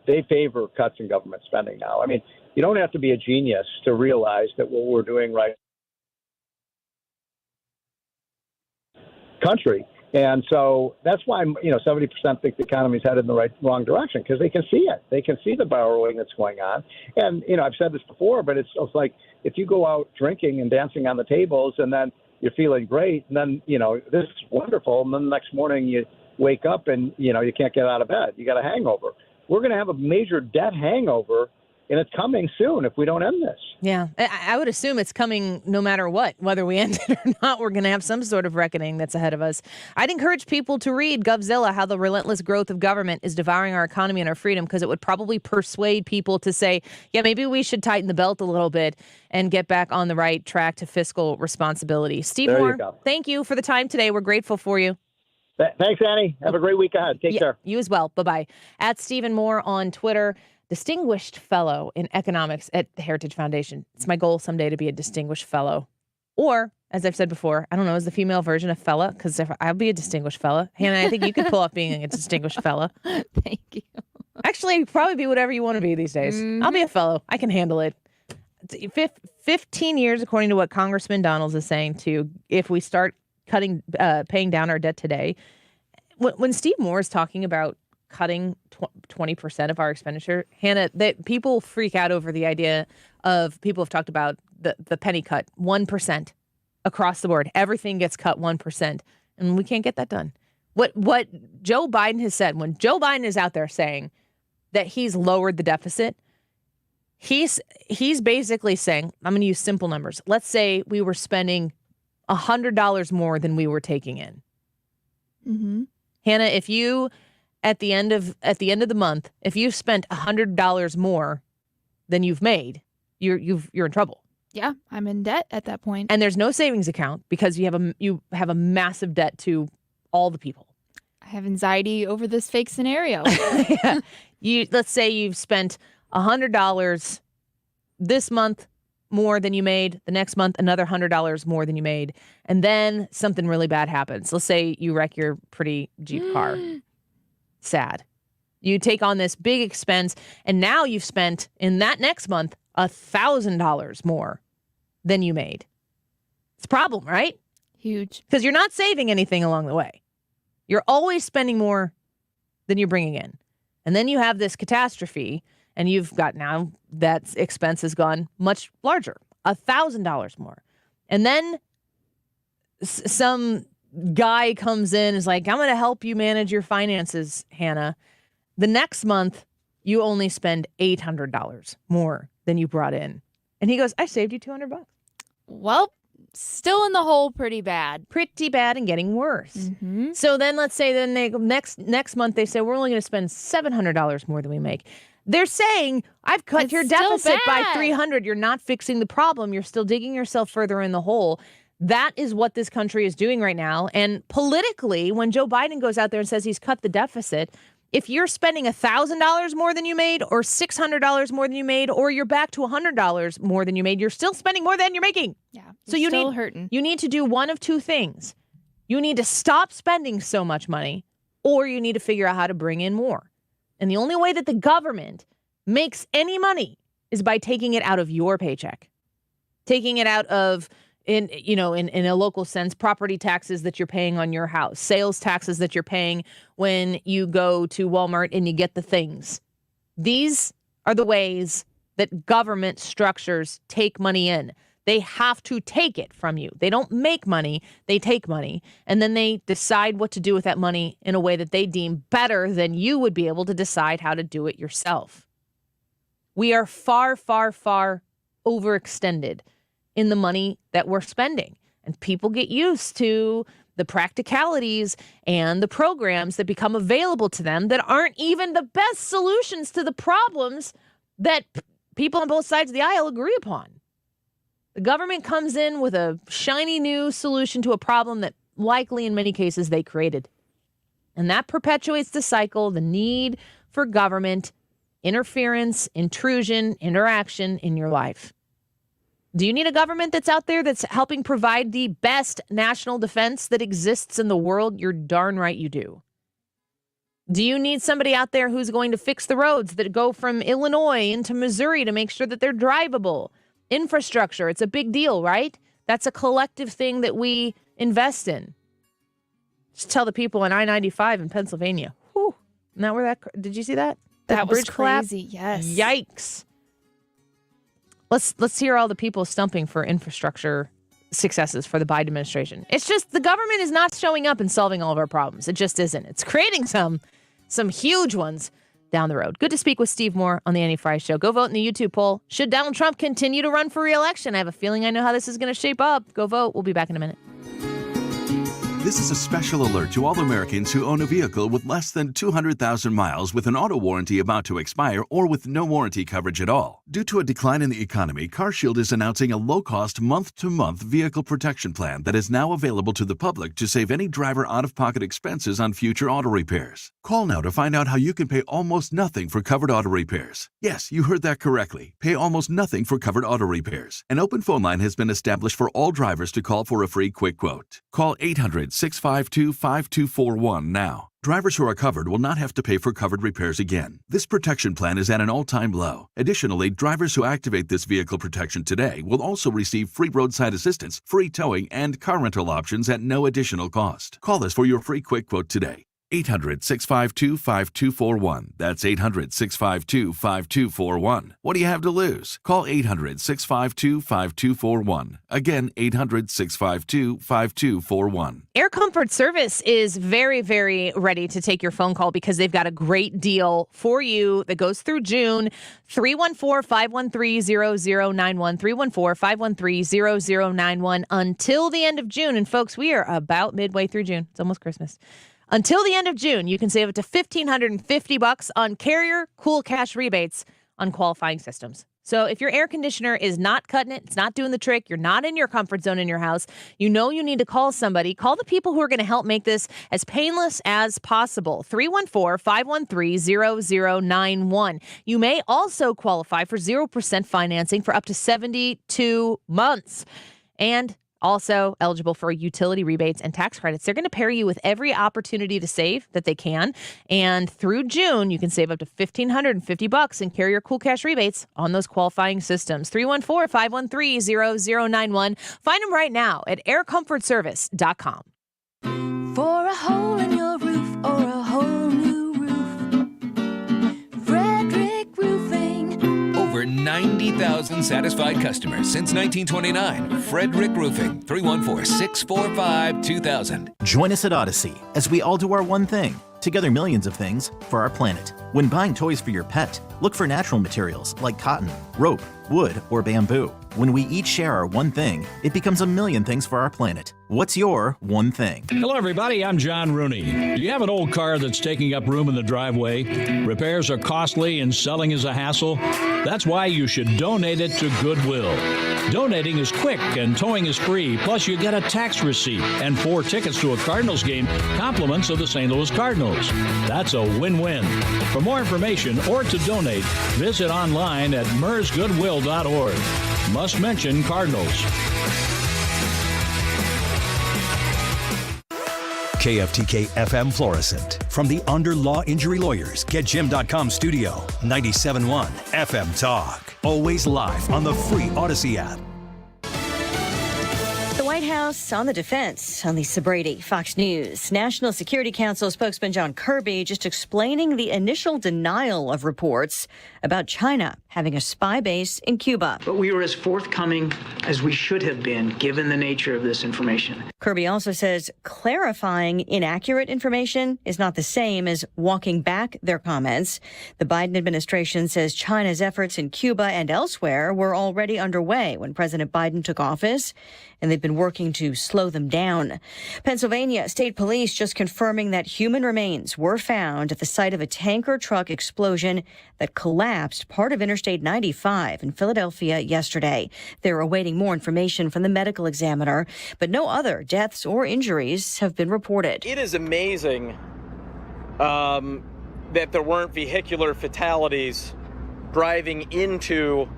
S10: they favor cuts in government spending now. I mean, you don't have to be a genius to realize that what we're doing right country. And so that's why, 70% think the economy's headed in the wrong direction, because they can see it. They can see the borrowing that's going on. And, I've said this before, but it's like if you go out drinking and dancing on the tables and then you're feeling great, and then, this is wonderful. And then the next morning you wake up and, you can't get out of bed. You got a hangover. We're going to have a major debt hangover, and it's coming soon if we don't end this.
S8: Yeah, I would assume it's coming no matter what, whether we end it or not. We're going to have some sort of reckoning that's ahead of us. I'd encourage people to read Govzilla, How the Relentless Growth of Government is Devouring Our Economy and Our Freedom, because it would probably persuade people to say, yeah, maybe we should tighten the belt a little bit and get back on the right track to fiscal responsibility. Steve Moore, thank you for the time today. We're grateful for you.
S10: Thanks, Annie. Have a great week ahead. Take care.
S8: You as well. Bye-bye. At Stephen Moore on Twitter. Distinguished Fellow in Economics at the Heritage Foundation. It's my goal someday to be a distinguished fellow. Or, as I've said before, I don't know, is the female version of fella? Because I'll be a distinguished fella. Hannah, I think you could pull off being a distinguished fella.
S12: Thank you.
S8: Actually, probably be whatever you want to be these days. I'll be a fellow. I can handle it. 15 years, according to what Congressman Donalds is saying, if we start paying down our debt today. When Steve Moore is talking about cutting 20% of our expenditure, Hannah, that people freak out over the idea of, people have talked about the penny cut, 1% across the board. Everything gets cut 1%, and we can't get that done. What Joe Biden has said, when Joe Biden is out there saying that he's lowered the deficit, he's basically saying, I'm going to use simple numbers. Let's say we were spending $100 more than we were taking in.
S12: Mm-hmm.
S8: Hannah, if you at the end of the month, if you've spent $100 more than you've made, you're in trouble.
S12: Yeah, I'm in debt at that point.
S8: And there's no savings account because you have a massive debt to all the people.
S12: I have anxiety over this fake scenario.
S8: Yeah. Let's say you've spent $100 this month more than you made, the next month another $100 more than you made, and then something really bad happens. Let's say you wreck your pretty Jeep car. Sad. You take on this big expense, and now you've spent in that next month $1,000 more than you made. It's a problem, right?
S12: Huge.
S8: Because you're not saving anything along the way. You're always spending more than you're bringing in. And then you have this catastrophe, and you've got now that expense has gone much larger, $1,000 more. And then some guy comes in and is like, I'm going to help you manage your finances, Hannah. The next month, you only spend $800 more than you brought in. And he goes, I saved you $200.
S12: Well, still in the hole pretty bad.
S8: Pretty bad and getting worse.
S12: Mm-hmm.
S8: So then let's say then they next month they say we're only going to spend $700 more than we make. They're saying, I've cut your deficit by $300. You're not fixing the problem. You're still digging yourself further in the hole. That is what this country is doing right now. And politically, when Joe Biden goes out there and says he's cut the deficit, if you're spending $1,000 more than you made or $600 more than you made, or you're back to $100 more than you made, you're still spending more than you're making.
S12: Yeah.
S8: So you
S12: still
S8: need
S12: hurting.
S8: You need to do one of two things. You need to stop spending so much money, or you need to figure out how to bring in more. And the only way that the government makes any money is by taking it out of your paycheck. Taking it out of, in a local sense, property taxes that you're paying on your house, sales taxes that you're paying when you go to Walmart and you get the things. These are the ways that government structures take money in. They have to take it from you. They don't make money, they take money, and then they decide what to do with that money in a way that they deem better than you would be able to decide how to do it yourself. We are far, far, far overextended in the money that we're spending. And people get used to the practicalities and the programs that become available to them that aren't even the best solutions to the problems that people on both sides of the aisle agree upon. The government comes in with a shiny new solution to a problem that likely in many cases they created. And that perpetuates the cycle, the need for government interference, intrusion, interaction in your life. Do you need a government that's out there that's helping provide the best national defense that exists in the world? You're darn right you do. Do you need somebody out there who's going to fix the roads that go from Illinois into Missouri to make sure that they're drivable? Infrastructure, it's a big deal, right? That's a collective thing that we invest in. Just tell the people on I-95 in Pennsylvania. Whew, not where that, did you see that?
S12: That was
S8: bridge collapse?
S12: crazy, yes.
S8: Yikes. Let's hear all the people stumping for infrastructure successes for the Biden administration. It's just the government is not showing up and solving all of our problems. It just isn't. It's creating some huge ones down the road. Good to speak with Steve Moore on the Andy Frey Show. Go vote in the YouTube poll. Should Donald Trump continue to run for re-election? I have a feeling I know how this is going to shape up. Go vote. We'll be back in a minute.
S1: This is a special alert to all Americans who own a vehicle with less than 200,000 miles with an auto warranty about to expire or with no warranty coverage at all. Due to a decline in the economy, CarShield is announcing a low-cost month-to-month vehicle protection plan that is now available to the public to save any driver out-of-pocket expenses on future auto repairs. Call now to find out how you can pay almost nothing for covered auto repairs. Yes, you heard that correctly. Pay almost nothing for covered auto repairs. An open phone line has been established for all drivers to call for a free quick quote. Call 800-652-5241 now. Drivers who are covered will not have to pay for covered repairs again. This protection plan is at an all-time low. Additionally, drivers who activate this vehicle protection today will also receive free roadside assistance, free towing, and car rental options at no additional cost. Call us for your free quick quote today. 800-652-5241. That's 800-652-5241. What do you have to lose? Call 800-652-5241. Again, 800-652-5241.
S8: Air Comfort Service is very, very ready to take your phone call because they've got a great deal for you that goes through June. 314-513-0091. 314-513-0091 until the end of June. And folks, we are about midway through June. It's almost Christmas. Until the end of June, you can save up to $1,550 on Carrier Cool Cash rebates on qualifying systems. So if your air conditioner is not cutting it, it's not doing the trick, you're not in your comfort zone in your house, you know you need to call somebody. Call the people who are going to help make this as painless as possible. 314-513-0091. You may also qualify for 0% financing for up to 72 months. And also eligible for utility rebates and tax credits. They're going to pair you with every opportunity to save that they can. And through June, you can save up to $1,550 in Carrier Cool Cash rebates on those qualifying systems. 314-513-0091. Find them right now at aircomfortservice.com.
S30: For a hole in your roof or a whole new roof, Frederick Roofing.
S3: Over 90,000 satisfied customers since 1929. Frederick Roofing, 314-645-2000.
S15: Join us at Odyssey as we all do our one thing, together millions of things for our planet.
S20: When buying toys for your pet, look for natural materials like cotton, rope, wood, or bamboo. When we each share our one thing, it becomes a million things for our planet. What's your one thing?
S11: Hello, everybody. I'm John Rooney. Do you have an old car that's taking up room in the driveway? Repairs are costly and selling is a hassle? That's why you should donate it to Goodwill. Donating is quick and towing is free. Plus, you get a tax receipt and 4 tickets to a Cardinals game, compliments of the St. Louis Cardinals. That's a win-win. For more information or to donate, visit online at mersgoodwill.org. Must mention Cardinals.
S14: KFTK FM Florissant. From the Under Law Injury Lawyers, GetJim.com studio. 97.1 FM Talk. Always live on the free Odyssey app.
S15: The White House on the defense on Lisa Brady, Fox News. National Security Council spokesman John Kirby just explaining the initial denial of reports about China having a spy base in Cuba.
S21: But we were as forthcoming as we should have been, given the nature of this information.
S15: Kirby also says clarifying inaccurate information is not the same as walking back their comments. The Biden administration says China's efforts in Cuba and elsewhere were already underway when President Biden took office, and they've been working to slow them down. Pennsylvania State Police just confirming that human remains were found at the site of a tanker truck explosion that collapsed part of Interstate 95 in Philadelphia yesterday. They're awaiting more information from the medical examiner, but no other deaths or injuries have been reported.
S22: It is amazing that there weren't vehicular fatalities driving into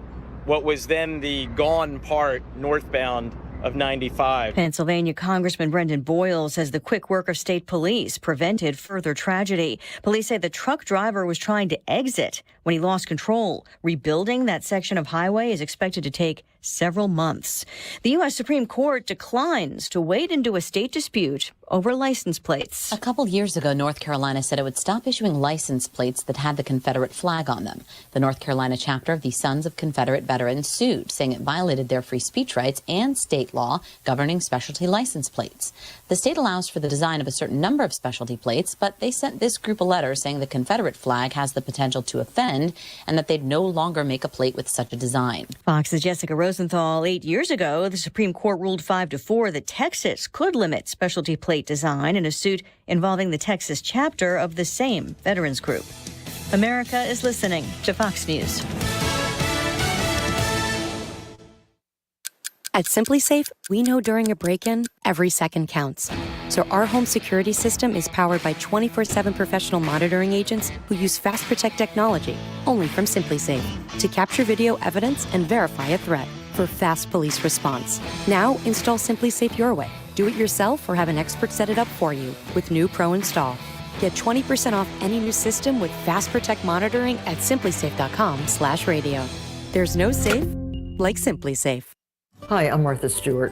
S22: what was then the gone part northbound of 95.
S15: Pennsylvania Congressman Brendan Boyle says the quick work of state police prevented further tragedy. Police say the truck driver was trying to exit when he lost control. Rebuilding that section of highway is expected to take several months. The U.S. Supreme Court declines to wade into a state dispute over license plates.
S23: A couple years ago, North Carolina said it would stop issuing license plates that had the Confederate flag on them. The North Carolina chapter of the Sons of Confederate Veterans sued, saying it violated their free speech rights and state law governing specialty license plates. The state allows for the design of a certain number of specialty plates, but they sent this group a letter saying the Confederate flag has the potential to offend and that they'd no longer make a plate with such a design.
S15: Fox's Jessica Rosenthal. 8 years ago, the Supreme Court ruled 5-4 that Texas could limit specialty plate design in a suit involving the Texas chapter of the same veterans group. America is listening to Fox News.
S24: At SimpliSafe, we know during a break-in, every second counts. So our home security system is powered by 24/7 professional monitoring agents who use Fast Protect technology, only from SimpliSafe, to capture video evidence and verify a threat for fast police response. Now, install SimpliSafe your way. Do it yourself or have an expert set it up for you with new Pro Install. Get 20% off any new system with Fast Protect monitoring at simplisafe.com/radio. There's no safe like SimpliSafe.
S25: Hi, I'm Martha Stewart.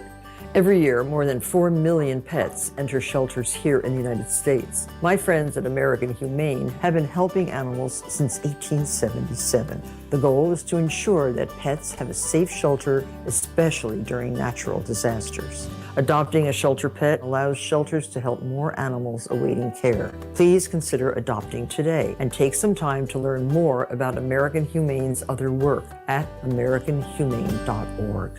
S25: Every year, more than 4 million pets enter shelters here in the United States. My friends at American Humane have been helping animals since 1877. The goal is to ensure that pets have a safe shelter, especially during natural disasters. Adopting a shelter pet allows shelters to help more animals awaiting care. Please consider adopting today and take some time to learn more about American Humane's other work at americanhumane.org.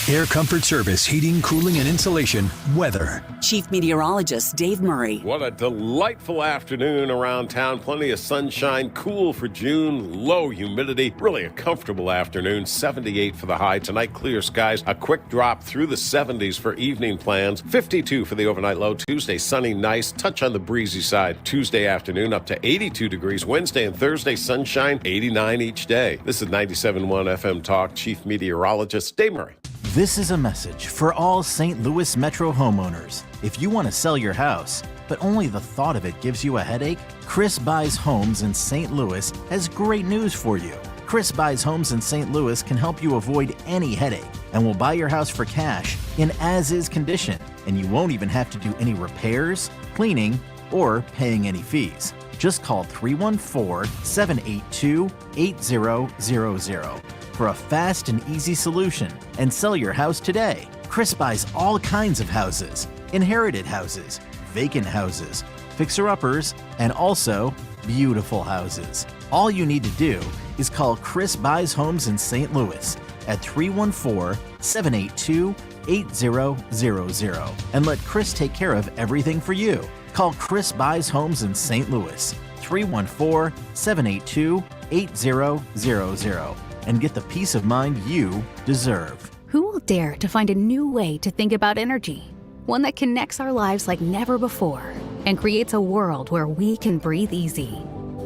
S14: Air Comfort Service, heating, cooling, and insulation, weather.
S26: Chief Meteorologist Dave Murray.
S27: What a delightful afternoon around town. Plenty of sunshine, cool for June, low humidity. Really a comfortable afternoon. 78 for the high. Tonight, clear skies. A quick drop through the 70s for evening plans. 52 for the overnight low. Tuesday, sunny, nice. Touch on the breezy side. Tuesday afternoon, up to 82 degrees. Wednesday and Thursday, sunshine, 89 each day. This is 97.1 FM Talk. Chief Meteorologist Dave Murray.
S20: This is a message for all St. Louis Metro homeowners. If you want to sell your house, but only the thought of it gives you a headache, Chris Buys Homes in St. Louis has great news for you. Chris Buys Homes in St. Louis can help you avoid any headache and will buy your house for cash in as-is condition, and you won't even have to do any repairs, cleaning, or paying any fees. Just call 314-782-8000. for a fast and easy solution and sell your house today. Chris buys all kinds of houses, inherited houses, vacant houses, fixer-uppers, and also beautiful houses. All you need to do is call Chris Buys Homes in St. Louis at 314-782-8000 and let Chris take care of everything for you. Call Chris Buys Homes in St. Louis, 314-782-8000 and get the peace of mind you deserve.
S2: Who will dare to find a new way to think about energy? One that connects our lives like never before and creates a world where we can breathe easy.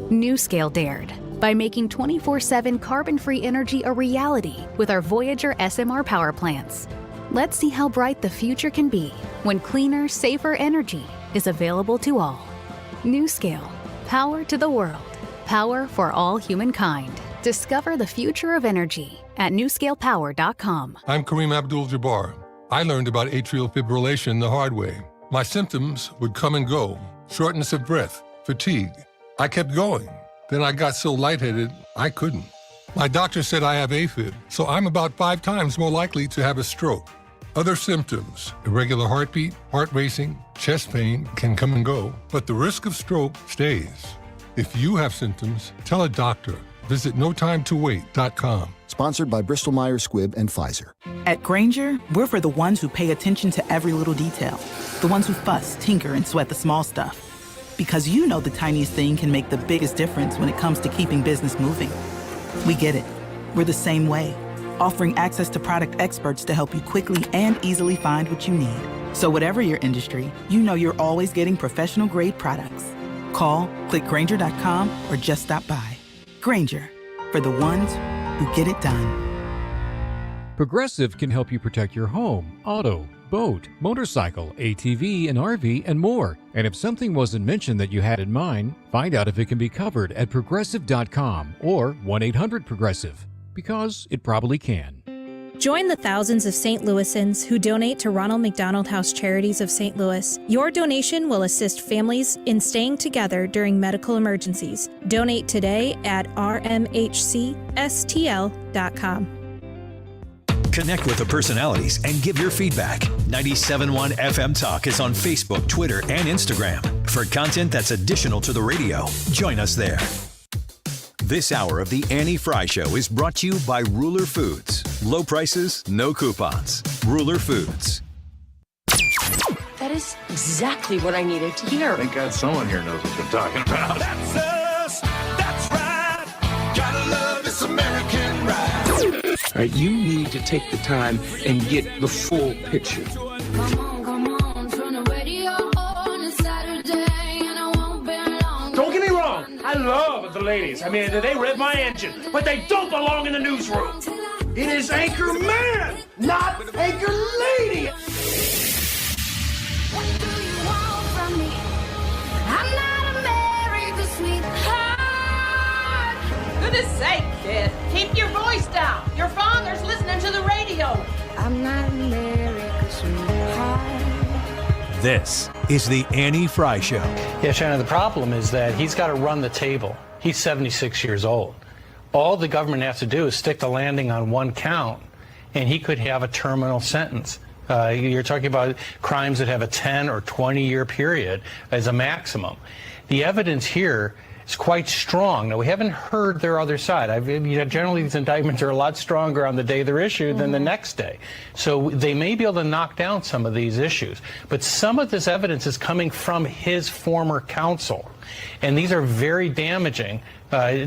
S2: NewScale dared by making 24/7 carbon-free energy a reality with our Voyager SMR power plants. Let's see how bright the future can be when cleaner, safer energy is available to all. NewScale. Power to the world. Power for all humankind. Discover the future of energy at newscalepower.com.
S4: I'm Kareem Abdul-Jabbar. I learned about atrial fibrillation the hard way. My symptoms would come and go. Shortness of breath, fatigue. I kept going. Then I got so lightheaded, I couldn't. My doctor said I have AFib, so I'm about 5 times more likely to have a stroke. Other symptoms, irregular heartbeat, heart racing, chest pain can come and go, but the risk of stroke stays. If you have symptoms, tell a doctor. Visit notimetowait.com.
S5: Sponsored by Bristol-Myers Squibb and Pfizer.
S6: At Grainger, we're for the ones who pay attention to every little detail. The ones who fuss, tinker, and sweat the small stuff. Because you know the tiniest thing can make the biggest difference when it comes to keeping business moving. We get it. We're the same way. Offering access to product experts to help you quickly and easily find what you need. So whatever your industry, you know you're always getting professional-grade products. Call, click Grainger.com, or just stop by. Grainger, for the ones who get it done.
S7: Progressive can help you protect your home, auto, boat, motorcycle, ATV, and RV, and more. And if something wasn't mentioned that you had in mind, find out if it can be covered at Progressive.com or 1-800-PROGRESSIVE, because it probably can.
S13: Join the thousands of St. Louisans who donate to Ronald McDonald House Charities of St. Louis. Your donation will assist families in staying together during medical emergencies. Donate today at rmhcstl.com.
S14: Connect with the personalities and give your feedback. 97.1 FM Talk is on Facebook, Twitter, and Instagram. For content that's additional to the radio, join us there. This hour of the Annie Frey Show is brought to you by Ruler Foods. Low prices, no coupons. Ruler Foods.
S16: That is exactly what I needed to hear.
S17: Thank God someone here knows what they're talking about.
S18: That's us. That's right. Gotta love this American ride.
S28: All right, you need to take the time and get the full picture.
S18: Don't get me wrong, I love the ladies. I mean, they rev my engine, but they don't belong in the newsroom. It is Anchor Man, not Anchor Lady.
S30: What do you want from me? I'm not America's sweetheart.
S31: Goodness sake, kid. Keep your voice down. Your father's listening to the radio.
S30: I'm not America's sweetheart.
S14: This is the Annie Frey Show.
S32: Yeah, Shannon, the problem is that he's got to run the table. He's 76 years old. All the government has to do is stick the landing on one count, and he could have a terminal sentence. You're talking about crimes that have a 10 or 20-year period as a maximum. The evidence here is quite strong. Now, we haven't heard their other side. Generally, these indictments are a lot stronger on the day they're issued than the next day. So they may be able to knock down some of these issues. But some of this evidence is coming from his former counsel. And these are very damaging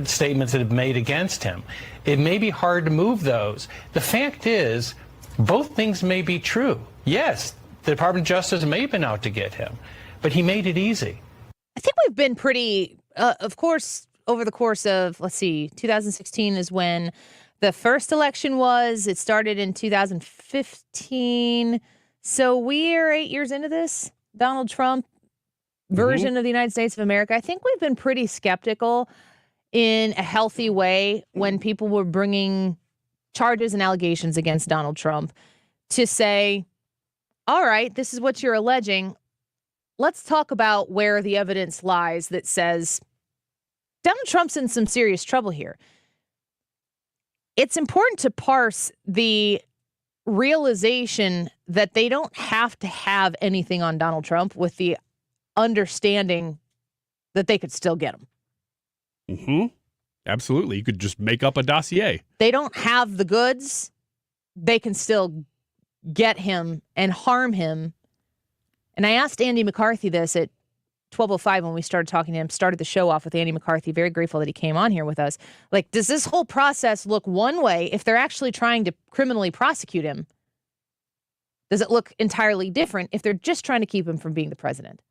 S32: statements that have made against him. It may be hard to move those. The fact is, both things may be true. Yes, the Department of Justice may have been out to get him, but he made it easy.
S8: I think we've been pretty, of course, over the course of, 2016 is when the first election was. It started in 2015. So we're 8 years into this Donald Trump version of the United States of America. I think we've been pretty skeptical in a healthy way when people were bringing charges and allegations against Donald Trump to say, all right, this is what you're alleging. Let's talk about where the evidence lies that says Donald Trump's in some serious trouble here. It's important to parse the realization that they don't have to have anything on Donald Trump with the understanding that they could still get him.
S1: Mm-hmm. Absolutely. You could just make up a dossier.
S8: They don't have the goods. They can still get him and harm him. And I asked Andy McCarthy this at 12:05 when we started talking to him, started the show off with Andy McCarthy. Very grateful that he came on here with us. Like, does this whole process look one way if they're actually trying to criminally prosecute him? Does it look entirely different if they're just trying to keep him from being the president?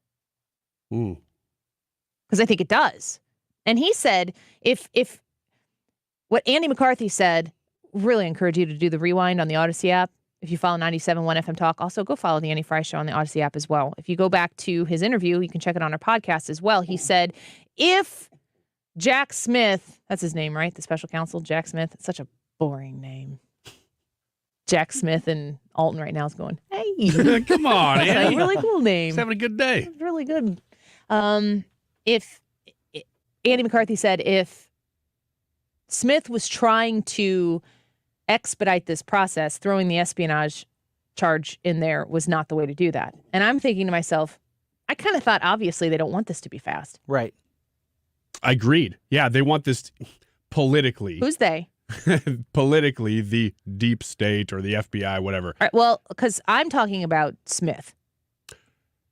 S8: Because I think it does. And he said, if what Andy McCarthy said, really encourage you to do the rewind on the Odyssey app. If you follow 97.1 FM Talk, also go follow the Andy Frey Show on the Odyssey app as well. If you go back to his interview, you can check it on our podcast as well. He said, if Jack Smith, that's his name, right? The special counsel, Jack Smith. It's such a boring name. Jack Smith and Alton right now is going, hey.
S1: Come on, Andy.
S8: That's a really cool name.
S1: He's having a good day.
S8: It's really good. If Andy McCarthy said if Smith was trying to expedite this process, throwing the espionage charge in there was not the way to do that. And I'm thinking to myself, I kind of thought, obviously, they don't want this to be fast.
S6: Right.
S1: Agreed. Yeah, they want this politically.
S8: Who's they?
S1: Politically, the deep state or the FBI, whatever.
S8: All right, well, because I'm talking about Smith.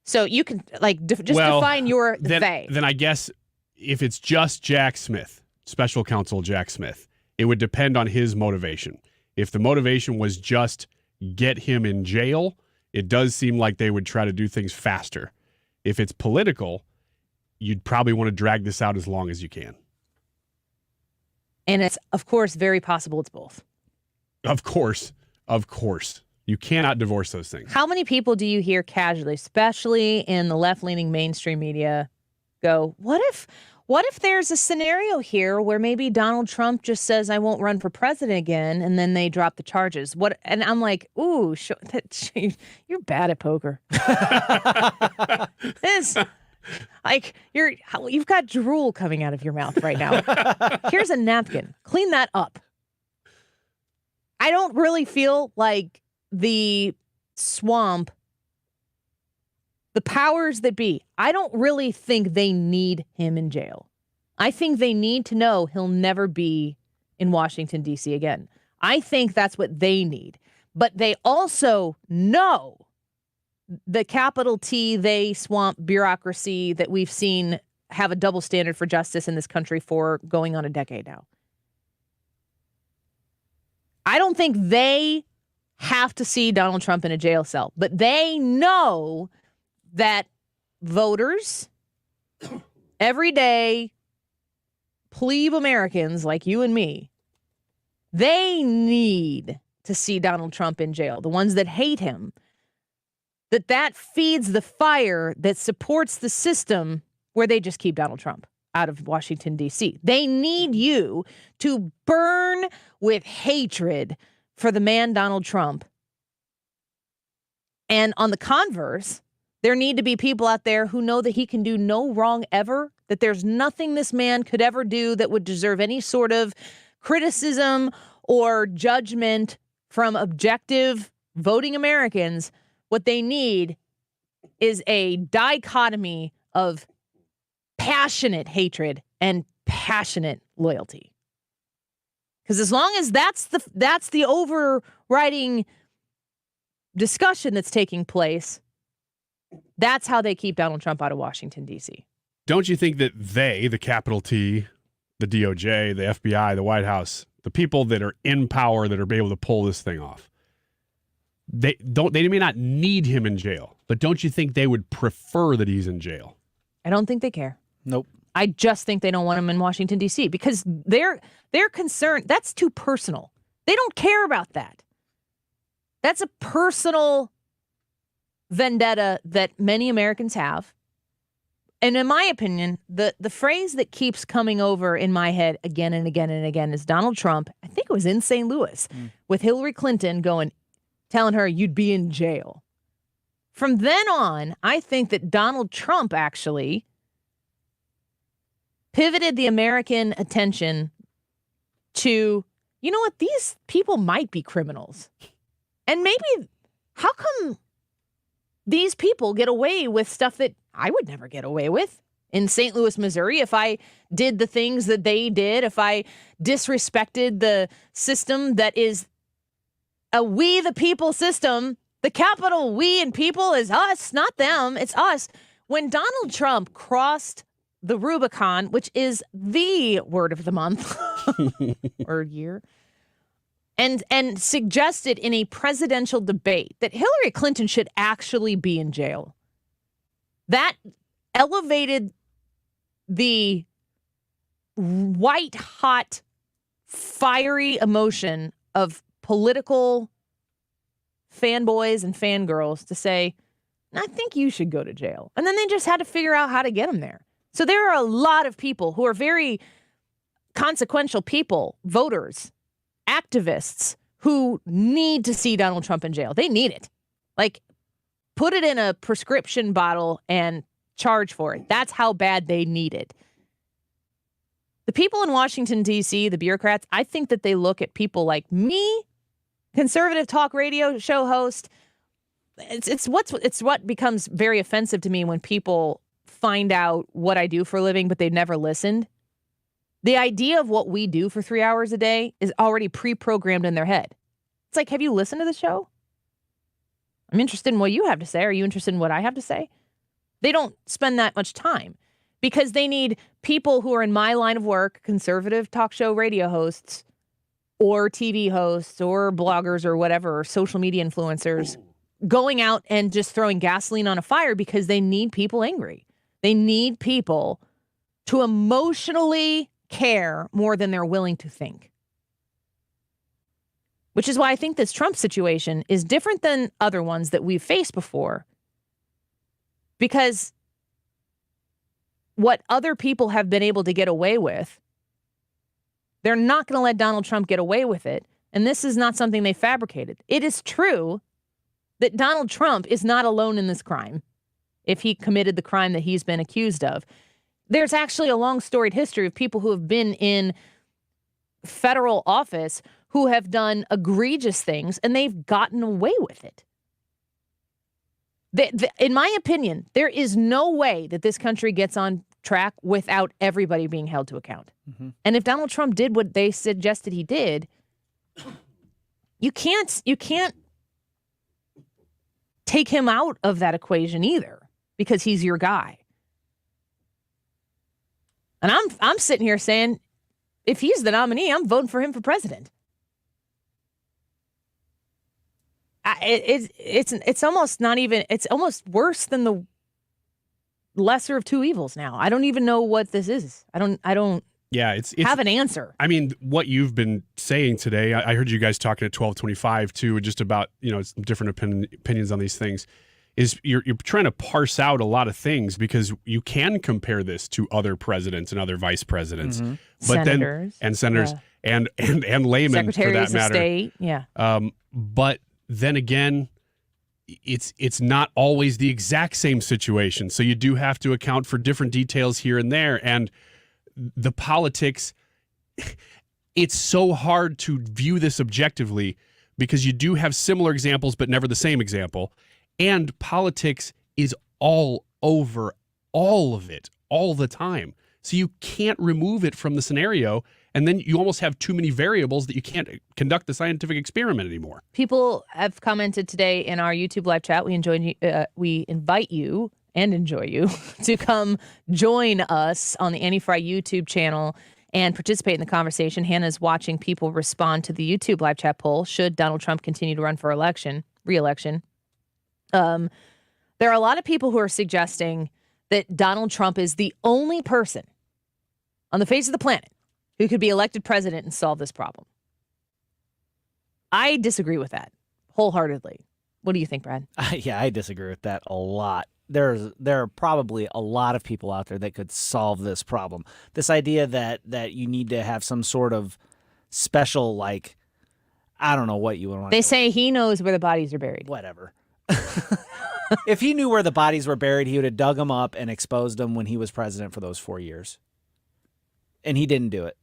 S8: So you can, like, define your they.
S1: Then I guess if it's just Jack Smith, special counsel Jack Smith, it would depend on his motivation. If the motivation was just get him in jail, it does seem like they would try to do things faster. If it's political, you'd probably want to drag this out as long as you can.
S8: And it's, of course, very possible it's both.
S1: Of course. Of course. You cannot divorce those things.
S8: How many people do you hear casually, especially in the left-leaning mainstream media, go, what if there's a scenario here where maybe Donald Trump just says, I won't run for president again, and then they drop the charges? And I'm like, ooh, you're bad at poker. This, like, you've got drool coming out of your mouth right now. Here's a napkin. Clean that up. I don't really feel like the swamp, the powers that be, I don't really think they need him in jail. I think they need to know he'll never be in Washington, D.C. again. I think that's what they need. But they also know the capital T, they swamp bureaucracy that we've seen have a double standard for justice in this country for going on a decade now. I don't think they have to see Donald Trump in a jail cell, but they know that voters, everyday plebe Americans like you and me, they need to see Donald Trump in jail. The ones that hate him, that feeds the fire that supports the system where they just keep Donald Trump out of Washington, D.C. They need you to burn with hatred for the man Donald Trump. And on the converse, there need to be people out there who know that he can do no wrong ever, that there's nothing this man could ever do that would deserve any sort of criticism or judgment from objective voting Americans. What they need is a dichotomy of passionate hatred and passionate loyalty. Because as long as that's the overriding discussion that's taking place, that's how they keep Donald Trump out of Washington, D.C.
S1: Don't you think that they, the capital T, the DOJ, the FBI, the White House, the people that are in power that are able to pull this thing off, they may not need him in jail, but don't you think they would prefer that he's in jail?
S8: I don't think they care.
S6: Nope.
S8: I just think they don't want him in Washington, D.C. because they're concerned. That's too personal. They don't care about that. That's a personal vendetta that many Americans have. And in my opinion, the phrase that keeps coming over in my head again and again and again is Donald Trump. I think it was in St. Louis with Hillary Clinton telling her you'd be in jail. From then on, I think that Donald Trump actually pivoted the American attention to, you know what, these people might be criminals. And maybe, how come these people get away with stuff that I would never get away with? in St. Louis, Missouri, if I did the things that they did, if I disrespected the system that is a we the people system, the capital we and people is us, not them, it's us. When Donald Trump crossed the Rubicon, which is the word of the month or year, and suggested in a presidential debate that Hillary Clinton should actually be in jail, that elevated the white-hot, fiery emotion of political fanboys and fangirls to say, I think you should go to jail. And then they just had to figure out how to get him there. So there are a lot of people who are very consequential people, voters, activists, who need to see Donald Trump in jail. They need it. Like, put it in a prescription bottle and charge for it. That's how bad they need it. The people in Washington, D.C., the bureaucrats, I think that they look at people like me, conservative talk radio show host. It's what becomes very offensive to me when people find out what I do for a living, but they've never listened. The idea of what we do for 3 hours a day is already pre-programmed in their head. It's like, have you listened to the show? I'm interested in what you have to say. Are you interested in what I have to say? They don't spend that much time because they need people who are in my line of work, conservative talk show radio hosts or TV hosts or bloggers or whatever, or social media influencers, going out and just throwing gasoline on a fire because they need people angry. They need people to emotionally care more than they're willing to think. Which is why I think this Trump situation is different than other ones that we've faced before. Because what other people have been able to get away with, they're not going to let Donald Trump get away with it. And this is not something they fabricated. It is true that Donald Trump is not alone in this crime if he committed the crime that he's been accused of. There's actually a long storied history of people who have been in federal office who have done egregious things and they've gotten away with it. In my opinion, there is no way that this country gets on track without everybody being held to account. Mm-hmm. And if Donald Trump did what they suggested he did, you can't take him out of that equation either because he's your guy. And I'm sitting here saying, if he's the nominee, I'm voting for him for president. It's almost not even, it's almost worse than the lesser of two evils now. I don't even know what this is. I don't it's have an answer.
S1: I mean, what you've been saying today, I heard you guys talking at 12:25 too, just about, some different opinions on these things, is you're trying to parse out a lot of things because you can compare this to other presidents and other vice presidents,
S8: mm-hmm.
S1: but
S8: senators,
S1: and laymen for that matter.
S8: State, yeah.
S1: But then again, it's not always the exact same situation. So you do have to account for different details here and there. And the politics, it's so hard to view this objectively because you do have similar examples, but never the same example. And politics is all over all of it all the time. So you can't remove it from the scenario. And then you almost have too many variables that you can't conduct the scientific experiment anymore.
S8: People have commented today in our YouTube live chat. We invite you and enjoy you to come join us on the Annie Frey YouTube channel and participate in the conversation. Hannah's watching people respond to the YouTube live chat poll. Should Donald Trump continue to run for re-election? There are a lot of people who are suggesting that Donald Trump is the only person on the face of the planet who could be elected president and solve this problem. I disagree with that wholeheartedly. What do you think, Brad?
S3: Yeah, I disagree with that a lot. There are probably a lot of people out there that could solve this problem. This idea that you need to have some sort of special, like, I don't know what you want.
S8: They say he knows where the bodies are buried.
S3: Whatever. If he knew where the bodies were buried, he would have dug them up and exposed them when he was president for those 4 years. And he didn't do it.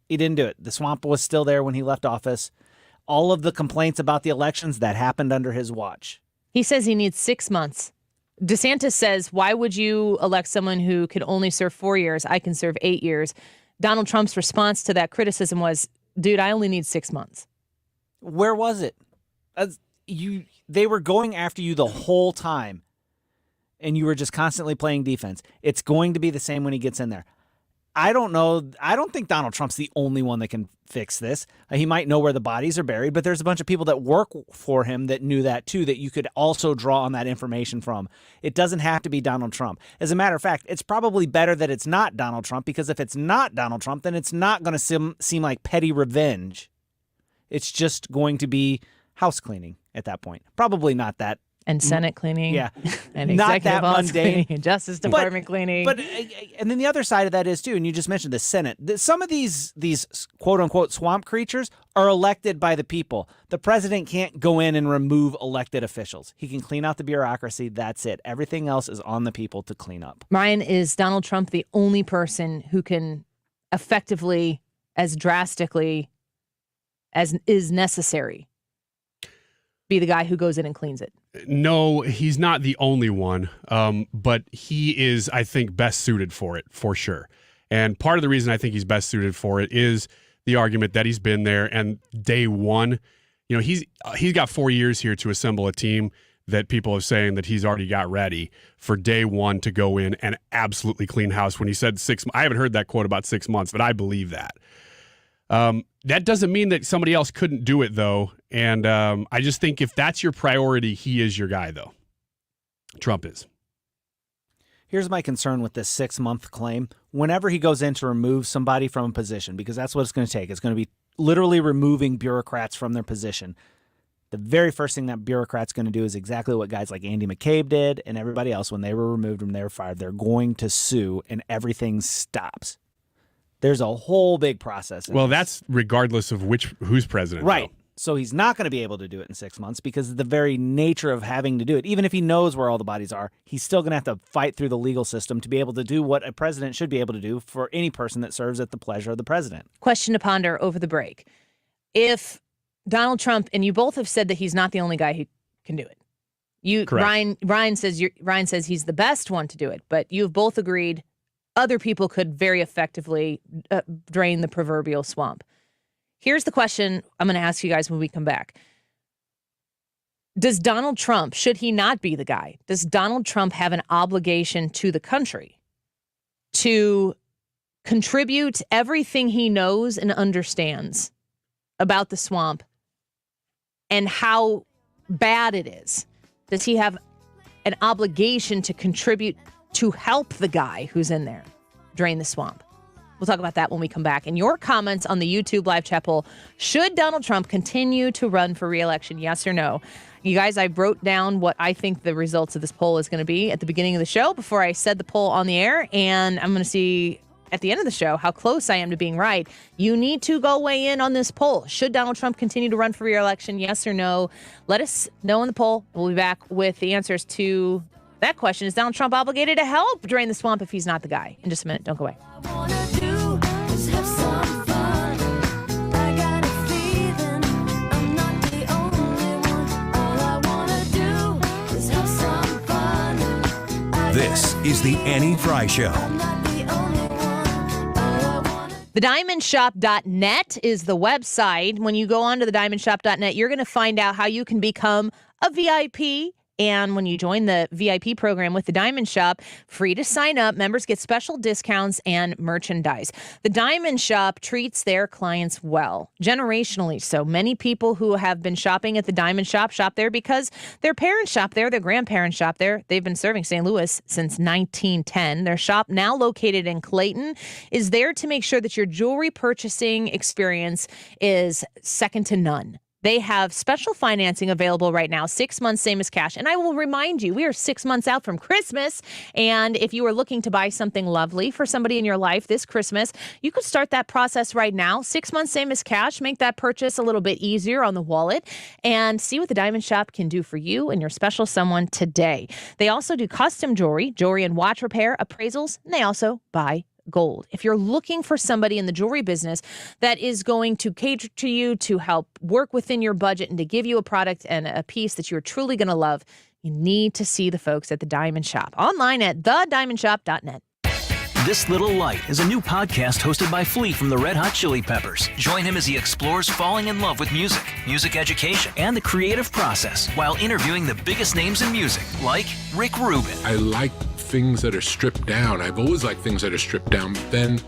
S3: He didn't do it. The swamp was still there when he left office. All of the complaints about the elections, that happened under his watch.
S8: He says he needs 6 months DeSantis says, why would you elect someone who could only serve 4 years? I can serve 8 years. Donald Trump's response to that criticism was, dude, I only need 6 months.
S3: Where was it? They were going after you the whole time, and you were just constantly playing defense. It's going to be the same when he gets in there. I don't know. I don't think Donald Trump's the only one that can fix this. He might know where the bodies are buried, but there's a bunch of people that work for him that knew that too, that you could also draw on that information from. It doesn't have to be Donald Trump. As a matter of fact, it's probably better that it's not Donald Trump, because if it's not Donald Trump, then it's not going to seem like petty revenge. It's just going to be house cleaning at that point. Probably not that.
S8: And Senate cleaning.
S3: Yeah.
S8: And
S3: not
S8: executive
S3: that mundane.
S8: Cleaning, Justice Department cleaning.
S3: But and then the other side of that is too, and you just mentioned the Senate. Some of these quote unquote swamp creatures are elected by the people. The president can't go in and remove elected officials. He can clean out the bureaucracy. That's it. Everything else is on the people to clean up.
S8: Ryan, is Donald Trump the only person who can effectively, as drastically as is necessary, be the guy who goes in and cleans it?
S1: No, he's not the only one, but he is, I think, best suited for it, for sure. And part of the reason I think he's best suited for it is the argument that he's been there, and day one, he's got 4 years here to assemble a team that people are saying that he's already got ready for day one to go in and absolutely clean house. When he said 6 months, I haven't heard that quote about 6 months, but I believe that. That doesn't mean that somebody else couldn't do it, though. And I just think if that's your priority, he is your guy, though. Trump is.
S3: Here's my concern with this 6 month claim. Whenever he goes in to remove somebody from a position, because that's what it's going to take, it's going to be literally removing bureaucrats from their position. The very first thing that bureaucrat's going to do is exactly what guys like Andy McCabe did and everybody else when they were removed when they were fired. They're going to sue, and everything stops. There's a whole big process.
S1: Well, that's regardless of who's president.
S3: Right.
S1: Though.
S3: So he's not going to be able to do it in 6 months because of the very nature of having to do it. Even if he knows where all the bodies are, he's still going to have to fight through the legal system to be able to do what a president should be able to do for any person that serves at the pleasure of the president.
S8: Question to ponder over the break. If Donald Trump, and you both have said that he's not the only guy who can do it. Ryan says he's the best one to do it, but you've both agreed other people could very effectively drain the proverbial swamp. Here's the question I'm going to ask you guys when we come back. Does Donald Trump, should he not be the guy, does Donald Trump have an obligation to the country to contribute everything he knows and understands about the swamp and how bad it is? Does he have an obligation to contribute to help the guy who's in there drain the swamp? We'll talk about that when we come back. And your comments on the YouTube live chat poll: should Donald Trump continue to run for re-election, yes or no? You guys, I wrote down what I think the results of this poll is going to be at the beginning of the show before I said the poll on the air. And I'm going to see at the end of the show how close I am to being right. You need to go weigh in on this poll. Should Donald Trump continue to run for re-election, yes or no? Let us know in the poll. We'll be back with the answers to that question. Is Donald Trump obligated to help drain the swamp if he's not the guy? In just a minute. Don't go away.
S14: This is the Annie Frey Show.
S8: TheDiamondShop.net is the website. When you go onto TheDiamondShop.net, you're going to find out how you can become a VIP. And when you join the VIP program with the Diamond Shop, free to sign up, members get special discounts and merchandise. The Diamond Shop treats their clients well, generationally. So many people who have been shopping at the Diamond Shop shop there because their parents shop there, their grandparents shop there. They've been serving St. Louis since 1910. Their shop, now located in Clayton, is there to make sure that your jewelry purchasing experience is second to none. They have special financing available right now, 6 months, same as cash. And I will remind you, we are 6 months out from Christmas. And if you are looking to buy something lovely for somebody in your life this Christmas, you could start that process right now. 6 months, same as cash. Make that purchase a little bit easier on the wallet and see what the Diamond Shop can do for you and your special someone today. They also do custom jewelry and watch repair, appraisals, and they also buy Gold. If you're looking for somebody in the jewelry business that is going to cater to you, to help work within your budget, and to give you a product and a piece that you're truly going to love, you need to see the folks at The Diamond Shop. Online at thediamondshop.net.
S14: This Little Light is a new podcast hosted by Flea from the Red Hot Chili Peppers. Join him as he explores falling in love with music, music education, and the creative process while interviewing the biggest names in music, like Rick Rubin.
S9: I like things that are stripped down. I've always liked things that are stripped down. Then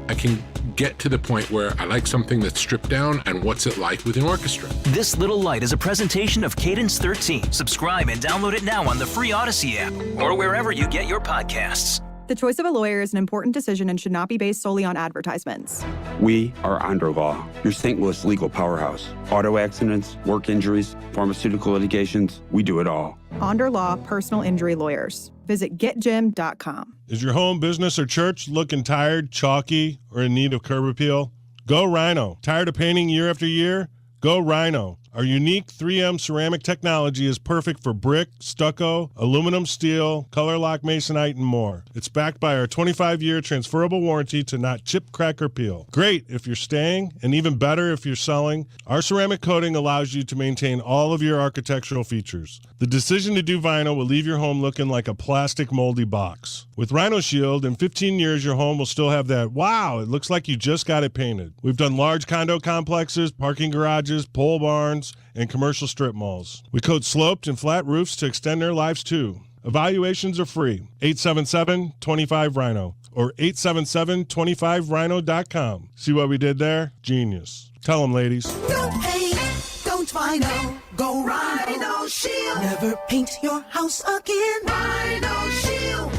S9: I can get to the point where I like something that's stripped down and what's it like with an orchestra.
S14: This Little Light is a presentation of Cadence 13. Subscribe and download it now on the free Odyssey app or wherever you get your podcasts.
S10: The choice of a lawyer is an important decision and should not be based solely on advertisements.
S11: We are Onder Law, your St. Louis legal powerhouse. Auto accidents, work injuries, pharmaceutical litigations, we do it all.
S10: Onder Law Personal Injury Lawyers. Visit getjim.com.
S12: Is your home, business, or church looking tired, chalky, or in need of curb appeal? Go Rhino. Tired of painting year after year? Go Rhino. Our unique 3M ceramic technology is perfect for brick, stucco, aluminum, steel, color lock masonite, and more. It's backed by our 25-year transferable warranty to not chip, crack, or peel. Great if you're staying, and even better if you're selling. Our ceramic coating allows you to maintain all of your architectural features. The decision to do vinyl will leave your home looking like a plastic moldy box. With Rhino Shield, in 15 years, your home will still have that, wow, it looks like you just got it painted. We've done large condo complexes, parking garages, pole barns, and commercial strip malls. We coat sloped and flat roofs to extend their lives too. Evaluations are free. 877-25-RHINO or 877-25rhino.com. See what we did there? Genius. Tell them, ladies.
S15: Don't paint, don't vinyl, go Rhino Shield. Never paint your house again. Rhino Shield.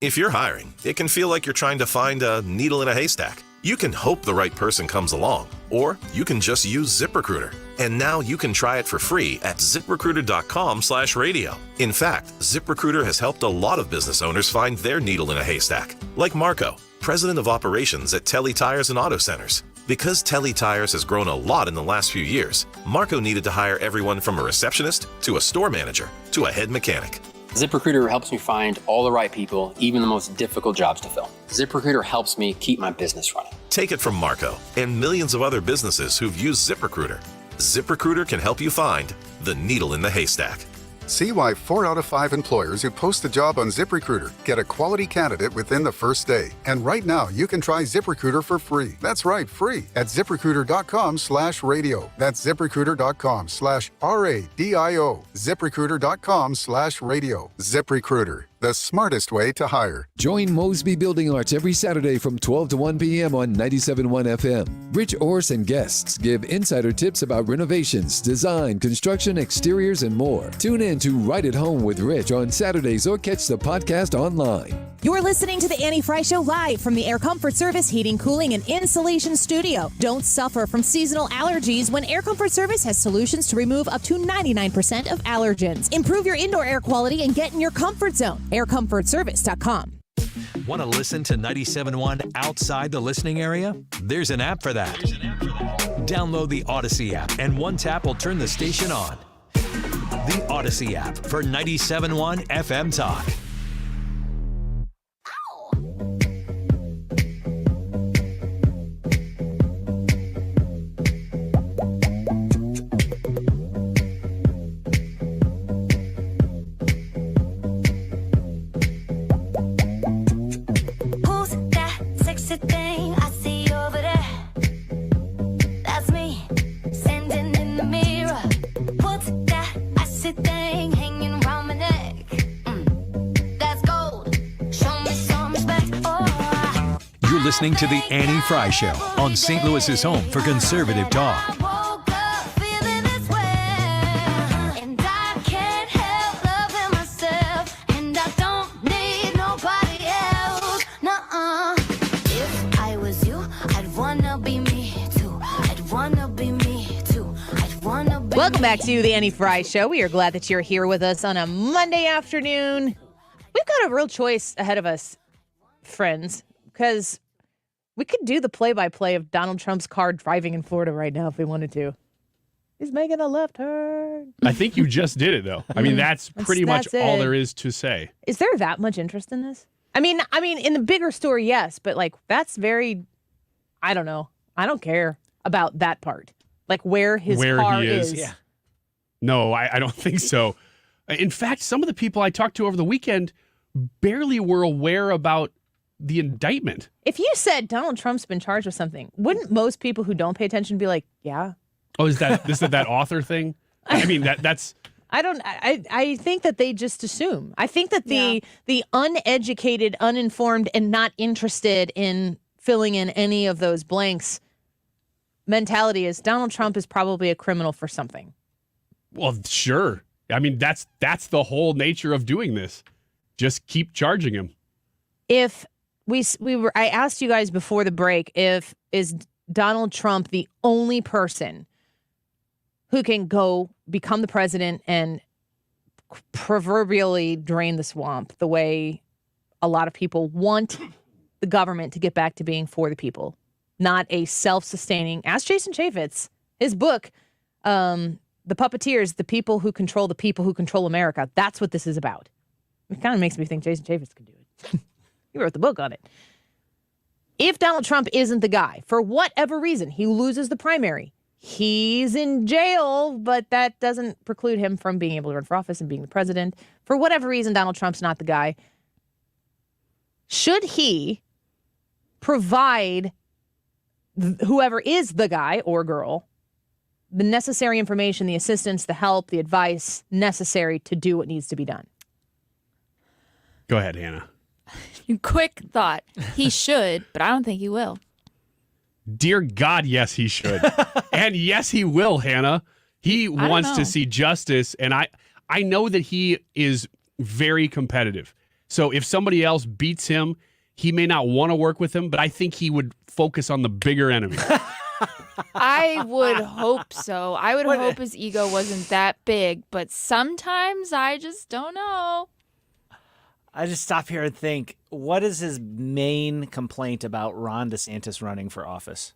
S19: If you're hiring, it can feel like you're trying to find a needle in a haystack. You can hope the right person comes along, or you can just use ZipRecruiter. And now you can try it for free at ZipRecruiter.com/radio. In fact, ZipRecruiter has helped a lot of business owners find their needle in a haystack, like Marco, president of operations at Telly Tires and Auto Centers. Because Telly Tires has grown a lot in the last few years, Marco needed to hire everyone from a receptionist to a store manager to a head mechanic.
S21: ZipRecruiter helps me find all the right people, even the most difficult jobs to fill. ZipRecruiter helps me keep my business running.
S19: Take it from Marco and millions of other businesses who've used ZipRecruiter. ZipRecruiter can help you find the needle in the haystack.
S22: See why 4 out of 5 employers who post a job on ZipRecruiter get a quality candidate within the first day. And right now, you can try ZipRecruiter for free. That's right, free at ZipRecruiter.com/radio. That's ZipRecruiter.com/RADIO. ZipRecruiter.com/radio. ZipRecruiter, the smartest way to hire.
S23: Join Mosby Building Arts every Saturday from 12 to 1 p.m. on 97.1 FM. Rich Orse and guests give insider tips about renovations, design, construction, exteriors, and more. Tune in to Right at Home with Rich on Saturdays or catch the podcast online.
S8: You're listening to the Annie Frey Show live from the Air Comfort Service Heating, Cooling, and Insulation Studio. Don't suffer from seasonal allergies when Air Comfort Service has solutions to remove up to 99% of allergens. Improve your indoor air quality and get in your comfort zone. AirComfortService.com.
S14: Want to listen to 97.1 outside the listening area? There's an app for that. Download the Odyssey app, and one tap will turn the station on. The Odyssey app for 97.1 FM Talk. Listening to the Annie Frey Show on St. Louis's home for conservative talk.
S8: Welcome back to the Annie Frey Show. We are glad that you're here with us on a Monday afternoon. We've got a real choice ahead of us, friends, because we could do the play-by-play of Donald Trump's car driving in Florida right now if we wanted to. He's making a left turn.
S1: I think you just did it, though. I mean, that's pretty much all there is to say.
S8: Is there that much interest in this? I mean, in the bigger story, yes, but like that's very, I don't know. I don't care about that part. Like where his car
S1: he is.
S3: Yeah.
S1: No, I don't think so. In fact, some of the people I talked to over the weekend barely were aware about the indictment.
S8: If you said Donald Trump's been charged with something, wouldn't most people who don't pay attention be like, yeah?
S1: Oh, is that author thing? I mean, that's...
S8: I think that they just assume. I think that the uneducated, uninformed, and not interested in filling in any of those blanks mentality is Donald Trump is probably a criminal for something.
S1: Well, sure. I mean, that's the whole nature of doing this. Just keep charging him.
S8: If I asked you guys before the break, is Donald Trump the only person who can go become the president and proverbially drain the swamp the way a lot of people want the government to get back to being for the people, not a self-sustaining. Ask Jason Chaffetz, his book, The Puppeteers, the people who control America. That's what this is about. It kind of makes me think Jason Chaffetz could do it. He wrote the book on it. If Donald Trump isn't the guy, for whatever reason, he loses the primary, he's in jail, but that doesn't preclude him from being able to run for office and being the president. For whatever reason, Donald Trump's not the guy. Should he provide whoever is the guy or girl the necessary information, the assistance, the help, the advice necessary to do what needs to be done?
S1: Go ahead, Hannah.
S2: Quick thought. He should, but I don't think he will.
S1: Dear God, yes, he should. And yes, he will, Hannah. He wants to see justice. And I know that he is very competitive. So if somebody else beats him, he may not want to work with him, but I think he would focus on the bigger enemy.
S2: I would hope so. I would hope his ego wasn't that big, but sometimes I just don't know.
S3: I just stop here and think, what is his main complaint about Ron DeSantis running for office?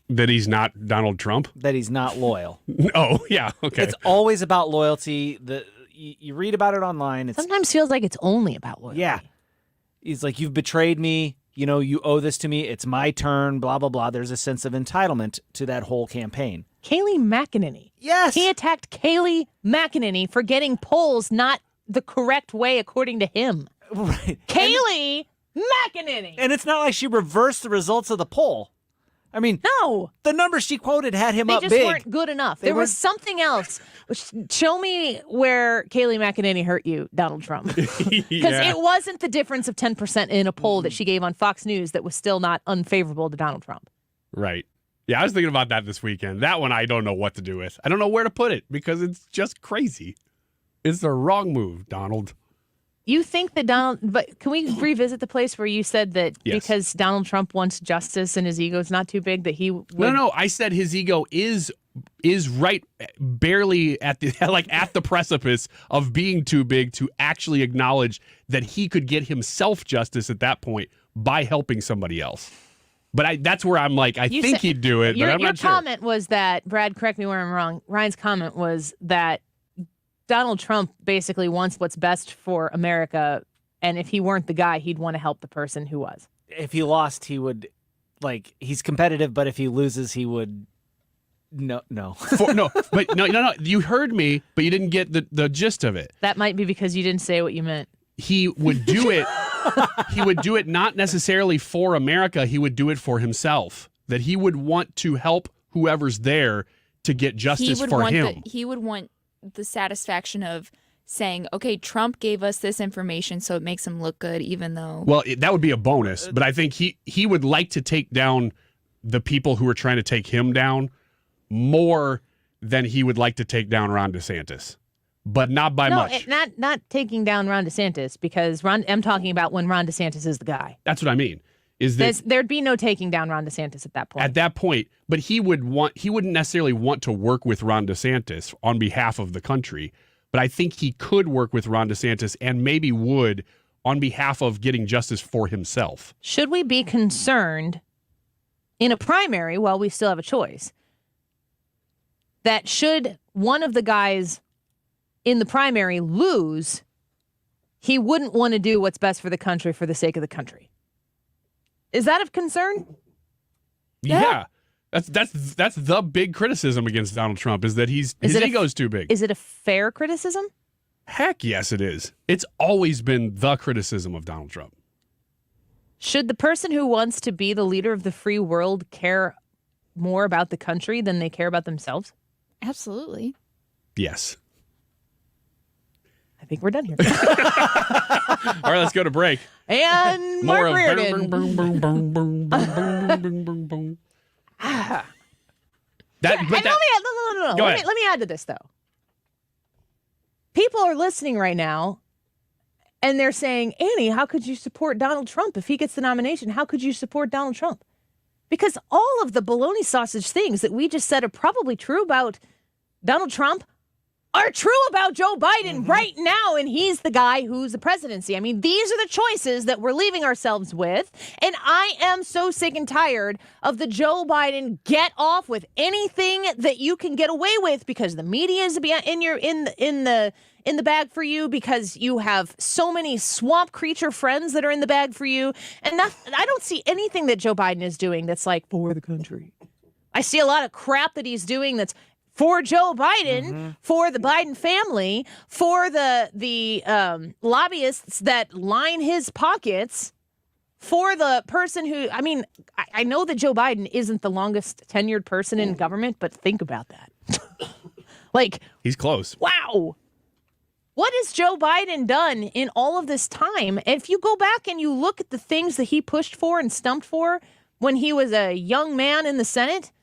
S1: That he's not Donald Trump?
S3: That he's not loyal.
S1: Oh, yeah, okay.
S3: It's always about loyalty. You read about it online. It's
S8: sometimes feels like it's only about loyalty.
S3: Yeah. He's like, you've betrayed me. You know, you owe this to me. It's my turn, blah, blah, blah. There's a sense of entitlement to that whole campaign.
S8: Kayleigh McEnany.
S3: Yes.
S8: He attacked Kayleigh McEnany for getting polls not the correct way according to him.
S3: Right.
S8: Kayleigh McEnany.
S3: And it's not like she reversed the results of the poll. I mean,
S8: no.
S3: The numbers she quoted had him up big.
S8: They just weren't good enough. There was something else. Show me where Kayleigh McEnany hurt you, Donald Trump. Because it wasn't the difference of 10% in a poll that she gave on Fox News that was still not unfavorable to Donald Trump.
S1: Right. Yeah, I was thinking about that this weekend. That one I don't know what to do with. I don't know where to put it because it's just crazy. It's the wrong move, Donald.
S8: You think that but can we revisit the place where you said that because Donald Trump wants justice and his ego's not too big that he would...
S1: No, I said his ego is right barely at the precipice of being too big to actually acknowledge that he could get himself justice at that point by helping somebody else. But that's where I'm like, I think he'd do it, but I'm not sure.
S8: Your comment was that, Brad, correct me where I'm wrong, Ryan's comment was that Donald Trump basically wants what's best for America, and if he weren't the guy, he'd want to help the person who was.
S3: If he lost, he would, he's competitive, but if he loses, he would, no.
S1: No. You heard me, but you didn't get the gist of it.
S8: That might be because you didn't say what you meant.
S1: He would do it. He would do it not necessarily for America. He would do it for himself. That he would want to help whoever's there to get justice for him.
S2: He would want the satisfaction of saying, okay, Trump gave us this information, so it makes him look good, even though...
S1: Well, that would be a bonus, but I think he would like to take down the people who are trying to take him down more than he would like to take down Ron DeSantis, but not by much.
S8: Not taking down Ron DeSantis, because I'm talking about when Ron DeSantis is the guy.
S1: That's what I mean. Is that
S8: there'd be no taking down Ron DeSantis at that point.
S1: At that point, but he wouldn't necessarily want to work with Ron DeSantis on behalf of the country, but I think he could work with Ron DeSantis and maybe would on behalf of getting justice for himself.
S8: Should we be concerned in a primary while we still have a choice that should one of the guys in the primary lose, he wouldn't want to do what's best for the country for the sake of the country. Is that of concern?
S1: Yeah. That's the big criticism against Donald Trump is that his ego's too big.
S8: Is it a fair criticism?
S1: Heck yes, it is. It's always been the criticism of Donald Trump.
S8: Should the person who wants to be the leader of the free world care more about the country than they care about themselves?
S2: Absolutely.
S1: Yes.
S8: I think we're done here.
S1: All right, let's go to break.
S8: And
S1: More
S8: Mark
S1: of
S8: Reardon.
S1: boom, boom, boom, boom, boom, boom, boom, boom, boom.
S8: Let me add to this, though. People are listening right now, and they're saying, Annie, how could you support Donald Trump if he gets the nomination? How could you support Donald Trump? Because all of the bologna sausage things that we just said are probably true about Donald Trump are true about Joe Biden right now, and he's the guy who's the presidency. I mean, these are the choices that we're leaving ourselves with, and I am so sick and tired of the Joe Biden get off with anything that you can get away with because the media is in the bag for you, because you have so many swamp creature friends that are in the bag for you, and I don't see anything that Joe Biden is doing that's like for the country. I see a lot of crap that he's doing that's for Joe Biden, for the Biden family, for the lobbyists that line his pockets, for the person who, I mean, I know that Joe Biden isn't the longest tenured person in government, but think about that. Like,
S1: he's close.
S8: Wow. What has Joe Biden done in all of this time? And if you go back and you look at the things that he pushed for and stumped for when he was a young man in the Senate,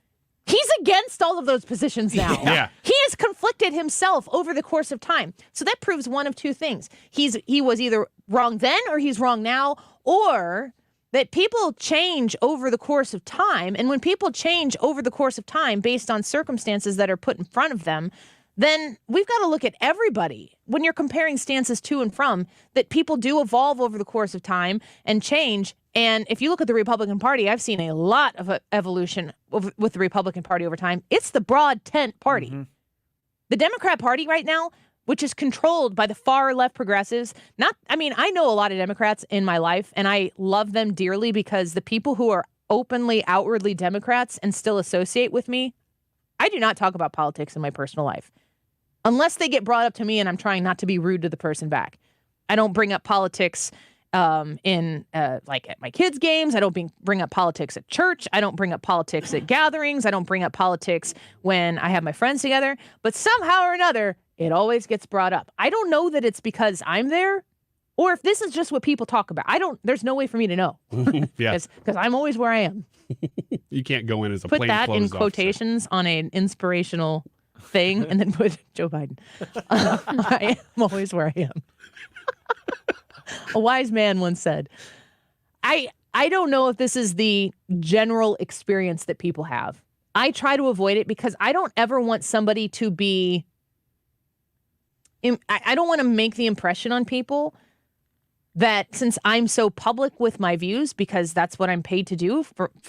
S8: he's against all of those positions now.
S1: Yeah.
S8: He has conflicted himself over the course of time. So that proves one of two things. He was either wrong then or he's wrong now, or that people change over the course of time. And when people change over the course of time based on circumstances that are put in front of them, then we've got to look at everybody when you're comparing stances to and from, that people do evolve over the course of time and change. And if you look at the Republican Party, I've seen a lot of evolution with the Republican Party over time. It's the broad tent party. The Democrat Party right now, which is controlled by the far left progressives. I know a lot of Democrats in my life, and I love them dearly because the people who are openly, outwardly Democrats and still associate with me, I do not talk about politics in my personal life. Unless they get brought up to me and I'm trying not to be rude to the person back. I don't bring up politics like at my kids' games. I don't bring up politics at church. I don't bring up politics at gatherings. I don't bring up politics when I have my friends together. But somehow or another, it always gets brought up. I don't know that it's because I'm there or if this is just what people talk about. There's no way for me to know.
S1: Yeah.
S8: Because I'm always where I am.
S1: You can't go in as a
S8: Put
S1: plain
S8: that in
S1: clothes
S8: quotations on an inspirational thing and then put Joe Biden. I am always where I am. A wise man once said, I don't know if this is the general experience that people have. I try to avoid it because I don't ever want somebody to be, I don't want to make the impression on people that since I'm so public with my views, because that's what I'm paid to do,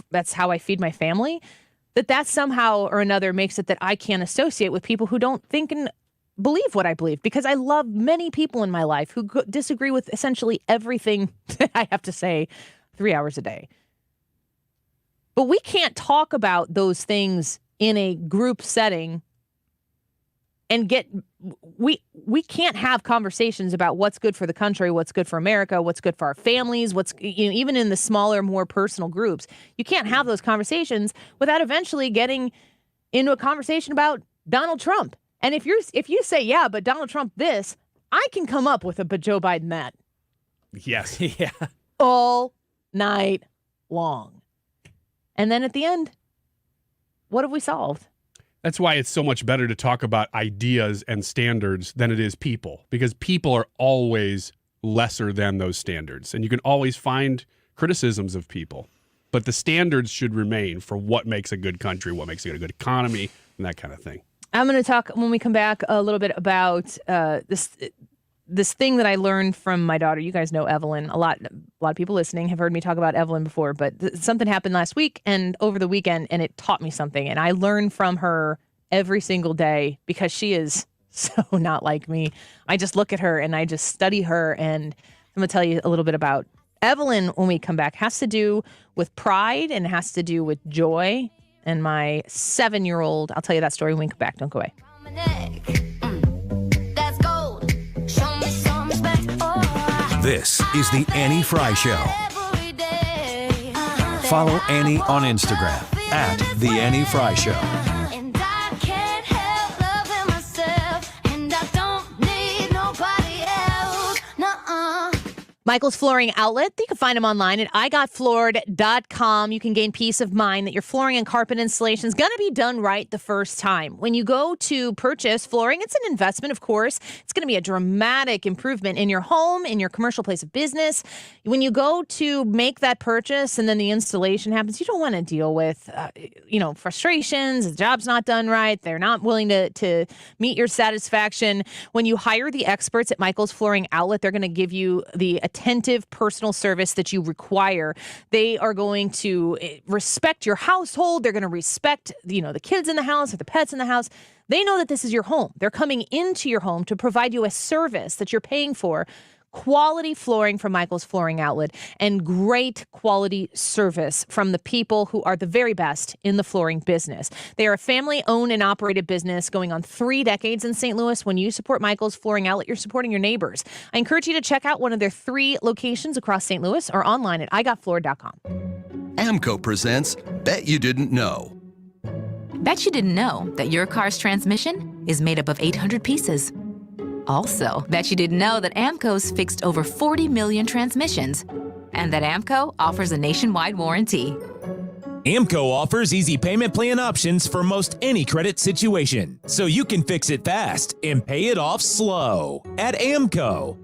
S8: that's how I feed my family, that somehow or another makes it that I can't associate with people who don't think and believe what I believe, because I love many people in my life who disagree with essentially everything that I have to say 3 hours a day. But we can't talk about those things in a group setting and we can't have conversations about what's good for the country, what's good for America, what's good for our families, even in the smaller, more personal groups. You can't have those conversations without eventually getting into a conversation about Donald Trump. And if you say, yeah, but Donald Trump this, I can come up with a but Joe Biden that.
S1: Yes.
S3: Yeah.
S8: All night long. And then at the end, what have we solved?
S1: That's why it's so much better to talk about ideas and standards than it is people, because people are always lesser than those standards. And you can always find criticisms of people, but the standards should remain for what makes a good country, what makes it a good economy, and that kind of thing.
S8: I'm going to talk when we come back a little bit about this thing that I learned from my daughter. You guys know Evelyn. A lot of people listening have heard me talk about Evelyn before, but something happened last week and over the weekend, and it taught me something. And I learn from her every single day because she is so not like me. I just look at her and I just study her. And I'm going to tell you a little bit about Evelyn when we come back. Has to do with pride and has to do with joy. And my 7-year-old, I'll tell you that story when we come back. Don't go away.
S14: This is the Annie Frey Show. Follow Annie on Instagram at The Annie Frey Show.
S8: Michael's Flooring Outlet. You can find them online at igotfloored.com. You can gain peace of mind that your flooring and carpet installation is going to be done right the first time. When you go to purchase flooring, it's an investment, of course. It's going to be a dramatic improvement in your home, in your commercial place of business. When you go to make that purchase and then the installation happens, you don't want to deal with, frustrations. The job's not done right. They're not willing to meet your satisfaction. When you hire the experts at Michael's Flooring Outlet, they're going to give you the attentive personal service that you require. They are going to respect your household. They're going to respect, the kids in the house or the pets in the house. They know that this is your home. They're coming into your home to provide you a service that you're paying for. Quality flooring from Michael's Flooring Outlet and great quality service from the people who are the very best in the flooring business. They are a family-owned and operated business going on 3 decades in St. Louis. When you support Michael's Flooring Outlet, you're supporting your neighbors. I encourage you to check out one of their 3 locations across St. Louis or online at igotfloored.com.
S4: AMCO presents Bet You Didn't Know.
S5: Bet you didn't know that your car's transmission is made up of 800 pieces. Also, bet you didn't know that AMCO's fixed over 40 million transmissions, and that AMCO offers a nationwide warranty.
S7: AMCO offers easy payment plan options for most any credit situation, so you can fix it fast and pay it off slow at AMCO.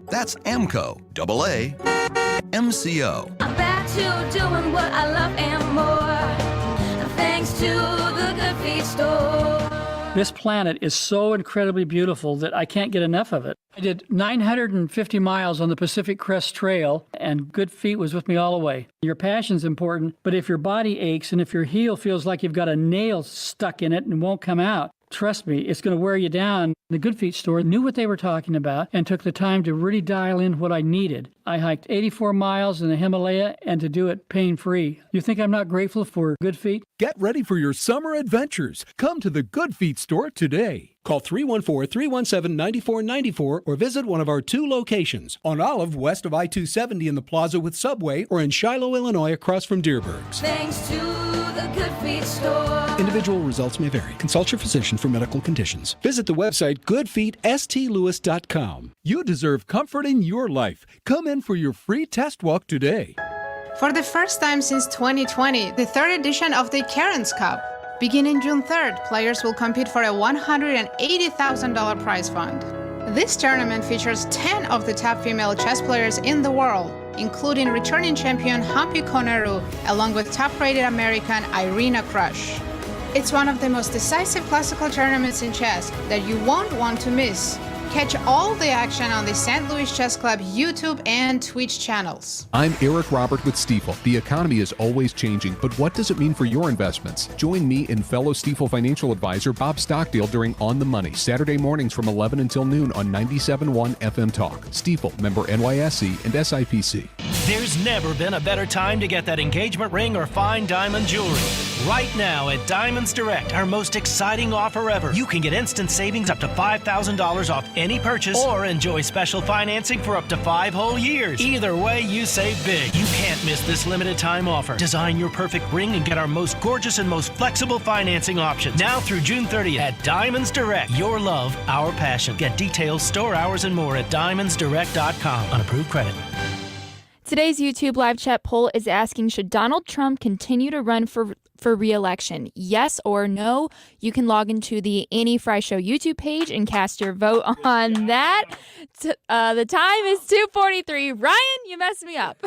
S4: That's AMCO, AA, MCO.
S30: I'm back to doing what I love and more, thanks to the Good Feet store.
S13: This planet is so incredibly beautiful that I can't get enough of it. I did 950 miles on the Pacific Crest Trail, and Good Feet was with me all the way. Your passion's important, but if your body aches and if your heel feels like you've got a nail stuck in it and won't come out, trust me, it's going to wear you down. The Good Feet store knew what they were talking about and took the time to really dial in what I needed. I hiked 84 miles in the Himalaya and to do it pain-free. You think I'm not grateful for Good Feet?
S16: Get ready for your summer adventures. Come to the Good Feet store today. Call 314-317-9494 or visit one of our 2 locations on Olive west of I-270 in the Plaza with Subway or in Shiloh, Illinois across from Deerbergs.
S30: Thanks to the Good Feet store.
S16: Individual results may vary. Consult your physician for medical conditions. Visit the website goodfeetstlewis.com. You deserve comfort in your life. Come in for your free test walk today.
S17: For the first time since 2020, the 3rd edition of the Karen's Cup. Beginning June 3rd, players will compete for a $180,000 prize fund. This tournament features 10 of the top female chess players in the world, including returning champion Hampi Koneru, along with top-rated American Irina Krush. It's one of the most decisive classical tournaments in chess that you won't want to miss. Catch all the action on the St. Louis Chess Club YouTube and Twitch channels.
S20: I'm Eric Robert with Stifel. The economy is always changing, but what does it mean for your investments? Join me and fellow Stifel financial advisor Bob Stockdale during On the Money, Saturday mornings from 11 until noon on 97.1 FM Talk. Stifel, member NYSE and SIPC.
S24: There's never been a better time to get that engagement ring or fine diamond jewelry. Right now at Diamonds Direct, our most exciting offer ever. You can get instant savings up to $5,000 off any purchase or enjoy special financing for up to 5 whole years. Either way, you save big. You can't miss this limited time offer. Design your perfect ring and get our most gorgeous and most flexible financing options. Now through June 30th at Diamonds Direct. Your love, our passion. Get details, store hours, and more at diamondsdirect.com. On approved credit.
S2: Today's YouTube live chat poll is asking, should Donald Trump continue to run for re-election? Yes or no? You can log into the Annie Frey Show YouTube page and cast your vote on that. The time is 2:43. Ryan, you messed me up.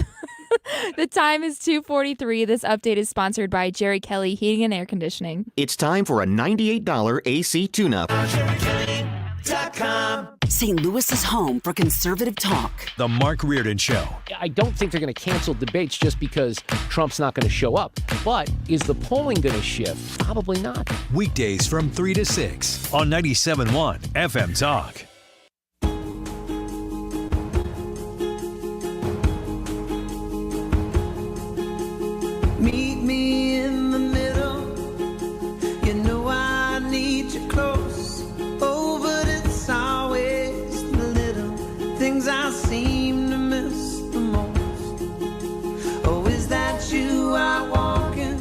S2: The time is 2:43. This update is sponsored by Jerry Kelly Heating and Air Conditioning.
S25: It's time for a $98 AC tune-up.
S15: JerryKelly.com.
S6: St. Louis's home for conservative talk.
S14: The Mark Reardon Show.
S9: I don't think they're going to cancel debates just because Trump's not going to show up. But is the polling going to shift? Probably not.
S14: Weekdays from 3 to 6 on 97.1 FM Talk.
S15: Meet me in the middle. You know I need you close. Oh, but it's always the little things I seem to miss the most. Oh, is that you I walk in?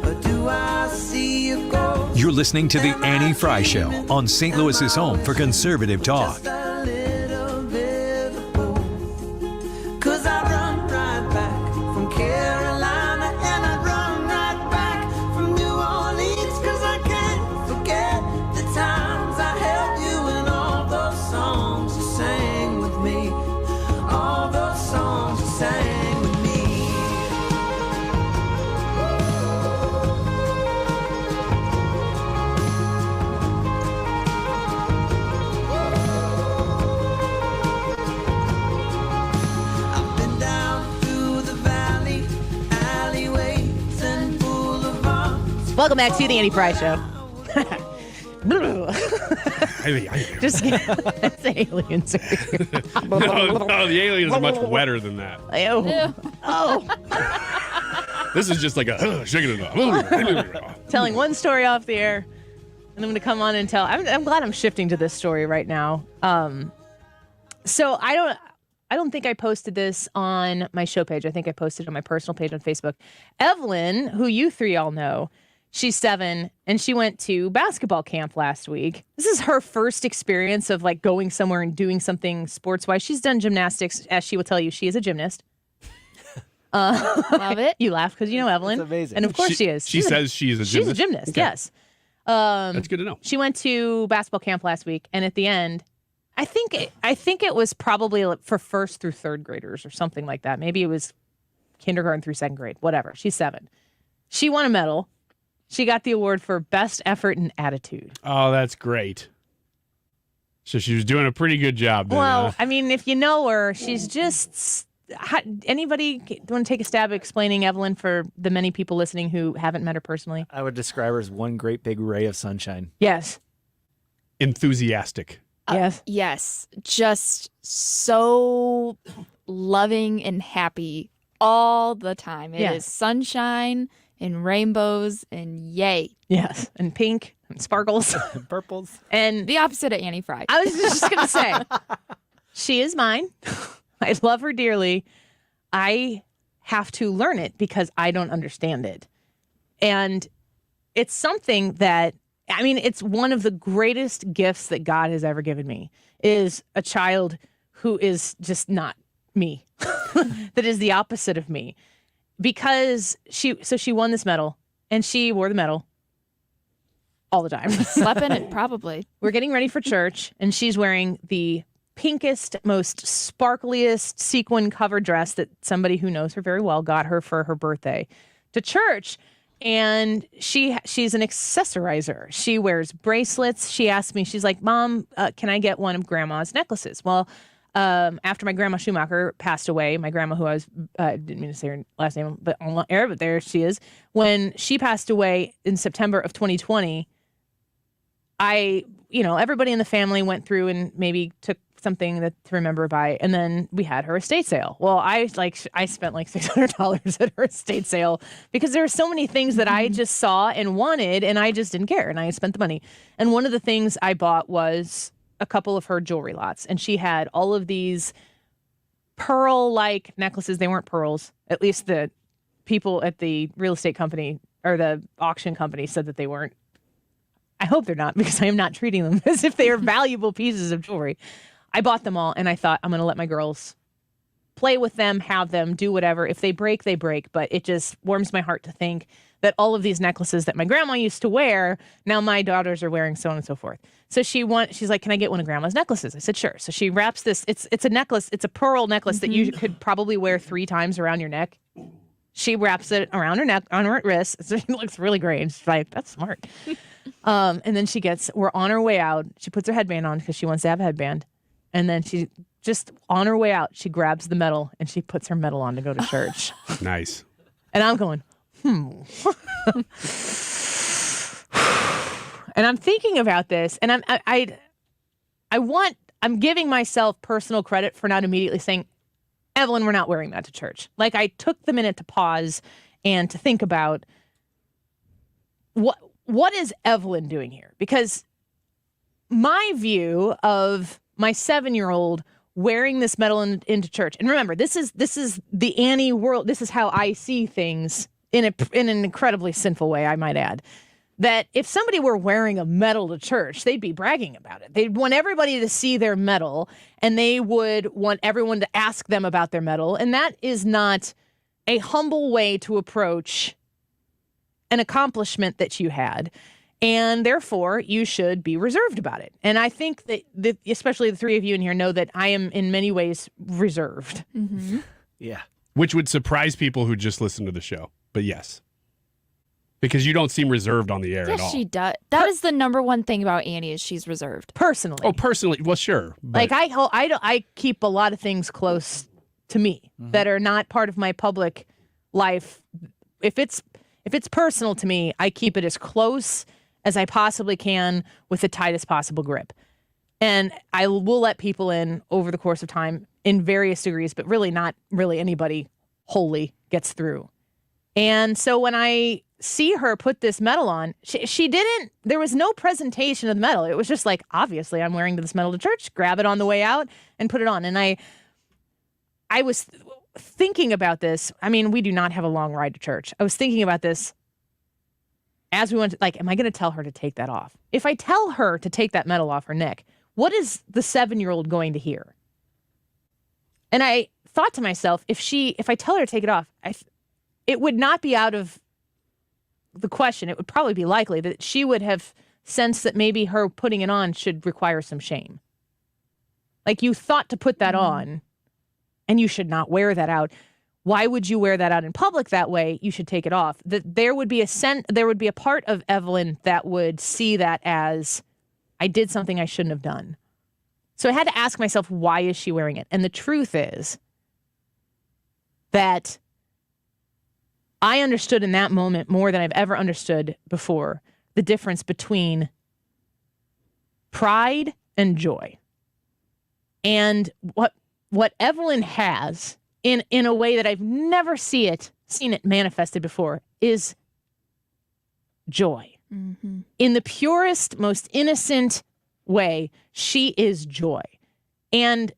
S15: Or do I see a ghost?
S14: You're listening to The Annie Frey Show on St. Louis's home for conservative talk.
S15: Just a little bit of both. 'Cause I run right back from Carolina, and I run right back from New Orleans. 'Cause I can't forget the times I held you and all those songs you sang with me. All those songs you sang with me. I've been down through the valley, alleyways and boulevards.
S8: Welcome back to the Andy Frey Show. Just that's aliens.
S1: No, the aliens are much wetter than that.
S8: Oh.
S1: This is just like a shaking it up.
S8: Telling one story off the air, and I'm going to come on and tell. I'm glad I'm shifting to this story right now. So I don't think I posted this on my show page. I think I posted it on my personal page on Facebook. Evelyn, who you three all know, she's 7, and she went to basketball camp last week. This is her first experience of like going somewhere and doing something sports-wise. She's done gymnastics, as she will tell you. She is a gymnast.
S2: Love it.
S8: You laugh because you know Evelyn.
S3: That's amazing.
S8: And of course she is.
S1: She says she is a
S8: She's
S1: gymnast.
S8: a gymnast,
S1: Okay.
S8: yes.
S1: That's good to know.
S8: She went to basketball camp last week, and at the end, I think it was probably for first through third graders or something like that. Maybe it was kindergarten through second grade, whatever. She's 7. She won a medal. She got the award for best effort and attitude.
S1: Oh, that's great. So she was doing a pretty good job then.
S8: Well, I mean, if you know her, she's just. Anybody want to take a stab at explaining Evelyn for the many people listening who haven't met her personally?
S3: I would describe her as one great big ray of sunshine.
S8: Yes.
S1: Enthusiastic.
S8: Yes.
S2: Yes. Just so loving and happy all the time. It is sunshine and rainbows and yay.
S8: Yes. And pink and sparkles.
S3: And purples.
S8: And
S2: the opposite of Annie Frey.
S8: I was just going to say, she is mine. I love her dearly. I have to learn it because I don't understand it. And it's something that, I mean, it's one of the greatest gifts that God has ever given me is a child who is just not me, that is the opposite of me. Because she won this medal and she wore the medal all the time.
S2: Slept in it, probably.
S8: We're getting ready for church and she's wearing the pinkest, most sparkliest sequin covered dress that somebody who knows her very well got her for her birthday to church. And she's an accessorizer. She wears bracelets. She asked me, she's like, Mom, can I get one of Grandma's necklaces? Well, after my grandma Schumacher passed away, my grandma, who I didn't mean to say her last name, but on air, but there she is. When she passed away in September of 2020, everybody in the family went through and maybe took something to remember by, and then we had her estate sale. Well, I spent like $600 at her estate sale because there were so many things that I just saw and wanted, and I just didn't care, and I spent the money. And one of the things I bought was a couple of her jewelry lots, and she had all of these pearl-like necklaces. They weren't pearls. At least the people at the real estate company or the auction company said that they weren't. I hope they're not, because I am not treating them as if they are valuable pieces of jewelry. I bought them all, and I thought, I'm going to let my girls play with them, have them, do whatever. If they break, they break. But it just warms my heart to think that all of these necklaces that my grandma used to wear, now my daughters are wearing, so on and so forth. So she's like, can I get one of Grandma's necklaces? I said, sure. So she wraps this. It's a necklace. It's a pearl necklace that you could probably wear 3 times around your neck. She wraps it around her neck, on her wrist. So it looks really great. And she's like, that's smart. And then we're on our way out. She puts her headband on because she wants to have a headband. And then she just on her way out, she grabs the medal and she puts her medal on to go to church.
S1: Nice.
S8: And I'm going, And I'm thinking about this, and I'm giving myself personal credit for not immediately saying, Evelyn, we're not wearing that to church. Like, I took the minute to pause and to think about what is Evelyn doing here? Because my view of my 7-year-old wearing this medal into church, and remember, this is the Annie world. This is how I see things in an incredibly sinful way, I might add. That if somebody were wearing a medal to church, they'd be bragging about it. They'd want everybody to see their medal, and they would want everyone to ask them about their medal. And that is not a humble way to approach an accomplishment that you had. And therefore, you should be reserved about it. And I think that especially the three of you in here know that I am in many ways reserved.
S2: Mm-hmm.
S3: Yeah.
S1: Which would surprise people who just listen to the show. But yes. Because you don't seem reserved on the air at all.
S2: Yes, she does. That is the number one thing about Annie is she's reserved.
S8: Personally.
S1: Oh, personally. Well, sure. But...
S8: Like, I keep a lot of things close to me that are not part of my public life. If it's personal to me, I keep it as close as I possibly can with the tightest possible grip. And I will let people in over the course of time in various degrees, but really not really anybody wholly gets through. And so when I see her put this medal on, she didn't, there was no presentation of the medal. It was just like, obviously I'm wearing this medal to church, grab it on the way out and put it on. And I was thinking about this. I mean, we do not have a long ride to church. I was thinking about this as we went, like, am I going to tell her to take that off? If I tell her to take that medal off her neck, what is the 7-year-old going to hear? And I thought to myself, if I tell her to take it off, it would not be out of the question. It would probably be likely that she would have sensed that maybe her putting it on should require some shame. Like, you thought to put that on, and you should not wear that out. Why would you wear that out in public that way? You should take it off. There would be a part of Evelyn that would see that as, I did something I shouldn't have done. So I had to ask myself, why is she wearing it? And the truth is that I understood in that moment more than I've ever understood before the difference between pride and joy. And what Evelyn has in a way that I've never seen it manifested before is joy.
S2: Mm-hmm.
S8: In the purest, most innocent way, she is joy. And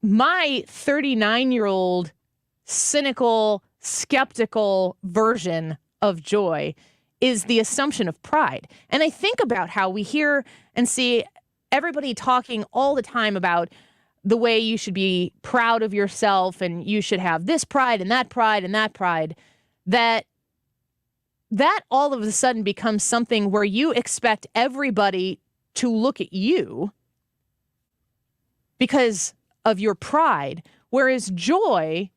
S8: my 39-year-old cynical, skeptical version of joy is the assumption of pride. And I think about how we hear and see everybody talking all the time about the way you should be proud of yourself and you should have this pride and that pride and that pride, that all of a sudden becomes something where you expect everybody to look at you because of your pride, whereas joy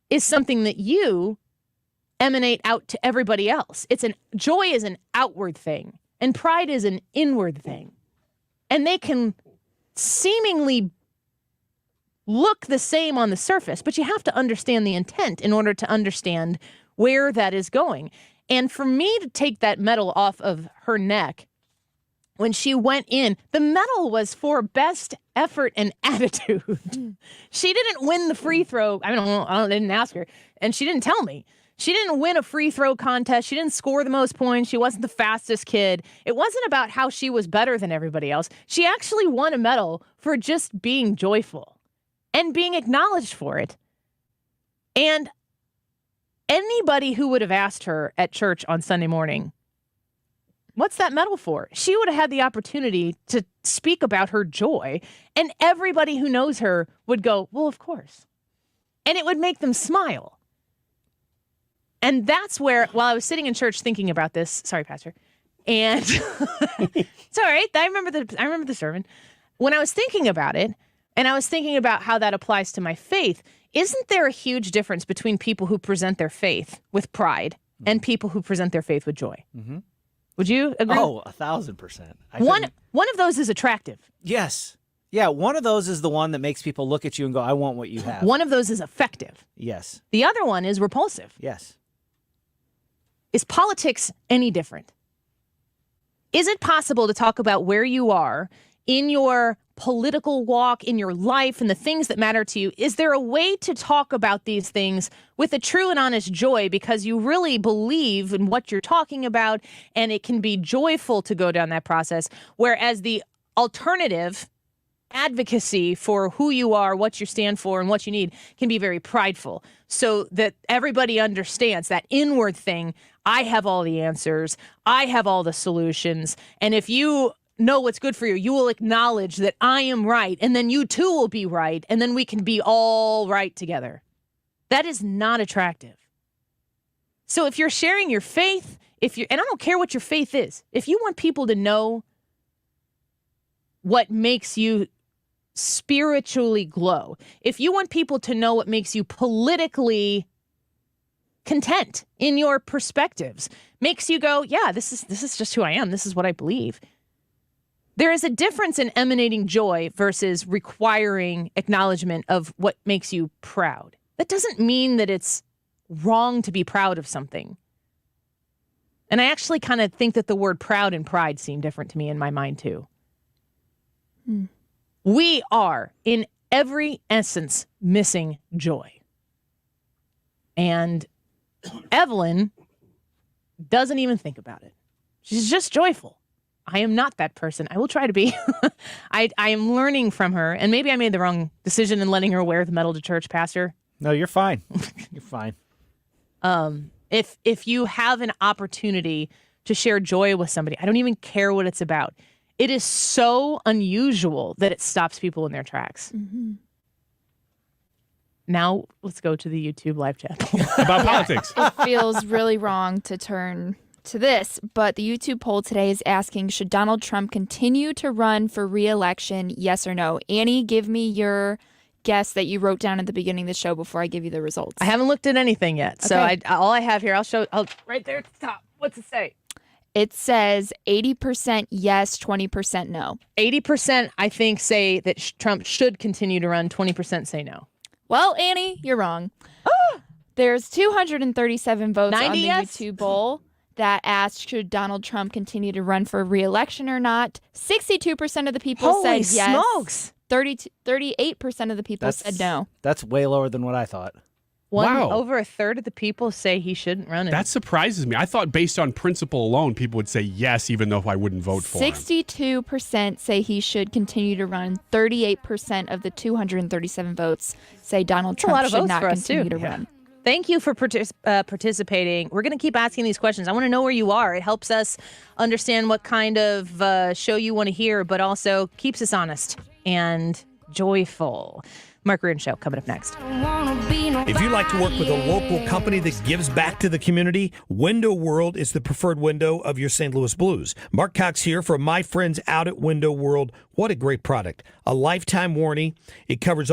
S8: is something that you emanate out to everybody else. Joy is an outward thing, and pride is an inward thing. And they can seemingly look the same on the surface, but you have to understand the intent in order to understand where that is going. And for me to take that medal off of her neck when she went in, the medal was for best effort and attitude. She didn't win the free throw. I didn't ask her, and she didn't tell me. She didn't win a free throw contest. She didn't score the most points. She wasn't the fastest kid. It wasn't about how she was better than everybody else. She actually won a medal for just being joyful and being acknowledged for it. And anybody who would have asked her at church on Sunday morning, what's that medal for? She would have had the opportunity to speak about her joy, and everybody who knows her would go, well, of course. And it would make them smile. And that's where, while I was sitting in church thinking about this, sorry, Pastor, and it's all right. I remember the sermon. When I was thinking about it, and I was thinking about how that applies to my faith, isn't there a huge difference between people who present their faith with pride and people who present their faith with joy?
S3: Mm-hmm.
S8: Would you agree?
S3: Oh, 1,000%.
S8: One of those is attractive.
S3: Yes. Yeah, one of those is the one that makes people look at you and go, I want what you have.
S8: One of those is effective.
S3: Yes.
S8: The other one is repulsive.
S3: Yes.
S8: Is politics any different? Is it possible to talk about where you are in your political walk, in your life, and the things that matter to you? Is there a way to talk about these things with a true and honest joy because you really believe in what you're talking about, and it can be joyful to go down that process, whereas the alternative advocacy for who you are, what you stand for, and what you need can be very prideful, so that everybody understands that inward thing. I have all the answers. I have all the solutions. And if you know what's good for you, you will acknowledge that I am right, and then you too will be right, and then we can be all right together. That is not attractive. So if you're sharing your faith, and I don't care what your faith is, if you want people to know what makes you spiritually glow, if you want people to know what makes you politically content in your perspectives, makes you go, yeah, this is just who I am. This is what I believe. There is a difference in emanating joy versus requiring acknowledgement of what makes you proud. That doesn't mean that it's wrong to be proud of something. And I actually kind of think that the word proud and pride seem different to me in my mind too. We are, in every essence, missing joy. And Evelyn doesn't even think about it. She's just joyful. I am not that person. I will try to be. I am learning from her, and maybe I made the wrong decision in letting her wear the medal to church, Pastor.
S3: No, you're fine. You're fine.
S8: If you have an opportunity to share joy with somebody, I don't even care what it's about. It is so unusual that it stops people in their tracks.
S2: Mm-hmm.
S8: Now let's go to the YouTube live chat
S1: about politics.
S2: It feels really wrong to turn to this, but the YouTube poll today is asking, should Donald Trump continue to run for re-election, yes or no? Annie, give me your guess that you wrote down at the beginning of the show before I give you the results.
S8: I haven't looked at anything yet.
S2: Okay.
S8: So all I have here, I'll right there at the top. What's it say?
S2: It says 80% yes, 20% no.
S8: 80% I think say that Trump should continue to run. 20% say no.
S2: Well, Annie, you're wrong. There's 237 votes on the YouTube poll that asked, should Donald Trump continue to run for re-election or not? 62% of the people said yes.
S8: Holy smokes.
S2: 38% of the people said no.
S3: That's way lower than what I thought.
S8: Over a third of the people say he shouldn't run it.
S1: That surprises me. I thought based on principle alone, people would say yes, even though I wouldn't vote for him.
S2: 62% say he should continue to run. 38% of the 237 votes say Donald Trump should not continue to run.
S8: Thank you for participating. We're going to keep asking these questions. I want to know where you are. It helps us understand what kind of show you want to hear, but also keeps us honest and joyful. Mark Reardon Show coming up next.
S10: If you like to work with a local company that gives back to the community, Window World is the preferred window of your St. Louis Blues. Mark Cox here from my friends out at Window World. What a great product. A lifetime warranty. It covers